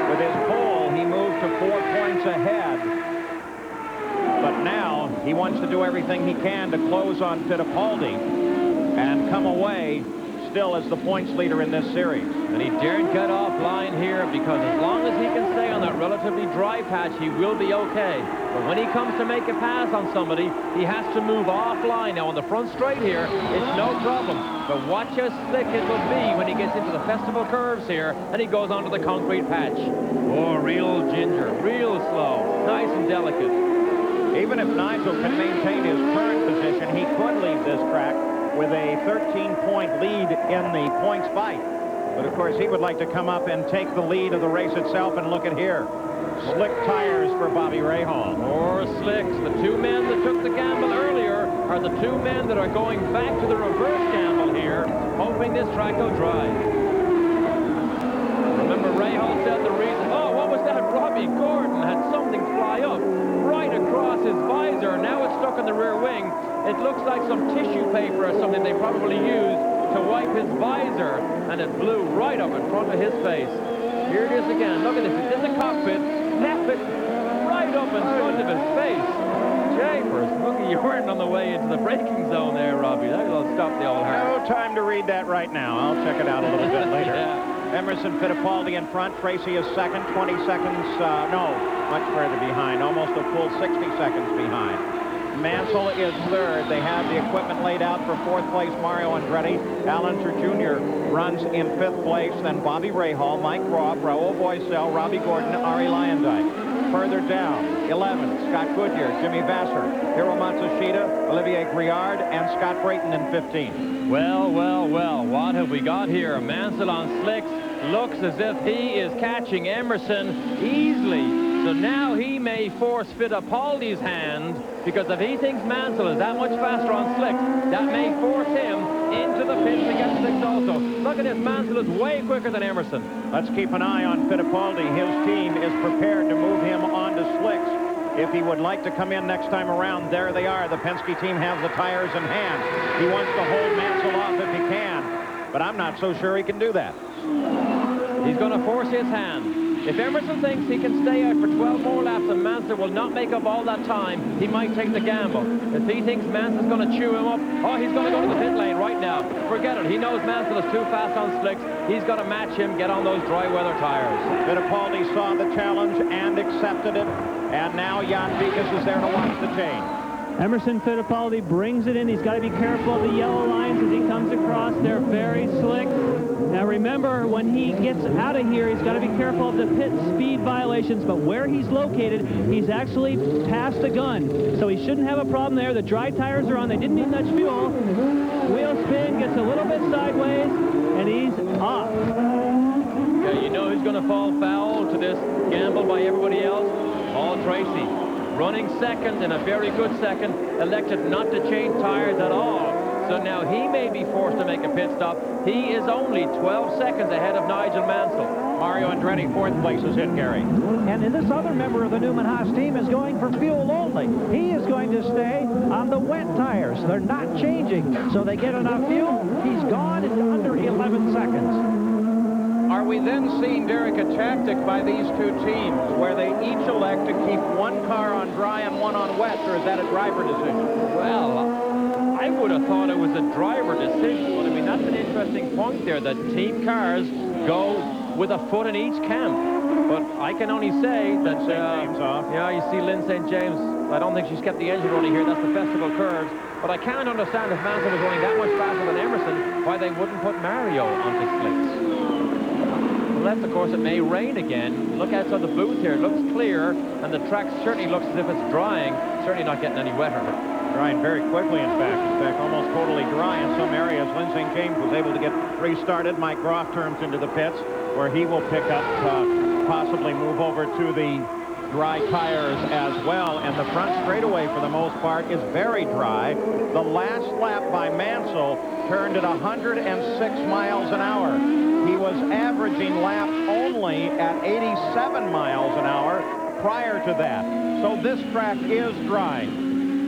With his pole, he moved to 4 points ahead. But now he wants to do everything he can to close on Fittipaldi and come away still as the points leader in this series. And he daren't get offline here, because as long as he can stay on that relatively dry patch, he will be okay. But when he comes to make a pass on somebody, he has to move offline. Now on the front straight here, it's no problem. But watch how slick it will be when he gets into the festival curves here and he goes onto the concrete patch. Oh, real ginger, real slow, nice and delicate. Even if Nigel can maintain his current position, he could leave this track with a 13-point lead in the points fight. But of course, he would like to come up and take the lead of the race itself. And look at here. Slick tires for Bobby Rahal. More slicks. The two men that took the gamble earlier are the two men that are going back to the reverse gamble here, hoping this track will dry. Remember, Rahal said the reason, oh, what was that? Robbie Gordon had something fly up right across his visor. Now it's stuck in the rear wing. It looks like some tissue paper or something they probably used to wipe his visor, and it blew right up in front of his face. Here it is again. Look at this. It's in the cockpit. Snap it right up in front of his face. Japers, look, you weren't on the way into the braking zone there, Robbie. That'll stop the old heart. No time to read that right now. I'll check it out a little bit later. Yeah. Emerson Fittipaldi in front. Tracy is second, 20 seconds, no, much further behind, almost a full 60 seconds behind. Mansell is third. They have the equipment laid out for fourth place. Mario Andretti. Allenser Jr. runs in fifth place. Then Bobby Rahal, Mike Croft, Raul Boisel, Robbie Gordon, Ari Lyondike. Further down, 11, Scott Goodyear, Jimmy Vasser, Hiro Matsushita, Olivier Griard, and Scott Brayton in 15. Well, well, well, what have we got here? Mansell on slicks. Looks as if he is catching Emerson easily. So now he may force Fittipaldi's hand, because if he thinks Mansell is that much faster on slicks, that may force him into the pits to get slicks also. Look at this, Mansell is way quicker than Emerson. Let's keep an eye on Fittipaldi. His team is prepared to move him onto slicks if he would like to come in next time around. There they are. The Penske team has the tires in hand. He wants to hold Mansell off if he can, but I'm not so sure he can do that. He's going to force his hand. If Emerson thinks he can stay out for 12 more laps and Mansell will not make up all that time, he might take the gamble. If he thinks Mansell's going to chew him up, oh, he's going to go to the pit lane right now. Forget it. He knows Mansell is too fast on slicks. He's got to match him, get on those dry weather tires. Fittipaldi saw the challenge and accepted it, and now Jan Vikas is there to watch the change. Emerson Fittipaldi brings it in. He's got to be careful of the yellow lines as he comes across. They're very slick. Now remember, when he gets out of here, he's got to be careful of the pit speed violations, but where he's located, he's actually past the gun. So he shouldn't have a problem there. The dry tires are on. They didn't need much fuel. Wheel spin, gets a little bit sideways, and he's off. Yeah, you know who's going to fall foul to this gamble by everybody else? Paul Tracy. Running second, and a very good second, elected not to change tires at all. So now he may be forced to make a pit stop. He is only 12 seconds ahead of Nigel Mansell. Mario Andretti, fourth place is hit, Gary. And this other member of the Newman Haas team is going for fuel only. He is going to stay on the wet tires. They're not changing. So they get enough fuel. He's gone in under 11 seconds. Are we then seeing, Derek, a tactic by these two teams where they each elect to keep one car on dry and one on wet, or is that a driver decision? Well, I would have thought it was a driver decision, but I mean, that's an interesting point there, that team cars go with a foot in each camp. But I can only say that, yeah, you see Lynn St. James, I don't think she's kept the engine running here. That's the festival curves. But I can't understand if Mansell was running that much faster than Emerson, why they wouldn't put Mario onto slicks. reflects, of course, it may rain again. Look outside the booth here. It looks clear, and the track certainly looks as if it's drying. Certainly not getting any wetter. Drying very quickly, in fact, almost totally dry in some areas. Lynn St. James was able to get restarted. Mike Groff turns into the pits, where he will pick up, possibly move over to the dry tires as well. And the front straightaway, for the most part, is very dry. The last lap by Mansell turned at 106 miles an hour. He was averaging laps only at 87 miles an hour prior to that. So this track is dry.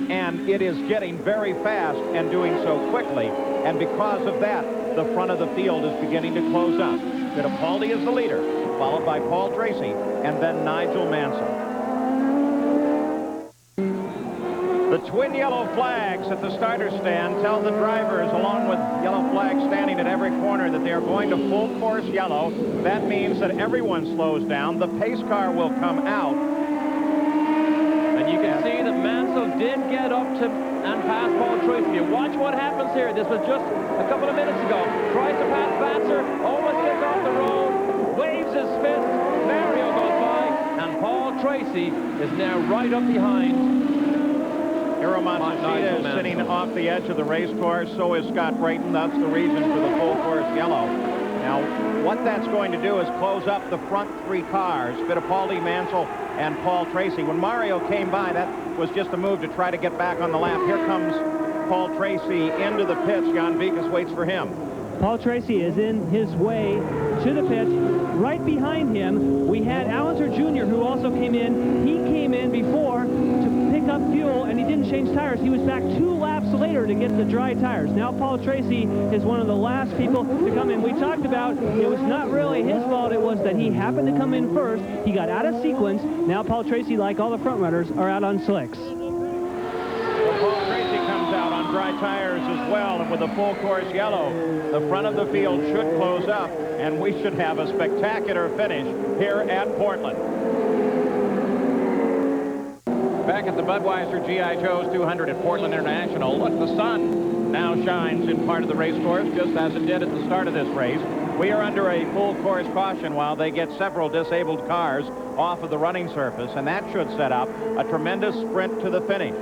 And it is getting very fast and doing so quickly. And because of that, the front of the field is beginning to close up. Fittipaldi is the leader, followed by Paul Tracy, and then Nigel Mansell. The twin yellow flags at the starter stand tell the drivers, along with yellow flags standing at every corner, that they are going to full course yellow. That means that everyone slows down. The pace car will come out. And you can see that Mansell did get up to and pass Paul Tracy. Watch what happens here. This was just a couple of minutes ago. Tries to pass Batzer, almost gets off the road, waves his fist. Mario goes by, and Paul Tracy is now right up behind. Hiro Matsushita is sitting off the edge of the race course. So is Scott Brayton. That's the reason for the full course yellow. Now, what that's going to do is close up the front three cars, Fittipaldi, Mansell, and Paul Tracy. When Mario came by, that was just a move to try to get back on the lap. Here comes Paul Tracy into the pits. Jan Vikas waits for him. Paul Tracy is in his way to the pits. Right behind him, we had Allenser Jr., who also came in. He came in before to pick up fuel, and he didn't change tires. He was back 2 laps later to get the dry tires. Now Paul Tracy is one of the last people to come in. We talked about it was not really his fault. It was that he happened to come in first. He got out of sequence. Now Paul Tracy, like all the front runners, are out on slicks. Well, Paul Tracy comes out on dry tires as well, and with a full course yellow, the front of the field should close up, and we should have a spectacular finish here at Portland. Back at the Budweiser G.I. Joe's 200 at Portland International, look, the sun now shines in part of the race course, just as it did at the start of this race. We are under a full course caution while they get several disabled cars off of the running surface, and that should set up a tremendous sprint to the finish.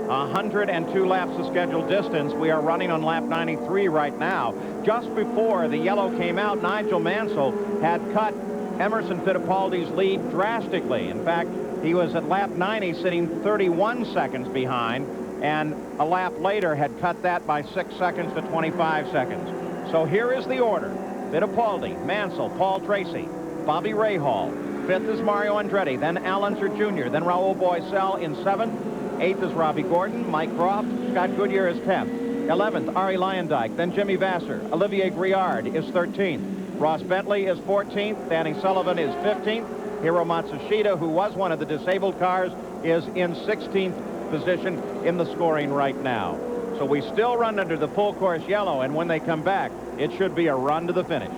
102 laps of scheduled distance. We are running on lap 93 right now. Just before the yellow came out, Nigel Mansell had cut Emerson Fittipaldi's lead drastically. In fact, he was at lap 90 sitting 31 seconds behind, and a lap later had cut that by 6 seconds to 25 seconds. So here is the order. Fittipaldi, Mansell, Paul Tracy, Bobby Rahal. 5th is Mario Andretti, then Allenser Jr., then Raul Boisel in 7th. 8th is Robbie Gordon, Mike Croft, Scott Goodyear is 10th. 11th, Ari Luyendyk, then Jimmy Vasser. Olivier Griard is 13th. Ross Bentley is 14th. Danny Sullivan is 15th. Hiro Matsushita, who was one of the disabled cars, is in 16th position in the scoring right now. So we still run under the full course yellow, and when they come back, it should be a run to the finish.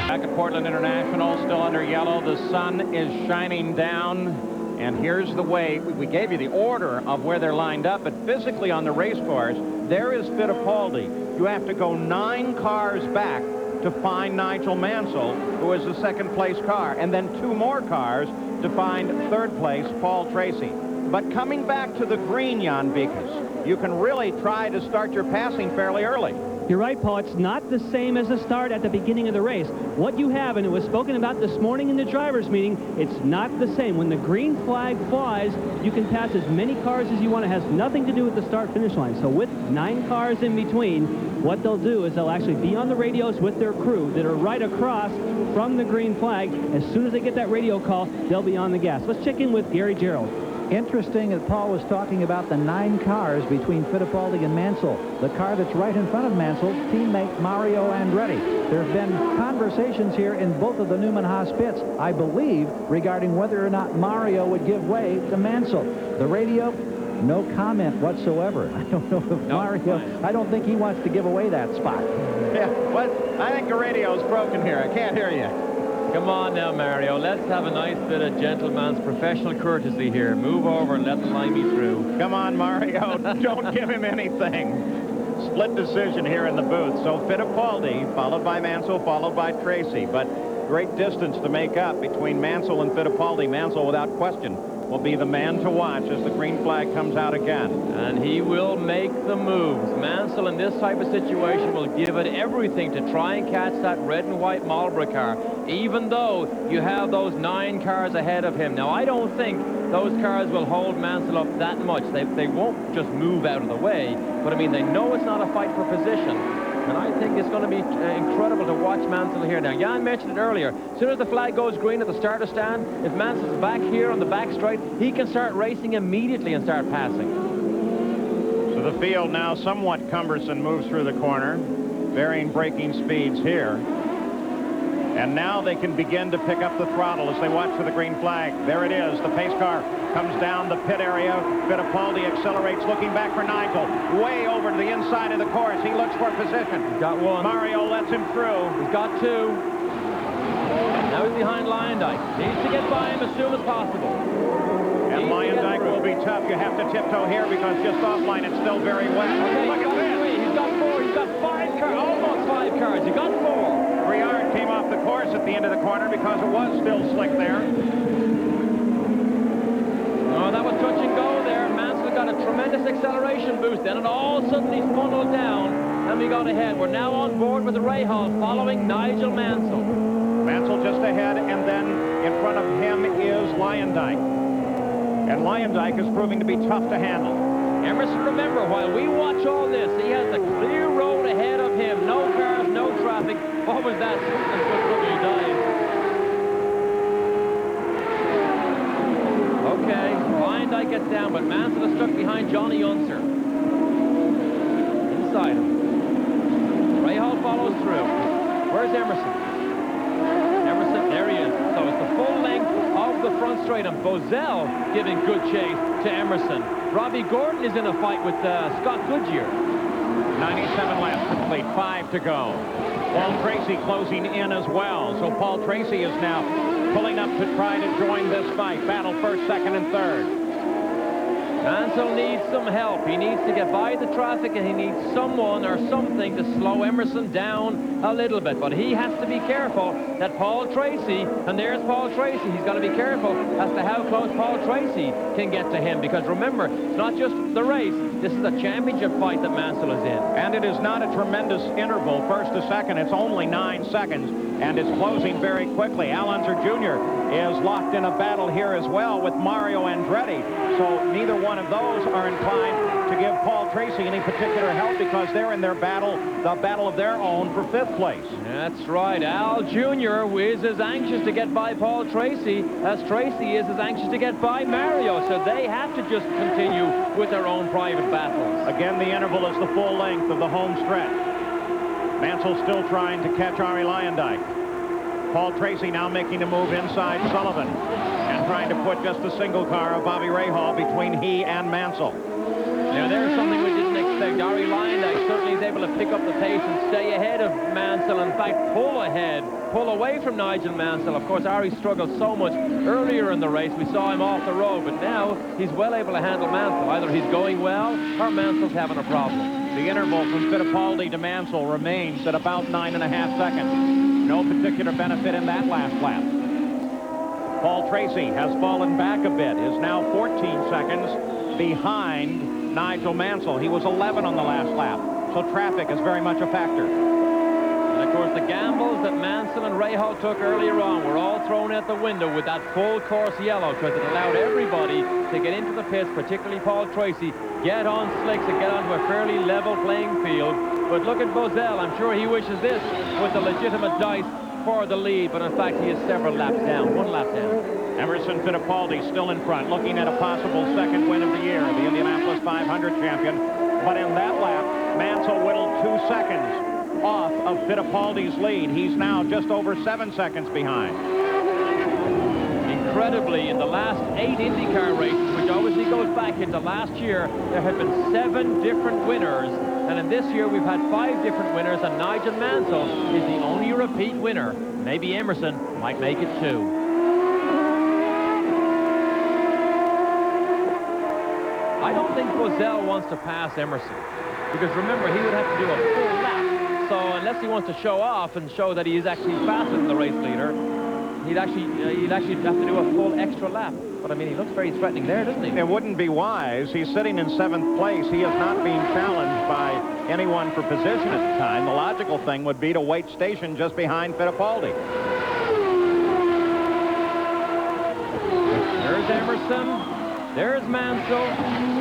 Back at Portland International, still under yellow. The sun is shining down, and here's the way. We gave you the order of where they're lined up, but physically on the race course, there is Fittipaldi. You have to go 9 cars back to find Nigel Mansell, who is the 2nd place car, and then 2 more cars to find 3rd place Paul Tracy. But coming back to the green, Jan Vikas, you can really try to start your passing fairly early. You're right, Paul. It's not the same as the start at the beginning of the race. What you have, and it was spoken about this morning in the drivers' meeting, it's not the same. When the green flag flies, you can pass as many cars as you want. It has nothing to do with the start-finish line. So with 9 cars in between, what they'll do is they'll actually be on the radios with their crew that are right across from the green flag. As soon as they get that radio call, they'll be on the gas. Let's check in with Gary Gerald. Interesting that Paul was talking about the 9 cars between Fittipaldi and Mansell. The car that's right in front of Mansell's teammate Mario Andretti. There's been conversations here in both of the Newman Haas pits, I believe, regarding whether or not Mario would give way to Mansell. The radio, no comment whatsoever. I don't know if Mario, I don't think he wants to give away that spot. Yeah, what? I think the radio's broken here. I can't hear you. Come on now, Mario. Let's have a nice bit of gentleman's professional courtesy here. Move over and let the line be through. Come on, Mario. Don't give him anything. split decision here in the booth. So Fittipaldi, followed by Mansell, followed by Tracy. But great distance to make up between Mansell and Fittipaldi. Mansell, without question, will be the man to watch as the green flag comes out again. And he will make the moves. Mansell in this type of situation will give it everything to try and catch that red and white Marlboro car, even though you have those 9 cars ahead of him. Now, I don't think those cars will hold Mansell up that much. They won't just move out of the way, but I mean, they know it's not a fight for position. And I think it's going to be incredible to watch Mansell here. Now, Jan mentioned it earlier. As soon as the flag goes green at the starter stand, if Mansell's back here on the back straight, he can start racing immediately and start passing. So the field now somewhat cumbersome, moves through the corner, varying braking speeds here. And now they can begin to pick up the throttle as they watch for the green flag. There it is. The pace car comes down the pit area. Fittipaldi accelerates, looking back for Nigel. Way over to the inside of the course. He looks for position. He's got one. Mario lets him through. He's got 2. Now he's behind Lyondike. Needs to get by him as soon as possible. And Lyondike will be tough. You have to tiptoe here because just offline it's still very wet. Okay, look at this. He's got 4. He's got 5 cars. Almost 5 cars. He got 4. Briard came off the course at the end of the corner because it was still slick there. Oh, that was touch and go there. Mansell got a tremendous acceleration boost. Then it all suddenly funneled down, and we got ahead. We're now on board with the Rahal following Nigel Mansell. Mansell just ahead, and then in front of him is Lyondike. And Lyondike is proving to be tough to handle. Emerson, remember, while we watch all this, he has the clear road ahead of him. No cars, no traffic. What was that? He died. Okay, Lyondike gets down, but Mansell is stuck behind Johnny Unser. Inside him. Rahal follows through. Where's Emerson? Emerson, there he is. So it's the full length of the front straight, and Bozell giving good chase to Emerson. Robbie Gordon is in a fight with Scott Goodyear. 97 laps complete, 5 to go. Paul Tracy closing in as well. So Paul Tracy is now pulling up to try to join this fight. Battle first, second, and third. Mansell needs some help. He needs to get by the traffic, and he needs someone or something to slow Emerson down a little bit. But he has to be careful that Paul Tracy, and there's Paul Tracy, he's got to be careful as to how close Paul Tracy can get to him. Because remember, it's not just the race. This is a championship fight that Mansell is in. And it is not a tremendous interval, first to second. It's only 9 seconds, and it's closing very quickly. Al Unser Jr. is locked in a battle here as well with Mario Andretti. So neither one of those are inclined to give Paul Tracy any particular help because they're in their battle, the battle of their own for 5th place. That's right. Al Jr. is as anxious to get by Paul Tracy as Tracy is as anxious to get by Mario. So they have to just continue with their own private battles. Again, the interval is the full length of the home stretch. Mansell still trying to catch Arie Lyondike. Paul Tracy now making a move inside Sullivan and trying to put just a single car of Bobby Rahal between he and Mansell. Now there's something we didn't expect. Arie Lyondike certainly is able to pick up the pace and stay ahead of Mansell. In fact, pull ahead, pull away from Nigel Mansell. Of course, Arie struggled so much earlier in the race. We saw him off the road, but now he's well able to handle Mansell. Either he's going well or Mansell's having a problem. The interval from Fittipaldi to Mansell remains at about 9.5 seconds. No particular benefit in that last lap. Paul Tracy has fallen back a bit, is now 14 seconds behind Nigel Mansell. He was 11 on the last lap, so traffic is very much a factor. And of course, the gambles that Mansell and Rahal took earlier on were all thrown out the window with that full course yellow, because it allowed everybody to get into the pits, particularly Paul Tracy, get on slicks and get onto a fairly level playing field. But look at Bozell. I'm sure he wishes this was a legitimate dice for the lead, but in fact he is several laps down, 1 lap down. Emerson Fittipaldi still in front, looking at a possible second win of the year, the Indianapolis 500 champion. But in that lap, Mansell whittled 2 seconds off of Fittipaldi's lead. He's now just over 7 seconds behind. Incredibly, in the last 8 IndyCar races, which obviously goes back into last year, there have been 7 different winners. And in this year, we've had 5 different winners, and Nigel Mansell is the only repeat winner. Maybe Emerson might make it too. I don't think Boesel wants to pass Emerson, because remember, he would have to do a full lap. So unless he wants to show off and show that he is actually faster than the race leader, he'd actually have to do a full extra lap. But I mean, he looks very threatening there, doesn't he? It wouldn't be wise. He's sitting in 7th place. He is not being challenged by anyone for position at the time. The logical thing would be to wait station just behind Fittipaldi. There's Emerson. There's Mansell.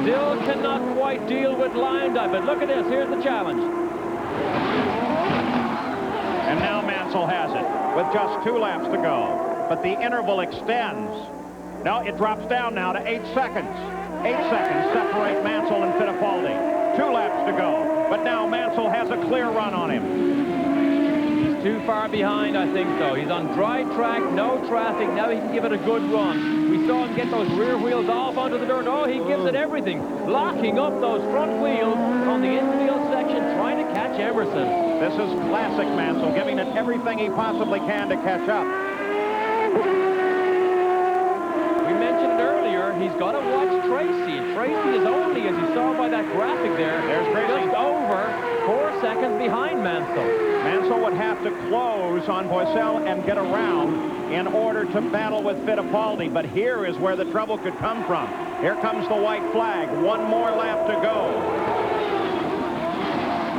Still cannot quite deal with line dive. But look at this. Here's the challenge. And now Mansell has it with just 2 laps to go. But the interval extends. No, it drops down now to 8 seconds. 8 seconds separate Mansell and Fittipaldi. 2 laps to go. But now Mansell has a clear run on him. He's too far behind, I think, though. He's on dry track, no traffic. Now he can give it a good run. We saw him get those rear wheels off onto the dirt. Oh, he gives it everything. Locking up those front wheels on the infield section, trying to catch Emerson. This is classic Mansell, giving it everything he possibly can to catch up. We mentioned it earlier. He's got to watch Tracy. Tracy is only, as you saw by that graphic there, just over 4 seconds behind Mansell. Mansell would have to close on Boesel and get around in order to battle with Fittipaldi. But here is where the trouble could come from. Here comes the white flag. 1 more lap to go.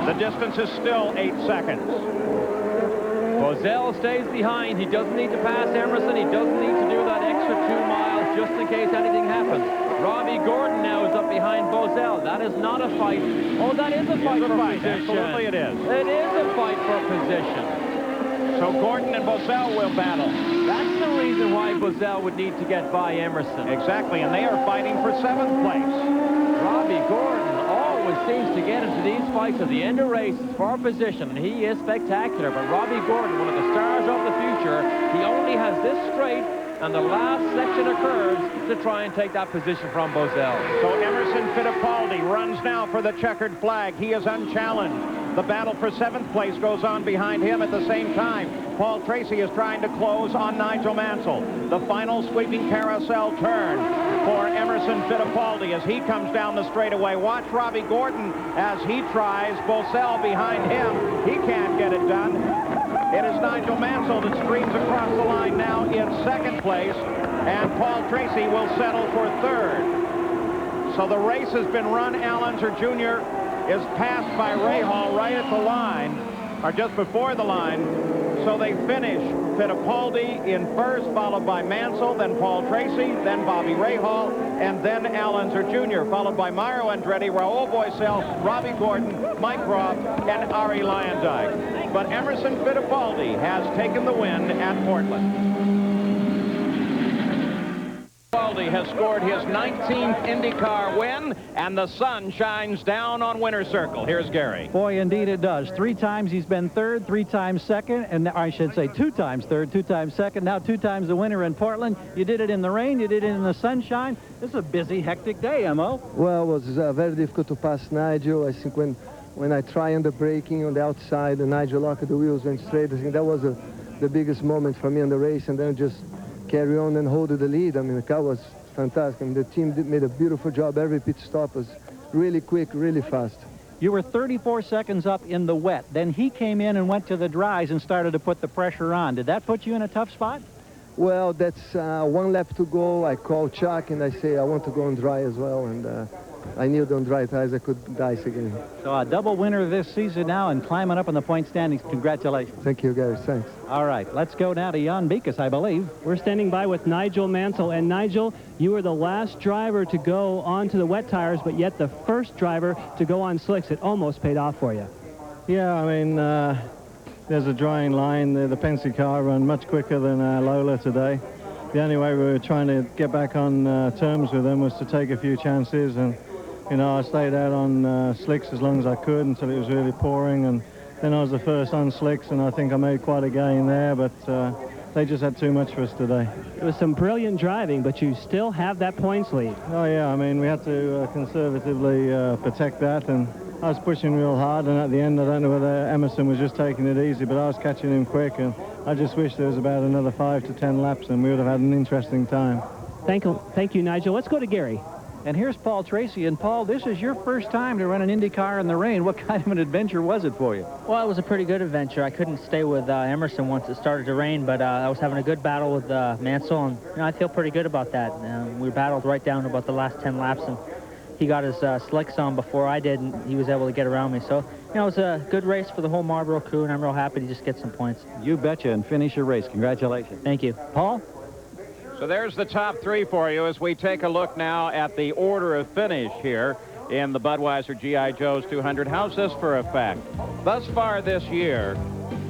The distance is still 8 seconds. Boesel stays behind. He doesn't need to pass Emerson. He doesn't need to do that extra 2 miles just in case anything happens. Robbie Gordon now is up behind Boesel. That is not a fight. Oh, that is a fight for position. Absolutely it is. It is a fight for position. So Gordon and Boesel will battle. That's the reason why Boesel would need to get by Emerson. Exactly, and they are fighting for 7th place. Robbie Gordon always seems to get into these fights at the end of races for position, and he is spectacular. But Robbie Gordon, one of the stars of the future, he only has this straight and the last section of curves to try and take that position from Boesel. So Emerson Fittipaldi runs now for the checkered flag. He is unchallenged. The battle for 7th place goes on behind him at the same time. Paul Tracy is trying to close on Nigel Mansell. The final sweeping carousel turn for Emerson Fittipaldi as he comes down the straightaway. Watch Robbie Gordon as he tries. Boesel behind him. He can't get it done. It is Nigel Mansell that streams across the line now in 2nd place, and Paul Tracy will settle for 3rd. So the race has been run. Allenser Jr. is passed by Rahal right at the line, or just before the line. So they finish Fittipaldi in 1st, followed by Mansell, then Paul Tracy, then Bobby Rahal, and then Allenser Jr., followed by Mario Andretti, Raul Boesel, Robbie Gordon, Mike Groff, and Ari Luyendyk. But Emerson Fittipaldi has taken the win at Portland. Fittipaldi has scored his 19th IndyCar win, and the sun shines down on Winner's Circle. Here's Gary. Boy, indeed it does. 3 times he's been 3rd, 3 times 2nd, and I should say 2 times 3rd, 2 times 2nd, now 2 times the winner in Portland. You did it in the rain, you did it in the sunshine. This is a busy, hectic day, Mo. Well, it was very difficult to pass Nigel. I think when I tried on the braking on the outside, and Nigel locked the wheels, went straight, I think that was the biggest moment for me in the race, and then just carry on and hold the lead. I mean, the car was fantastic. I mean, the team made a beautiful job. Every pit stop was really quick, really fast. You were 34 seconds up in the wet. Then he came in and went to the dries and started to put the pressure on. Did that put you in a tough spot? Well, that's 1 lap to go. I call Chuck and I say I want to go on dry as well. And I knew on dry tires I could dice again. So a double winner this season now and climbing up in the point standings. Congratulations. Thank you, guys. Thanks. All right, let's go now to Jan Beekes, I believe. We're standing by with Nigel Mansell. And Nigel, you were the last driver to go onto the wet tires, but yet the first driver to go on slicks. It almost paid off for you. Yeah, I mean, there's a drying line. The Penske car ran much quicker than Lola today. The only way we were trying to get back on terms with them was to take a few chances. And, you know, I stayed out on slicks as long as I could until it was really pouring. And then I was the first on slicks, and I think I made quite a gain there. But they just had too much for us today. It was some brilliant driving, but you still have that points lead. Oh, yeah. I mean, we had to conservatively protect that. And I was pushing real hard, and at the end, I don't know whether Emerson was just taking it easy, but I was catching him quick, and I just wish there was about another 5 to 10 laps, and we would have had an interesting time. Thank you, Nigel. Let's go to Gary. And here's Paul Tracy. And Paul, this is your first time to run an Indy car in the rain. What kind of an adventure was it for you? Well, it was a pretty good adventure. I couldn't stay with Emerson once it started to rain, but I was having a good battle with Mansell, and I feel pretty good about that. We battled right down to about the last 10 laps, and he got his slicks on before I did, and he was able to get around me. So, it was a good race for the whole Marlboro crew, and I'm real happy to just get some points. You betcha, and finish your race. Congratulations. Thank you. Paul? So there's the top three for you as we take a look now at the order of finish here in the Budweiser G.I. Joe's 200. How's this for a fact? Thus far this year,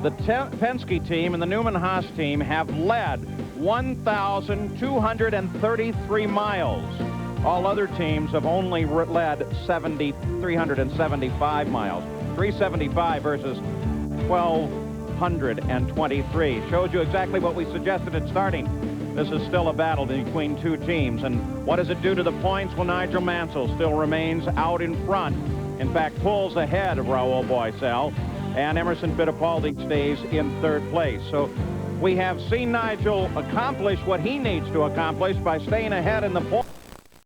the Penske team and the Newman-Haas team have led 1,233 miles. All other teams have only led 375 miles. 375 versus 1,223. Shows you exactly what we suggested at starting. This is still a battle between two teams. And what does it do to the points? Well, Nigel Mansell still remains out in front. In fact, pulls ahead of Raul Boisel. And Emerson Fittipaldi stays in third place. So we have seen Nigel accomplish what he needs to accomplish by staying ahead in the points.